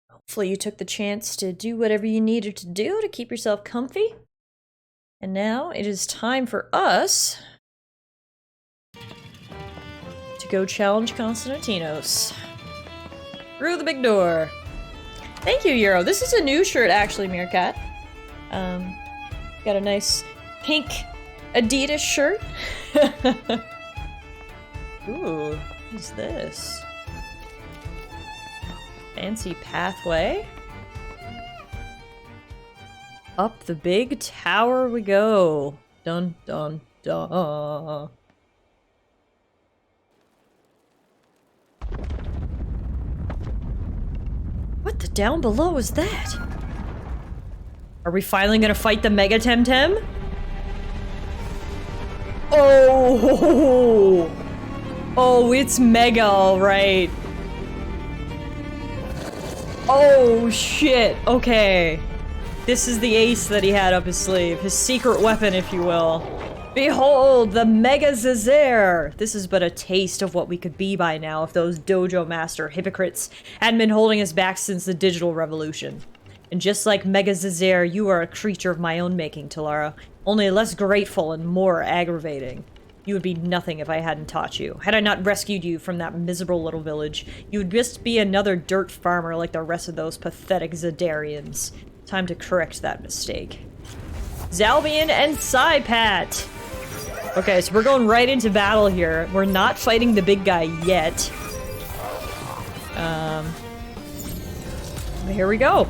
Hopefully you took the chance to do whatever you needed to do to keep yourself comfy. And now it is time for us to go challenge Konstantinos. Through the big door. Thank you, Euro. This is a new shirt, actually, Meerkat. Got a nice pink Adidas shirt. Ooh, what is this? Fancy pathway. Up the big tower we go. Dun dun dun. What the down below is that? Are we finally gonna fight the Mega Temtem? Oh! Oh, it's Mega, alright. Oh, shit. Okay. This is the ace that he had up his sleeve. His secret weapon, if you will. Behold, the Mega Zazer! This is but a taste of what we could be by now if those dojo master hypocrites hadn't been holding us back since the digital revolution. And just like Mega Zazer, you are a creature of my own making, Tallara. Only less grateful and more aggravating. You would be nothing if I hadn't taught you. Had I not rescued you from that miserable little village, you would just be another dirt farmer like the rest of those pathetic Zadarians. Time to correct that mistake. Zalbian and Psypat! Okay, so we're going right into battle here. We're not fighting the big guy yet. Here we go.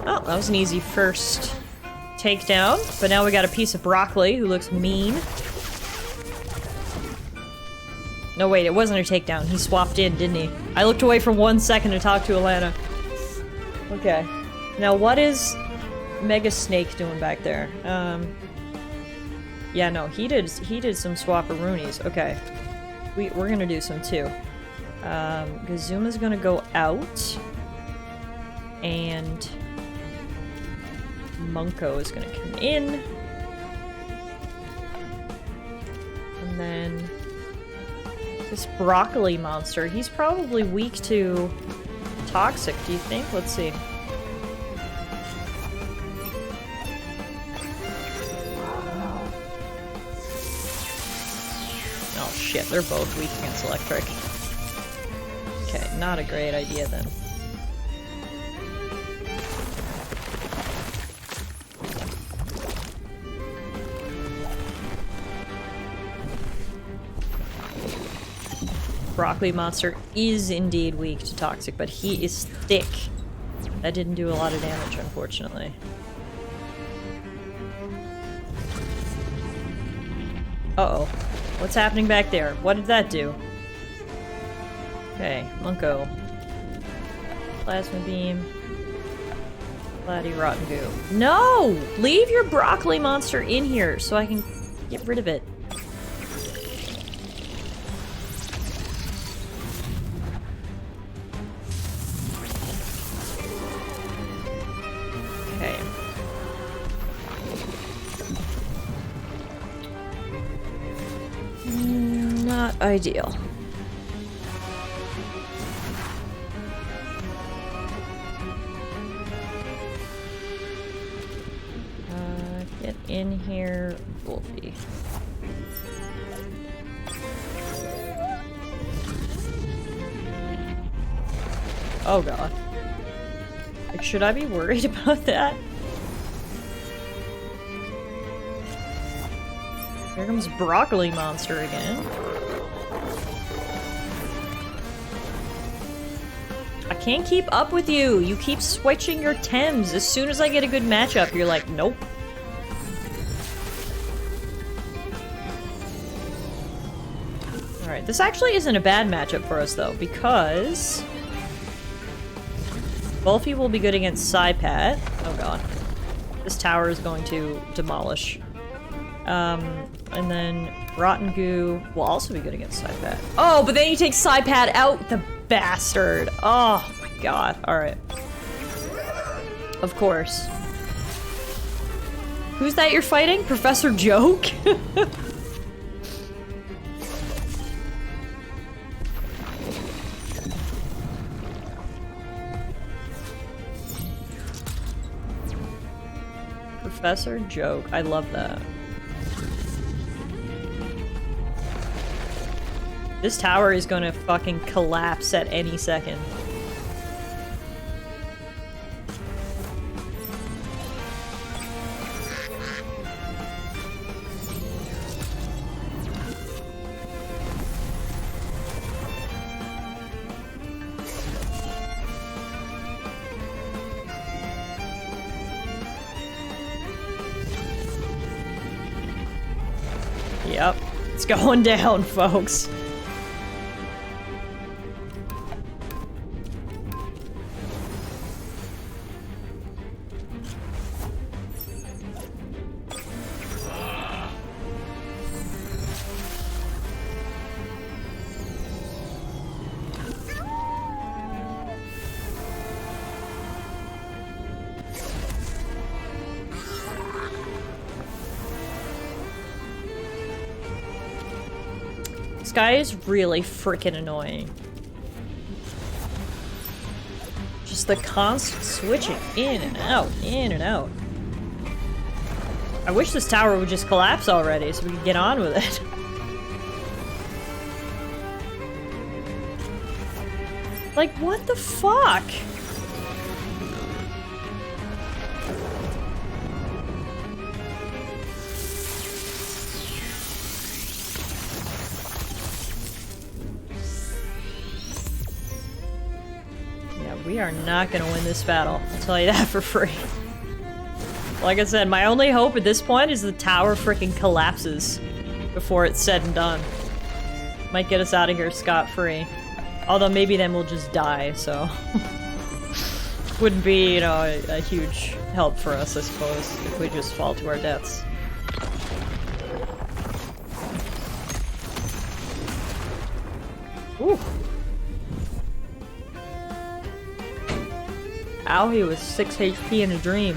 Oh, that was an easy first takedown, but now we got a piece of broccoli who looks mean. No, wait, it wasn't a takedown. He swapped in, didn't he? I looked away for 1 second to talk to Alana. Okay. Now, what is Mega Snake doing back there? Yeah, no, he did some swapperoonies. Okay. We're gonna do some too. Gazuma's gonna go out. And Munko is gonna come in. And then this broccoli monster, he's probably weak to toxic, do you think? Let's see. Oh shit, they're both weak against electric. Okay, not a great idea then. Broccoli monster is indeed weak to toxic, but he is thick. That didn't do a lot of damage, unfortunately. Uh-oh. What's happening back there? What did that do? Okay, Munko. Plasma beam. Bloody rotten goo. No! Leave your broccoli monster in here so I can get rid of it. Not ideal. Get in here, Wolfie. Oh god. Like, should I be worried about that? Here comes Broccoli Monster again. I can't keep up with you. You keep switching your Tems. As soon as I get a good matchup, you're like, nope. Alright, this actually isn't a bad matchup for us, though, because Wolfie will be good against Psypat. Oh god. This tower is going to demolish. And then Rotten Goo will also be good against Psypad. Oh, but then he takes Psypad out, the bastard. Oh my god. Alright. Of course. Who's that you're fighting? Professor Joke? Professor Joke. I love that. This tower is gonna fucking collapse at any second. Yep, it's going down, folks. This guy is really freaking annoying. Just the constant switching in and out, in and out. I wish this tower would just collapse already so we could get on with it. Like, what the fuck? We are not gonna win this battle. I'll tell you that for free. Like I said, my only hope at this point is the tower freaking collapses before it's said and done. Might get us out of here scot-free. Although maybe then we'll just die, so... Wouldn't be, you know, a huge help for us, I suppose, if we just fall to our deaths. Ooh. Ow, he was 6 HP in a dream.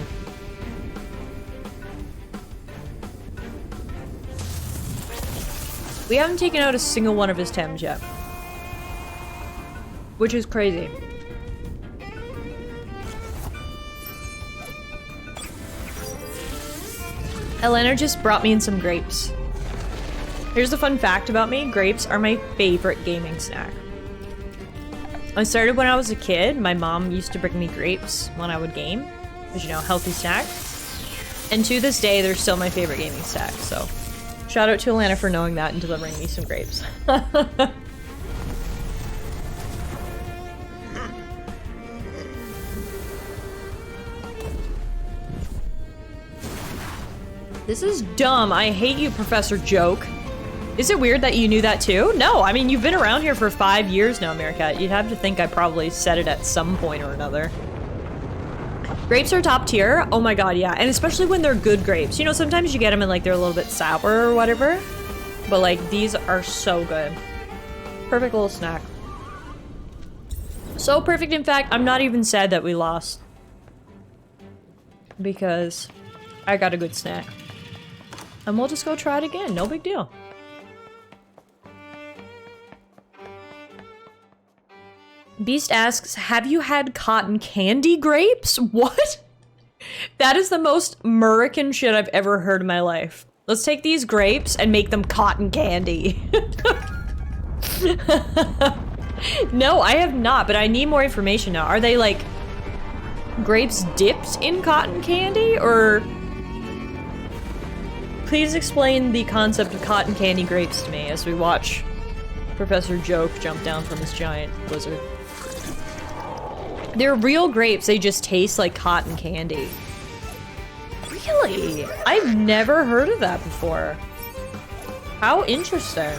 We haven't taken out a single one of his Tems yet. Which is crazy. Elena just brought me in some grapes. Here's a fun fact about me. Grapes are my favorite gaming snack. I started when I was a kid. My mom used to bring me grapes when I would game. Because, you know, healthy snack. And to this day, they're still my favorite gaming snack, so... Shout out to Alana for knowing that and delivering me some grapes. This is dumb. I hate you, Professor Joke. Is it weird that you knew that too? No, I mean, you've been around here for 5 years now, Meerkat. You'd have to think I probably said it at some point or another. Grapes are top tier. Oh my god, yeah. And especially when they're good grapes. You know, sometimes you get them and like they're a little bit sour or whatever. But like, these are so good. Perfect little snack. So perfect, in fact, I'm not even sad that we lost. Because I got a good snack. And we'll just go try it again. No big deal. Beast asks, have you had cotton candy grapes? What? That is the most American shit I've ever heard in my life. Let's take these grapes and make them cotton candy. No, I have not, but I need more information now. Are they like grapes dipped in cotton candy, or... Please explain the concept of cotton candy grapes to me as we watch Professor Joke jump down from this giant blizzard. They're real grapes, they just taste like cotton candy. Really? I've never heard of that before. How interesting.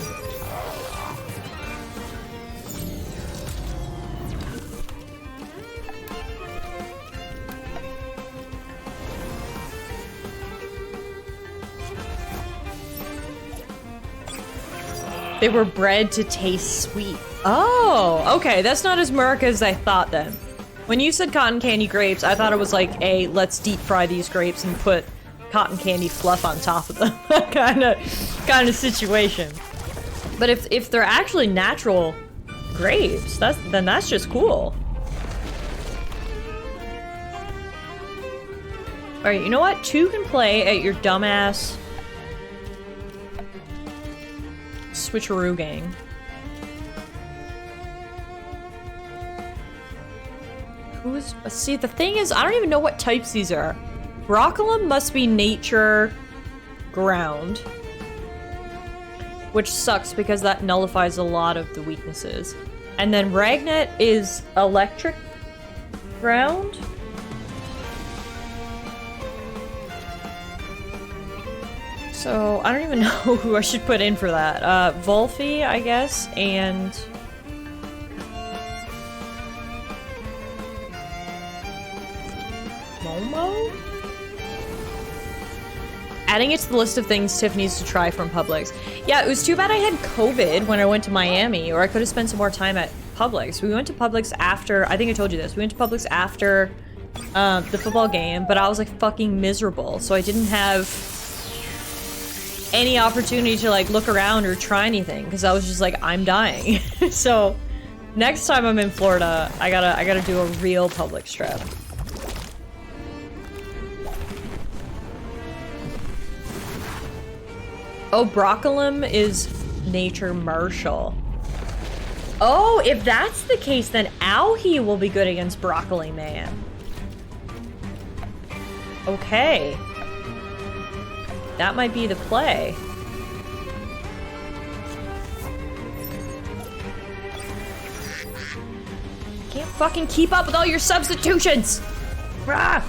They were bred to taste sweet. Oh, okay. That's not as murk as I thought then. When you said cotton candy grapes, I thought it was like a let's deep fry these grapes and put cotton candy fluff on top of them kind of situation. But if they're actually natural grapes, then that's just cool. All right, you know what? 2 can play at your dumbass switcheroo gang. See, the thing is, I don't even know what types these are. Broccolum must be nature ground. Which sucks because that nullifies a lot of the weaknesses. And then Ragnet is electric ground? So, I don't even know who I should put in for that. Volfi, I guess, and... Momo? Adding it to the list of things Tiff needs to try from Publix. Yeah, it was too bad I had COVID when I went to Miami, or I could have spent some more time at Publix. We went to Publix after, I think I told you this, we went to Publix after the football game, but I was like fucking miserable, so I didn't have any opportunity to like look around or try anything, because I was just like, I'm dying. So, next time I'm in Florida, I gotta do a real Publix trip. Oh, Broccolum is nature martial. Oh, if that's the case, then Auhi will be good against Broccoli Man. Okay. That might be the play. Can't fucking keep up with all your substitutions! Ah!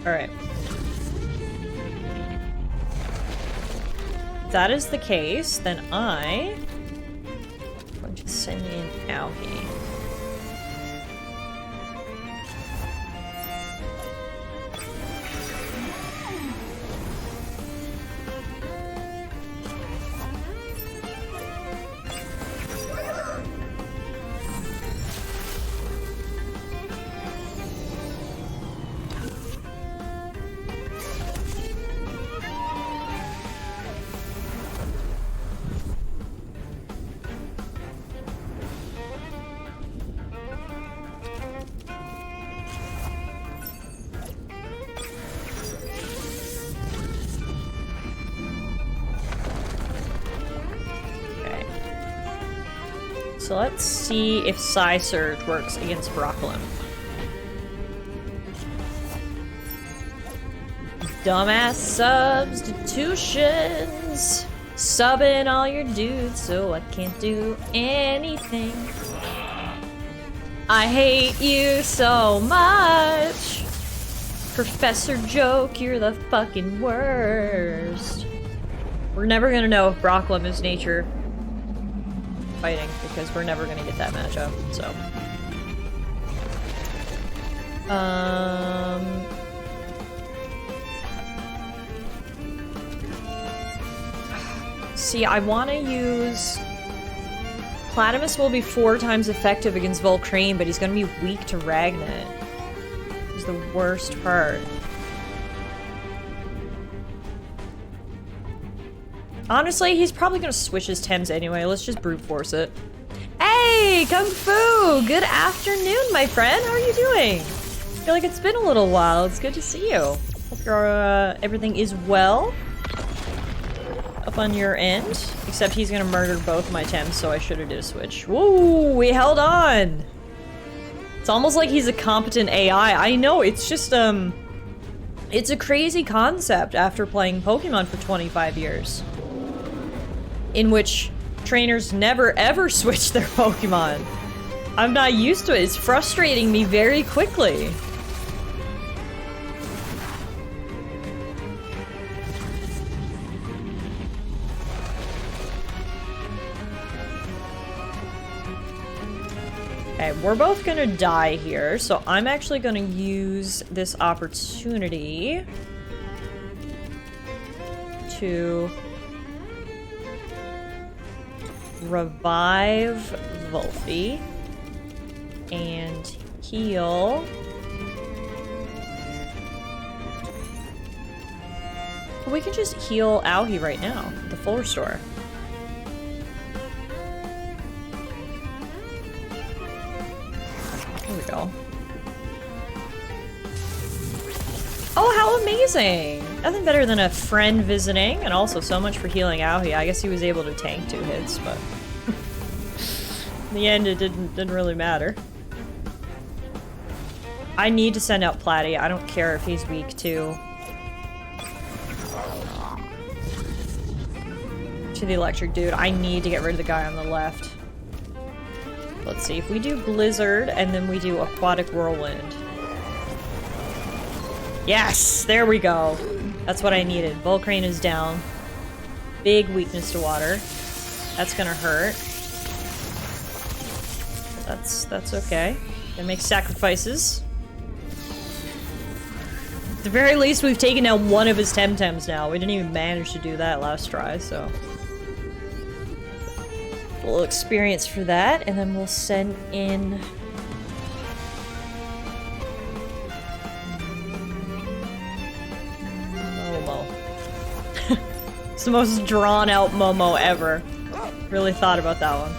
Alright. If that is the case, then I'm going to send in Auhi. So let's see if Psy Surge works against Broccolum. Dumbass substitutions. Subbing all your dudes so I can't do anything. I hate you so much. Professor Joke, you're the fucking worst. We're never gonna know if Broccolum is nature fighting, because we're never gonna get that matchup, so. See, I wanna use... Platimus will be 4 times effective against Volcrane, but he's gonna be weak to Ragnet. He's the worst part. Honestly, he's probably gonna switch his Tems anyway. Let's just brute force it. Hey, Kung Fu! Good afternoon, my friend. How are you doing? I feel like it's been a little while. It's good to see you. Hope your everything is well. Up on your end. Except he's gonna murder both my Tems, so I should have did a switch. Whoa, we held on! It's almost like he's a competent AI. I know, it's just, it's a crazy concept after playing Pokemon for 25 years. In which trainers never ever switch their Pokemon. I'm not used to it. It's frustrating me very quickly. Okay, we're both gonna die here, so I'm actually gonna use this opportunity to revive Wolfie and heal. We can just heal Auhi right now, the full restore. There we go. Oh, how amazing! Nothing better than a friend visiting, and also so much for healing Auhi. I guess he was able to tank 2 hits, but in the end, it didn't really matter. I need to send out Platy. I don't care if he's weak to the electric dude. I need to get rid of the guy on the left. Let's see, if we do Blizzard and then we do Aquatic Whirlwind. Yes! There we go. That's what I needed. Volcrane is down. Big weakness to water. That's gonna hurt. That's okay. Gonna make sacrifices. At the very least, we've taken down one of his Temtems now. We didn't even manage to do that last try, so... a little experience for that, and then we'll send in... Momo. It's the most drawn-out Momo ever. Really thought about that one.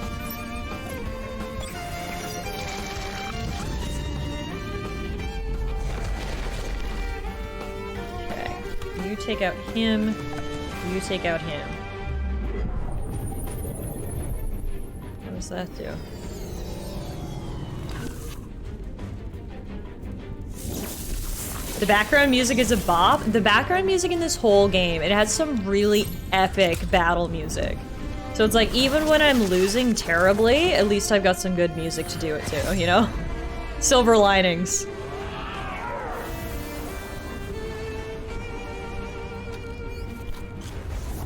Okay. You take out him. You take out him. What does that do? The background music is a bop. The background music in this whole game, it has some really epic battle music. So it's like, even when I'm losing terribly, at least I've got some good music to do it to, you know? Silver linings.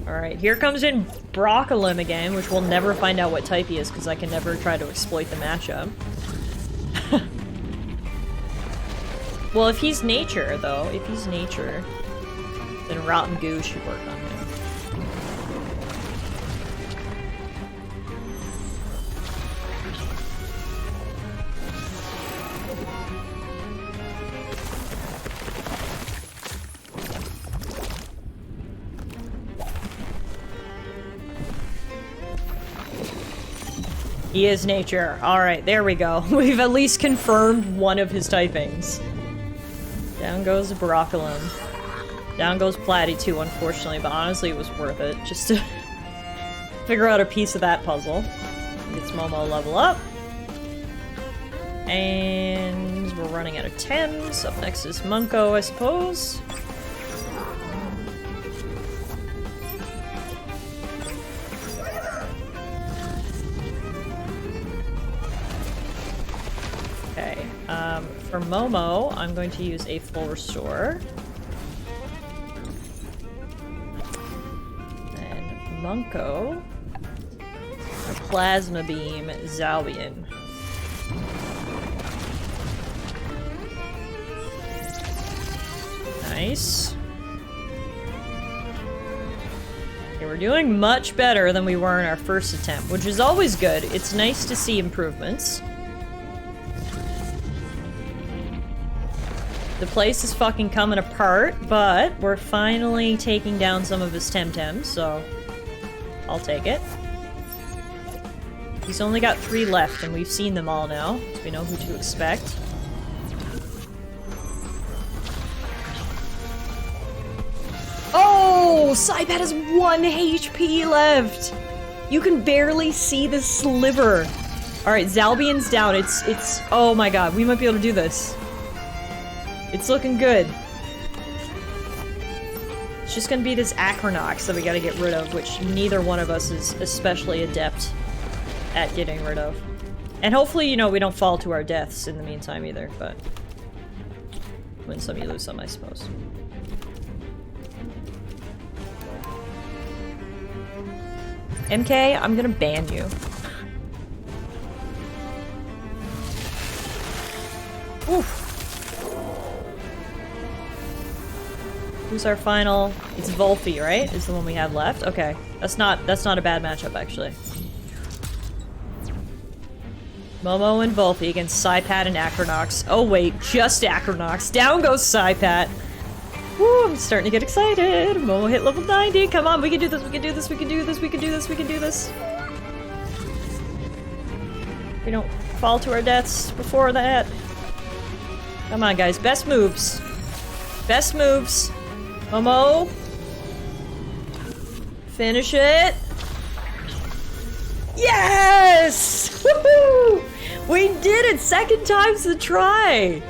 Alright, here comes in Broccolum again, which we'll never find out what type he is because I can never try to exploit the matchup. Well, if he's nature, though, if he's nature, then Rotten Goo should work on him. He is nature. Alright, there we go. We've at least confirmed one of his typings. Down goes Broccolum. Down goes Platy too, unfortunately, but honestly it was worth it, just to figure out a piece of that puzzle. Gets Momo level up. And we're running out of Tems. Up next is Munko, I suppose. Okay, for Momo, I'm going to use a full restore. And Munko, a Plasma Beam, Zalbian. Nice. Okay, we're doing much better than we were in our first attempt, which is always good. It's nice to see improvements. The place is fucking coming apart, but we're finally taking down some of his Temtems, so I'll take it. He's only got 3 left, and we've seen them all now, so we know who to expect. Oh! Saibat has 1 HP left! You can barely see the sliver. Alright, Zalbian's down. It's... Oh my god, we might be able to do this. It's looking good. It's just gonna be this Acronox that we gotta get rid of, which neither one of us is especially adept at getting rid of. And hopefully, you know, we don't fall to our deaths in the meantime either, but... win some, you lose some, I suppose. MK, I'm gonna ban you. Oof. Who's our final? It's Volphy, right? Is the one we have left? Okay. That's not a bad matchup, actually. Momo and Volphy against Psypat and Acronox. Oh wait, just Acronox. Down goes Psypat. Woo, I'm starting to get excited. Momo hit level 90. Come on, we can do this, we can do this, we can do this, we can do this, we can do this. We don't fall to our deaths before that. Come on, guys. Best moves. Best moves. Momo. Finish it. Yes! Woohoo! We did it! Second time's the try!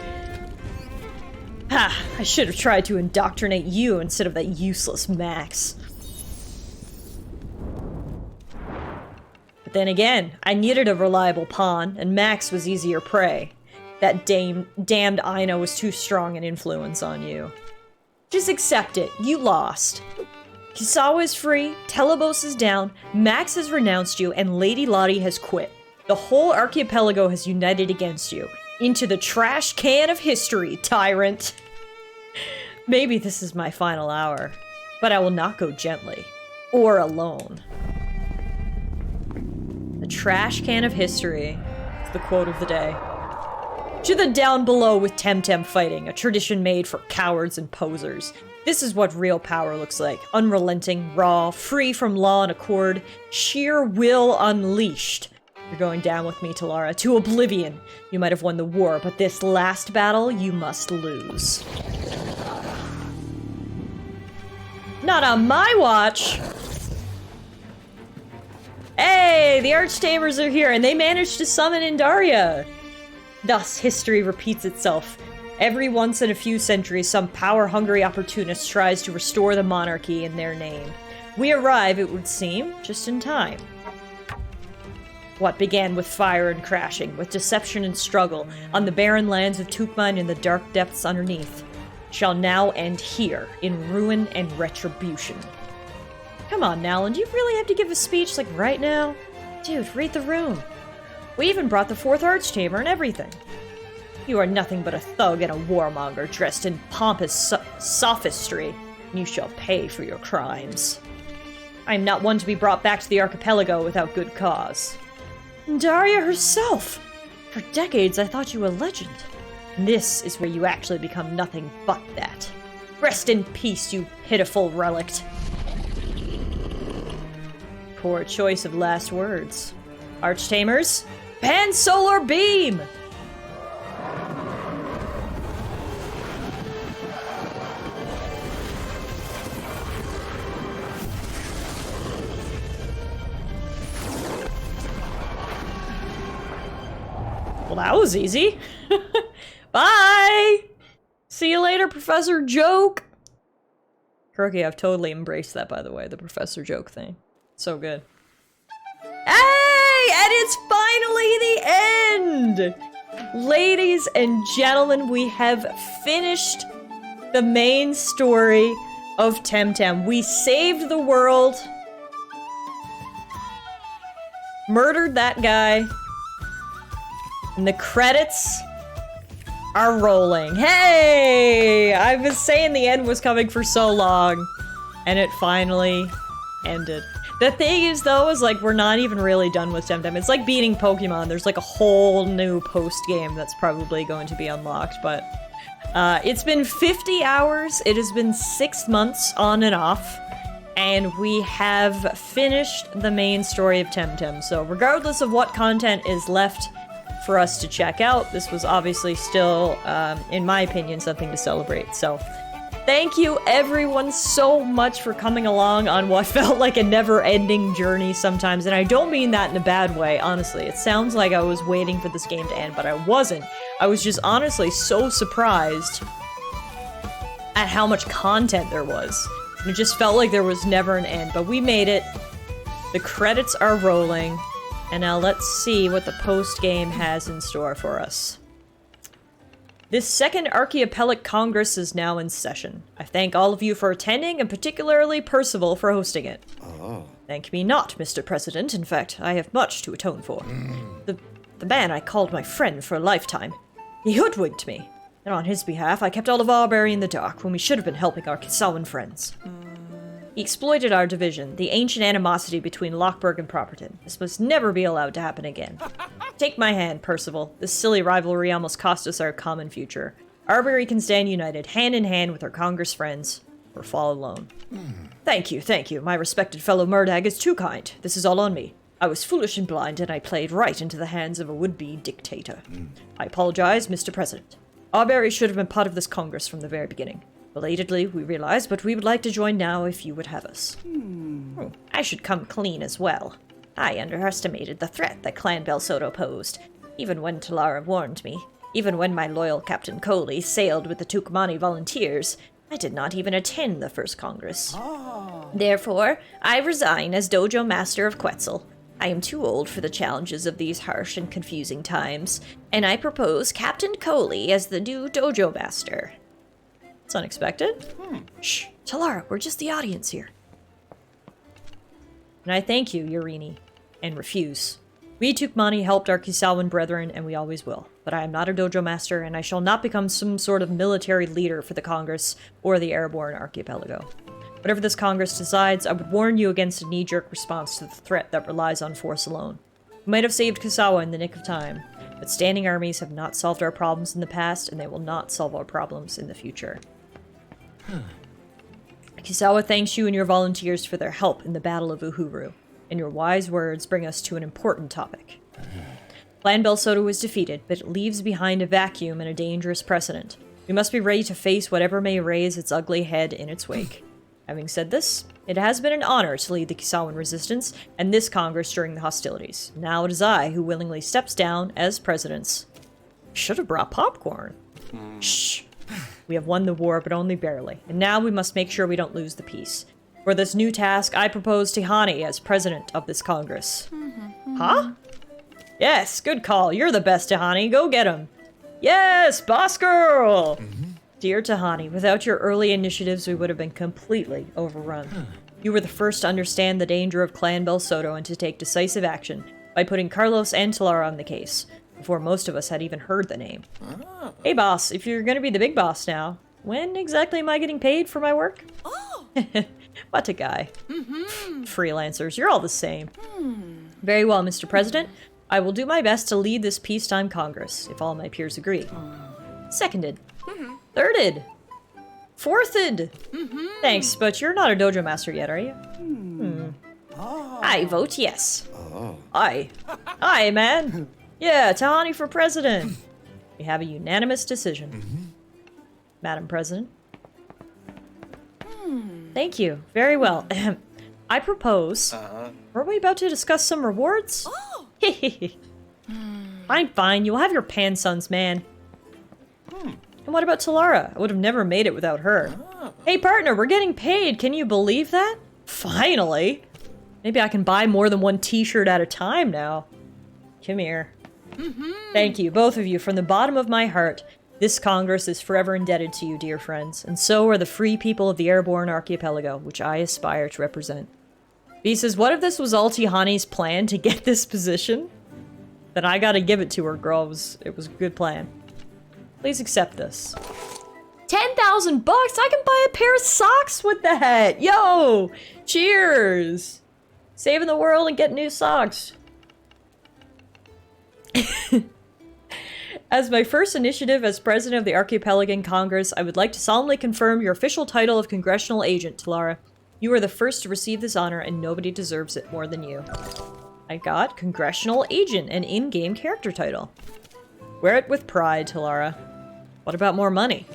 Ha! I should have tried to indoctrinate you instead of that useless Max. But then again, I needed a reliable pawn, and Max was easier prey. That damned Aina was too strong an influence on you. Just accept it. You lost. Kisawa is free, Telebos is down, Max has renounced you, and Lady Lottie has quit. The whole archipelago has united against you. Into the trash can of history, tyrant. Maybe this is my final hour, but I will not go gently. Or alone. The trash can of history is the quote of the day. To the down below with Temtem fighting, a tradition made for cowards and posers. This is what real power looks like. Unrelenting, raw, free from law and accord, sheer will unleashed. You're going down with me, Tallara, to oblivion. You might have won the war, but this last battle you must lose. Not on my watch! Hey, the Archtamers are here, and they managed to summon Indaria! Thus, history repeats itself. Every once in a few centuries, some power-hungry opportunist tries to restore the monarchy in their name. We arrive, it would seem, just in time. What began with fire and crashing, with deception and struggle, on the barren lands of Tukma and in the dark depths underneath, shall now end here, in ruin and retribution. Come on, Nalin, do you really have to give a speech, like, right now? Dude, read the room. We even brought the 4th Archtamer and everything. You are nothing but a thug and a warmonger dressed in pompous sophistry, and you shall pay for your crimes. I am not one to be brought back to the archipelago without good cause. Daria herself! For decades I thought you a legend. This is where you actually become nothing but that. Rest in peace, you pitiful relict. Poor choice of last words. Archtamers, Pan-Solar Beam! Well, that was easy. Bye! See you later, Professor Joke! Kuroki, I've totally embraced that, by the way, the Professor Joke thing. So good. Hey! And it's finally the end! Ladies and gentlemen, we have finished the main story of Temtem. We saved the world. Murdered that guy. And the credits are rolling. Hey! I've been saying the end was coming for so long. And it finally ended. The thing is, though, is like, we're not even really done with Temtem. It's like beating Pokemon. There's like a whole new post-game that's probably going to be unlocked, but it's been 50 hours. It has been 6 months on and off, and we have finished the main story of Temtem. So regardless of what content is left for us to check out, this was obviously still, in my opinion, something to celebrate. So thank you everyone so much for coming along on what felt like a never-ending journey sometimes, and I don't mean that in a bad way, honestly. It sounds like I was waiting for this game to end, but I wasn't. I was just honestly so surprised at how much content there was. And it just felt like there was never an end, but we made it. The credits are rolling, and now let's see what the post-game has in store for us. This second Archaeopelic Congress is now in session. I thank all of you for attending, and particularly Percival for hosting it. Oh. Thank me not, Mr. President. In fact, I have much to atone for. The man I called my friend for a lifetime. He hoodwinked me, and on his behalf I kept all of Arbery in the dark when we should have been helping our Kisawan friends. He exploited our division, the ancient animosity between Lockburg and Properton. This must never be allowed to happen again. Take my hand, Percival. This silly rivalry almost cost us our common future. Arbery can stand united, hand in hand with our Congress friends, or fall alone. Thank you. My respected fellow Murdag is too kind. This is all on me. I was foolish and blind, and I played right into the hands of a would-be dictator. I apologize, Mr. President. Arbery should have been part of this Congress from the very beginning. Belatedly, we realize, but we would like to join now if you would have us. I should come clean as well. I underestimated the threat that Clan Belsoto posed, even when Tallara warned me. Even when my loyal Captain Coley sailed with the Tucumani volunteers, I did not even attend the first Congress. Therefore, I resign as Dojo Master of Quetzal. I am too old for the challenges of these harsh and confusing times, and I propose Captain Coley as the new Dojo Master. It's unexpected. Shh, Tallara, we're just the audience here. And I thank you, Urini, and refuse. We Tucumani helped our Kisawan brethren, and we always will. But I am not a dojo master, and I shall not become some sort of military leader for the Congress or the Airborne Archipelago. Whatever this Congress decides, I would warn you against a knee-jerk response to the threat that relies on force alone. We might have saved Kisawa in the nick of time, but standing armies have not solved our problems in the past, and they will not solve our problems in the future. Kisawa thanks you and your volunteers for their help in the Battle of Uhuru, and your wise words bring us to an important topic. Clan Belsoto was defeated, but it leaves behind a vacuum and a dangerous precedent. We must be ready to face whatever may raise its ugly head in its wake. Having said this, it has been an honor to lead the Kisawan resistance and this Congress during the hostilities. Now it is I who willingly steps down as president. Should have brought popcorn. Shh. We have won the war, but only barely, and now we must make sure we don't lose the peace. For this new task, I propose Tihani as president of this Congress. Huh? Yes, good call. You're the best, Tihani. Go get him. Yes, boss girl! Dear Tahani, without your early initiatives, we would have been completely overrun. You were the first to understand the danger of Clan Belsoto and to take decisive action by putting Carlos and Tallara on the case, before most of us had even heard the name. Hey boss, if you're gonna be the big boss now, when exactly am I getting paid for my work? What a guy. Freelancers, you're all the same. Very well, Mr. President. I will do my best to lead this peacetime Congress, if all my peers agree. Seconded. Thirded. Fourthed. Thanks, but you're not a dojo master yet, are you? I vote yes. Aye. Aye, man. Yeah, Tahani for president. We have a unanimous decision. Madam President. Thank you. Very well. I propose... Were we about to discuss some rewards? Fine. You'll have your pansons, man. And what about Tallara? I would have never made it without her. Hey, partner, we're getting paid. Can you believe that? Finally. Maybe I can buy more than one t-shirt at a time now. Come here. Thank you, both of you, from the bottom of my heart. This Congress is forever indebted to you, dear friends, and so are the free people of the Airborne Archipelago, which I aspire to represent. B says, what if this was all Tihani's plan to get this position? Then I gotta give it to her, girl. It was a good plan. Please accept this. 10,000 bucks? I can buy a pair of socks with that! Yo! Cheers! Saving the world and getting new socks. As my first initiative as president of the Archipelagan Congress, I would like to solemnly confirm your official title of Congressional Agent, Tallara. You are the first to receive this honor, and nobody deserves it more than you. I got Congressional Agent, an in-game character title. Wear it with pride, Tallara. What about more money?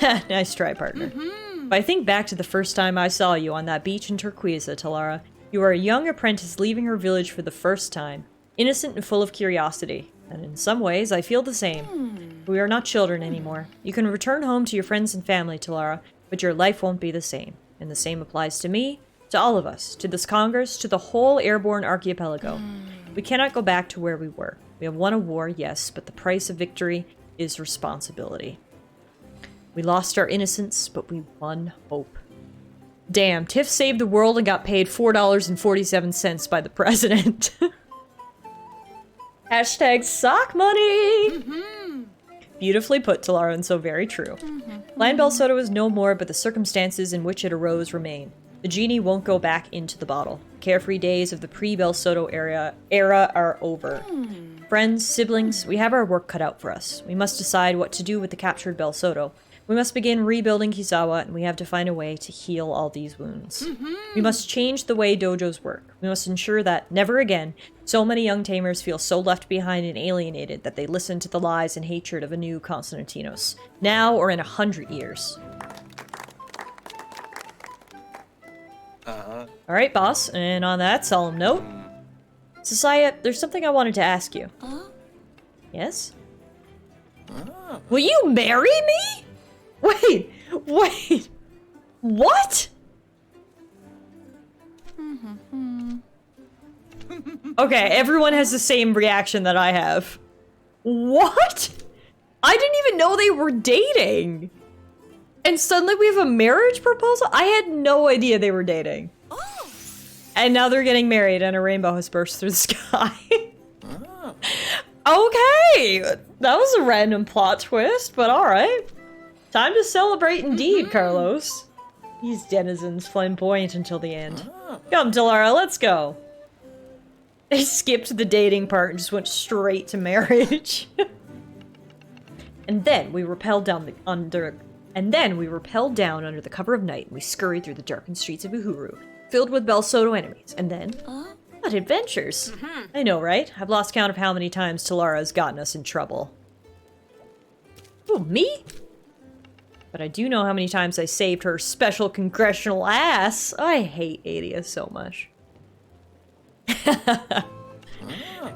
Nice try, partner. If I think back to the first time I saw you on that beach in Turquesa, Tallara, you are a young apprentice leaving her village for the first time, innocent and full of curiosity. And in some ways, I feel the same. We are not children anymore. You can return home to your friends and family, Tallara, but your life won't be the same. And the same applies to me, to all of us, to this Congress, to the whole Airborne Archipelago. We cannot go back to where we were. We have won a war, yes, but the price of victory is responsibility. We lost our innocence, but we won hope. Damn, Tiff saved the world and got paid $4.47 by the president. Hashtag sock money! Beautifully put, Tallara, and so very true. Land Bell Soda is no more, but the circumstances in which it arose remain. The genie won't go back into the bottle. Carefree days of the pre-Bell Soda era are over. Friends, siblings, we have our work cut out for us. We must decide what to do with the captured Bell Soda. We must begin rebuilding Kizawa, and we have to find a way to heal all these wounds. We must change the way dojos work. We must ensure that, never again, so many young tamers feel so left behind and alienated that they listen to the lies and hatred of a new Konstantinos, now or in 100 years. Alright, boss, and on that solemn note, Sasaya, there's something I wanted to ask you. Yes? Will you marry me? Wait! What? Okay, everyone has the same reaction that I have. What? I didn't even know they were dating. And suddenly we have a marriage proposal? I had no idea they were dating. And now they're getting married and a rainbow has burst through the sky. Okay! That was a random plot twist, but alright. Time to celebrate indeed, Carlos. These denizens flamboyant until the end. Come, Tallara, let's go. They skipped the dating part and just went straight to marriage. And then we rappelled down under the cover of night, and we scurried through the darkened streets of Uhuru, filled with Bell Soda enemies. And then, what adventures! I know, right? I've lost count of how many times Tallara has gotten us in trouble. Oh, me? But I do know how many times I saved her special congressional ass. I hate Adia so much.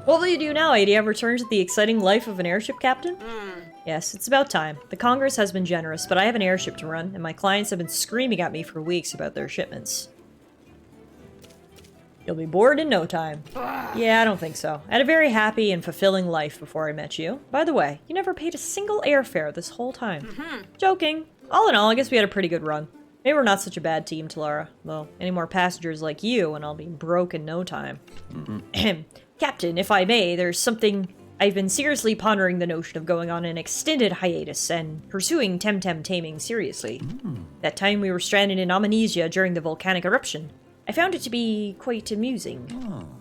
What will you do now, Adia? Return to the exciting life of an airship captain? Yes, it's about time. The Congress has been generous, but I have an airship to run, and my clients have been screaming at me for weeks about their shipments. You'll be bored in no time. Yeah, I don't think so. I had a very happy and fulfilling life before I met you. By the way, you never paid a single airfare this whole time. Joking. All in all, I guess we had a pretty good run. Maybe we're not such a bad team, Tallara. Though, any more passengers like you, and I'll be broke in no time. Captain, if I may, there's something... I've been seriously pondering the notion of going on an extended hiatus and pursuing Temtem taming seriously. That time we were stranded in Amnesia during the volcanic eruption. I found it to be quite amusing.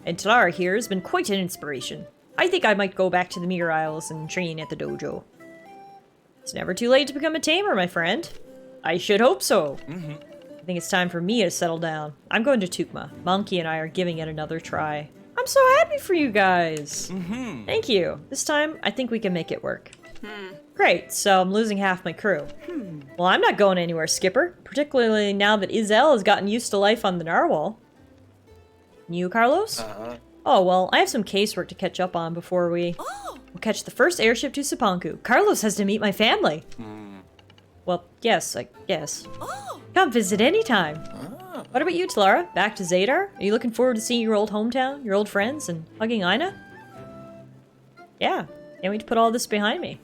And Tallara here has been quite an inspiration. I think I might go back to the Mirror Isles and train at the dojo. It's never too late to become a tamer, my friend. I should hope so. I think it's time for me to settle down. I'm going to Tukma. Monkey and I are giving it another try. I'm so happy for you guys. Thank you. This time, I think we can make it work. Great, so I'm losing half my crew. Well, I'm not going anywhere, Skipper. Particularly now that Izel has gotten used to life on the Narwhal. You, Carlos? Oh, well, I have some casework to catch up on before we'll catch the first airship to Sapanku. Carlos has to meet my family. Well, yes, I guess. Come visit anytime. What about you, Tallara? Back to Zadar? Are you looking forward to seeing your old hometown, your old friends, and hugging Ina? Yeah, can't wait to put all this behind me.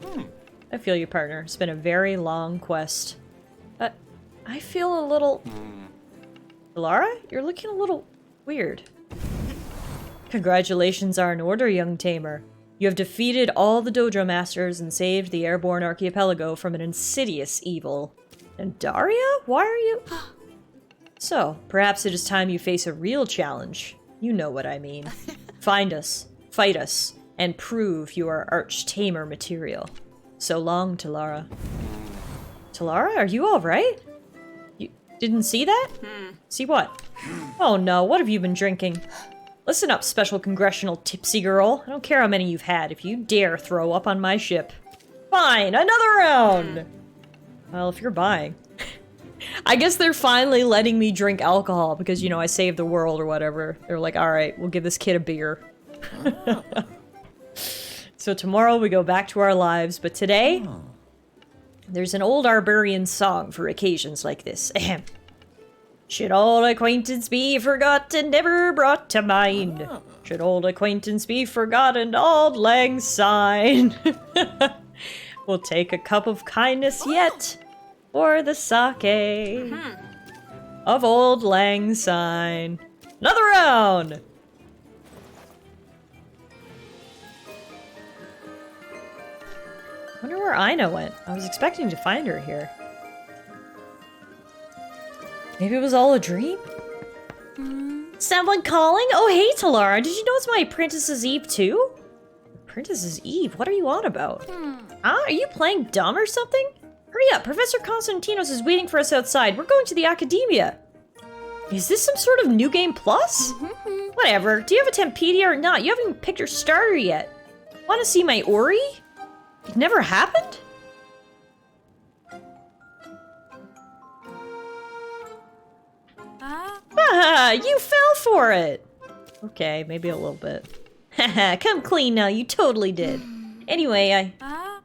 I feel you, partner. It's been a very long quest. But I feel a little... Tallara? You're looking a little weird. Congratulations are in order, young tamer. You have defeated all the dojo masters and saved the airborne archipelago from an insidious evil. And Daria? Why are you... So, perhaps it is time you face a real challenge. You know what I mean. Find us, fight us, and prove you are arch-tamer material. So long, Tallara. Tallara, are you alright? You didn't see that? See what? Oh no, what have you been drinking? Listen up, special congressional tipsy girl. I don't care how many you've had if you dare throw up on my ship. Fine, another round! Well, if you're buying. I guess they're finally letting me drink alcohol because, you know, I saved the world or whatever. They're like, alright, we'll give this kid a beer. So tomorrow we go back to our lives, but today, there's an old Arborian song for occasions like this. Ahem. Should old acquaintance be forgotten, never brought to mind? Should old acquaintance be forgotten, auld lang syne? We'll take a cup of kindness yet, or the sake of old lang syne. Another round! Wonder where Ina went. I was expecting to find her here. Maybe it was all a dream? Someone calling? Oh, hey, Tallara. Did you know it's my Apprentice's Eve, too? Apprentice's Eve? What are you on about? Are you playing dumb or something? Hurry up. Professor Constantinos is waiting for us outside. We're going to the Academia. Is this some sort of new game plus? Whatever. Do you have a Tempedia or not? You haven't even picked your starter yet. Want to see my Ori? It never happened? Ah, you fell for it! Okay, maybe a little bit. Haha, come clean now, you totally did. Anyway,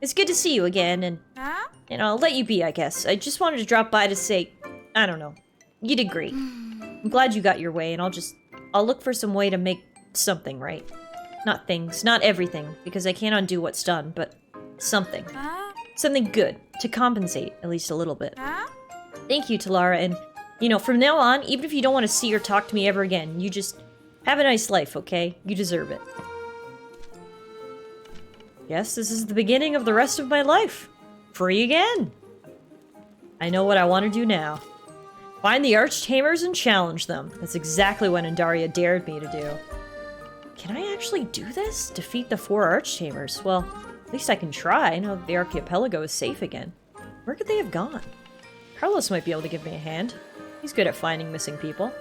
it's good to see you again, and I'll let you be, I guess. I just wanted to drop by to say, I don't know, you did great. I'm glad you got your way, and I'll look for some way to make something right. Not things, not everything, because I can't undo what's done, but something. Something good, to compensate, at least a little bit. Thank you, Tallara, and you know, from now on, even if you don't want to see or talk to me ever again, you just have a nice life, okay? You deserve it. Yes, this is the beginning of the rest of my life. Free again. I know what I want to do now. Find the Archtamers and challenge them. That's exactly what Andaria dared me to do. Can I actually do this? Defeat the 4 Archtamers? Well, at least I can try, now that the archipelago is safe again. Where could they have gone? Carlos might be able to give me a hand. He's good at finding missing people.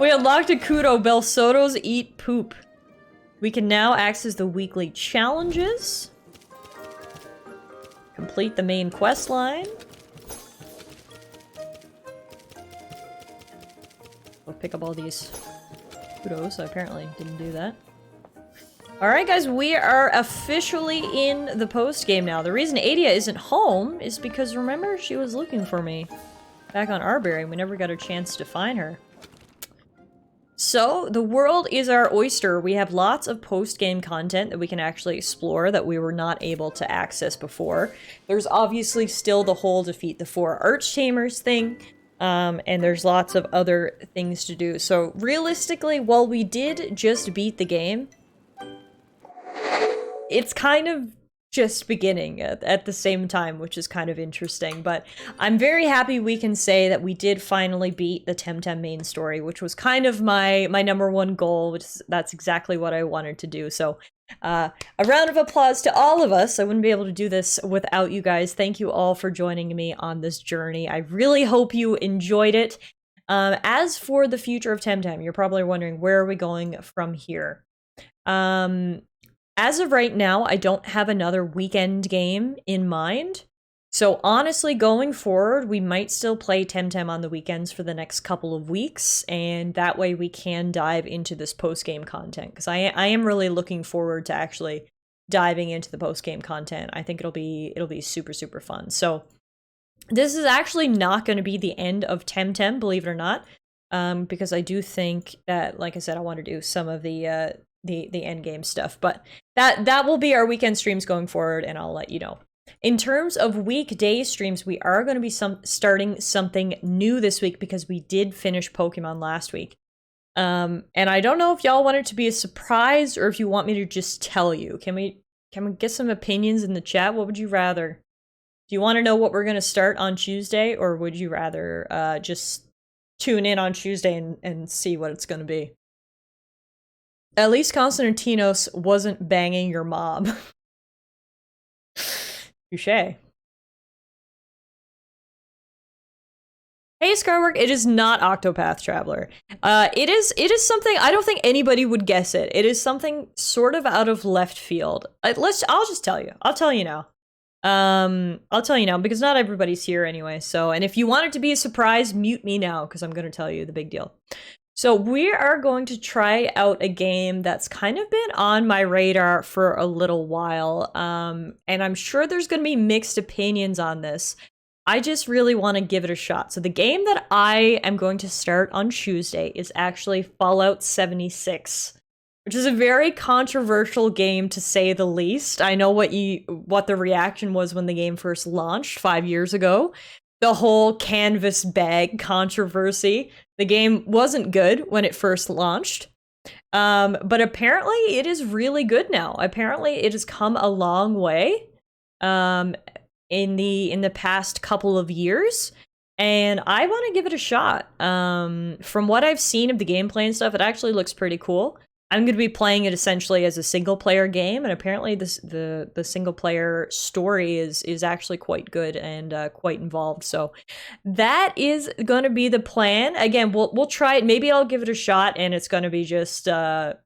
We unlocked a Kudo. Belsotos eat poop. We can now access the weekly challenges. Complete the main quest line. We'll pick up all these Kudos. I apparently didn't do that. Alright guys, we are officially in the post-game now. The reason Adia isn't home is because, remember, she was looking for me back on Arbery and we never got a chance to find her. So, the world is our oyster. We have lots of post-game content that we can actually explore that we were not able to access before. There's obviously still the whole defeat the 4 Archtamers thing, and there's lots of other things to do. So, realistically, while we did just beat the game, it's kind of just beginning at the same time, which is kind of interesting. But I'm very happy we can say that we did finally beat the Temtem main story, which was kind of my #1 goal, which that's exactly what I wanted to do. So a round of applause to all of us. I wouldn't be able to do this without you guys. Thank you all for joining me on this journey. I really hope you enjoyed it. As for the future of Temtem, you're probably wondering, where are we going from here? As of right now, I don't have another weekend game in mind. So honestly, going forward, we might still play Temtem on the weekends for the next couple of weeks, and that way we can dive into this post-game content, because I am really looking forward to actually diving into the post-game content. I think it'll be super, super fun. So this is actually not going to be the end of Temtem, believe it or not, because I do think that, like I said, I want to do some of the end game stuff, but that will be our weekend streams going forward, and I'll let you know. In terms of weekday streams, we are going to be starting something new this week because we did finish Pokemon last week. And I don't know if y'all want it to be a surprise or if you want me to just tell you. Can we get some opinions in the chat? What would you rather? Do you want to know what we're going to start on Tuesday, or would you rather just tune in on Tuesday and see what it's going to be? At least Constantinos wasn't banging your mob. Touche. Hey, Scarwork, it is not Octopath Traveler. It is something, I don't think anybody would guess it. It is something sort of out of left field. I'll just tell you. I'll tell you now. I'll tell you now, because not everybody's here anyway, so, and if you want it to be a surprise, mute me now, because I'm going to tell you the big deal. So we are going to try out a game that's kind of been on my radar for a little while, and I'm sure there's going to be mixed opinions on this. I just really want to give it a shot. So the game that I am going to start on Tuesday is actually Fallout 76, which is a very controversial game to say the least. I know what the reaction was when the game first launched 5 years ago. The whole canvas bag controversy. The game wasn't good when it first launched. But apparently it is really good now. Apparently it has come a long way in the past couple of years. And I want to give it a shot. From what I've seen of the gameplay and stuff, it actually looks pretty cool. I'm going to be playing it essentially as a single player game, and apparently the single player story is actually quite good and quite involved. So that is going to be the plan. Again, we'll try it. Maybe I'll give it a shot, and it's going to be just bad,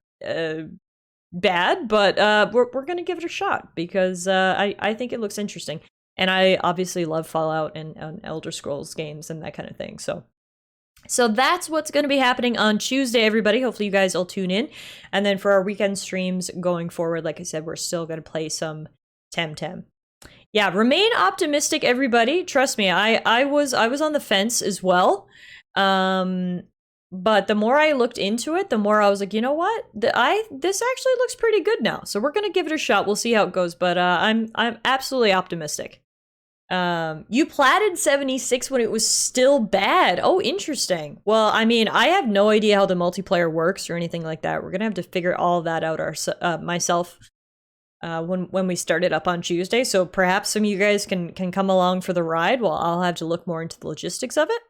but we're going to give it a shot because I think it looks interesting. And I obviously love Fallout and Elder Scrolls games and that kind of thing. So that's what's going to be happening on Tuesday, everybody. Hopefully you guys all tune in. And then for our weekend streams going forward, like I said, we're still going to play some Temtem. Yeah, remain optimistic, everybody. Trust me, I was on the fence as well. But the more I looked into it, the more I was like, you know what? This actually looks pretty good now. So we're gonna give it a shot. We'll see how it goes. But I'm absolutely optimistic. You platted 76 when it was still bad. Oh, interesting. Well, I mean, I have no idea how the multiplayer works or anything like that. We're gonna have to figure all that out myself when we start it up on Tuesday. So perhaps some of you guys can come along for the ride while I'll have to look more into the logistics of it.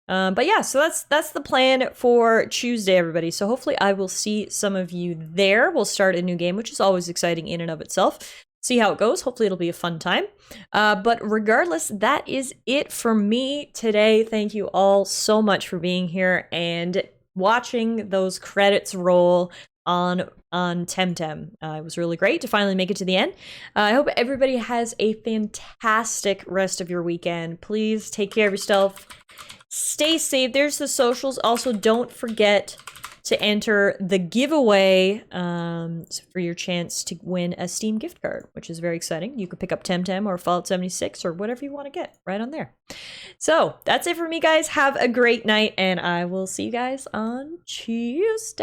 But yeah, so that's the plan for Tuesday, everybody. So hopefully I will see some of you there. We'll start a new game, which is always exciting in and of itself. See how it goes. Hopefully it'll be a fun time. But regardless, that is it for me today. Thank you all so much for being here and watching those credits roll on Temtem. It was really great to finally make it to the end. I hope everybody has a fantastic rest of your weekend. Please take care of yourself. Stay safe. There's the socials. Also, don't forget to enter the giveaway for your chance to win a Steam gift card, which is very exciting. You could pick up Temtem or Fallout 76 or whatever you want to get right on there. So that's it for me, guys. Have a great night, and I will see you guys on Tuesday.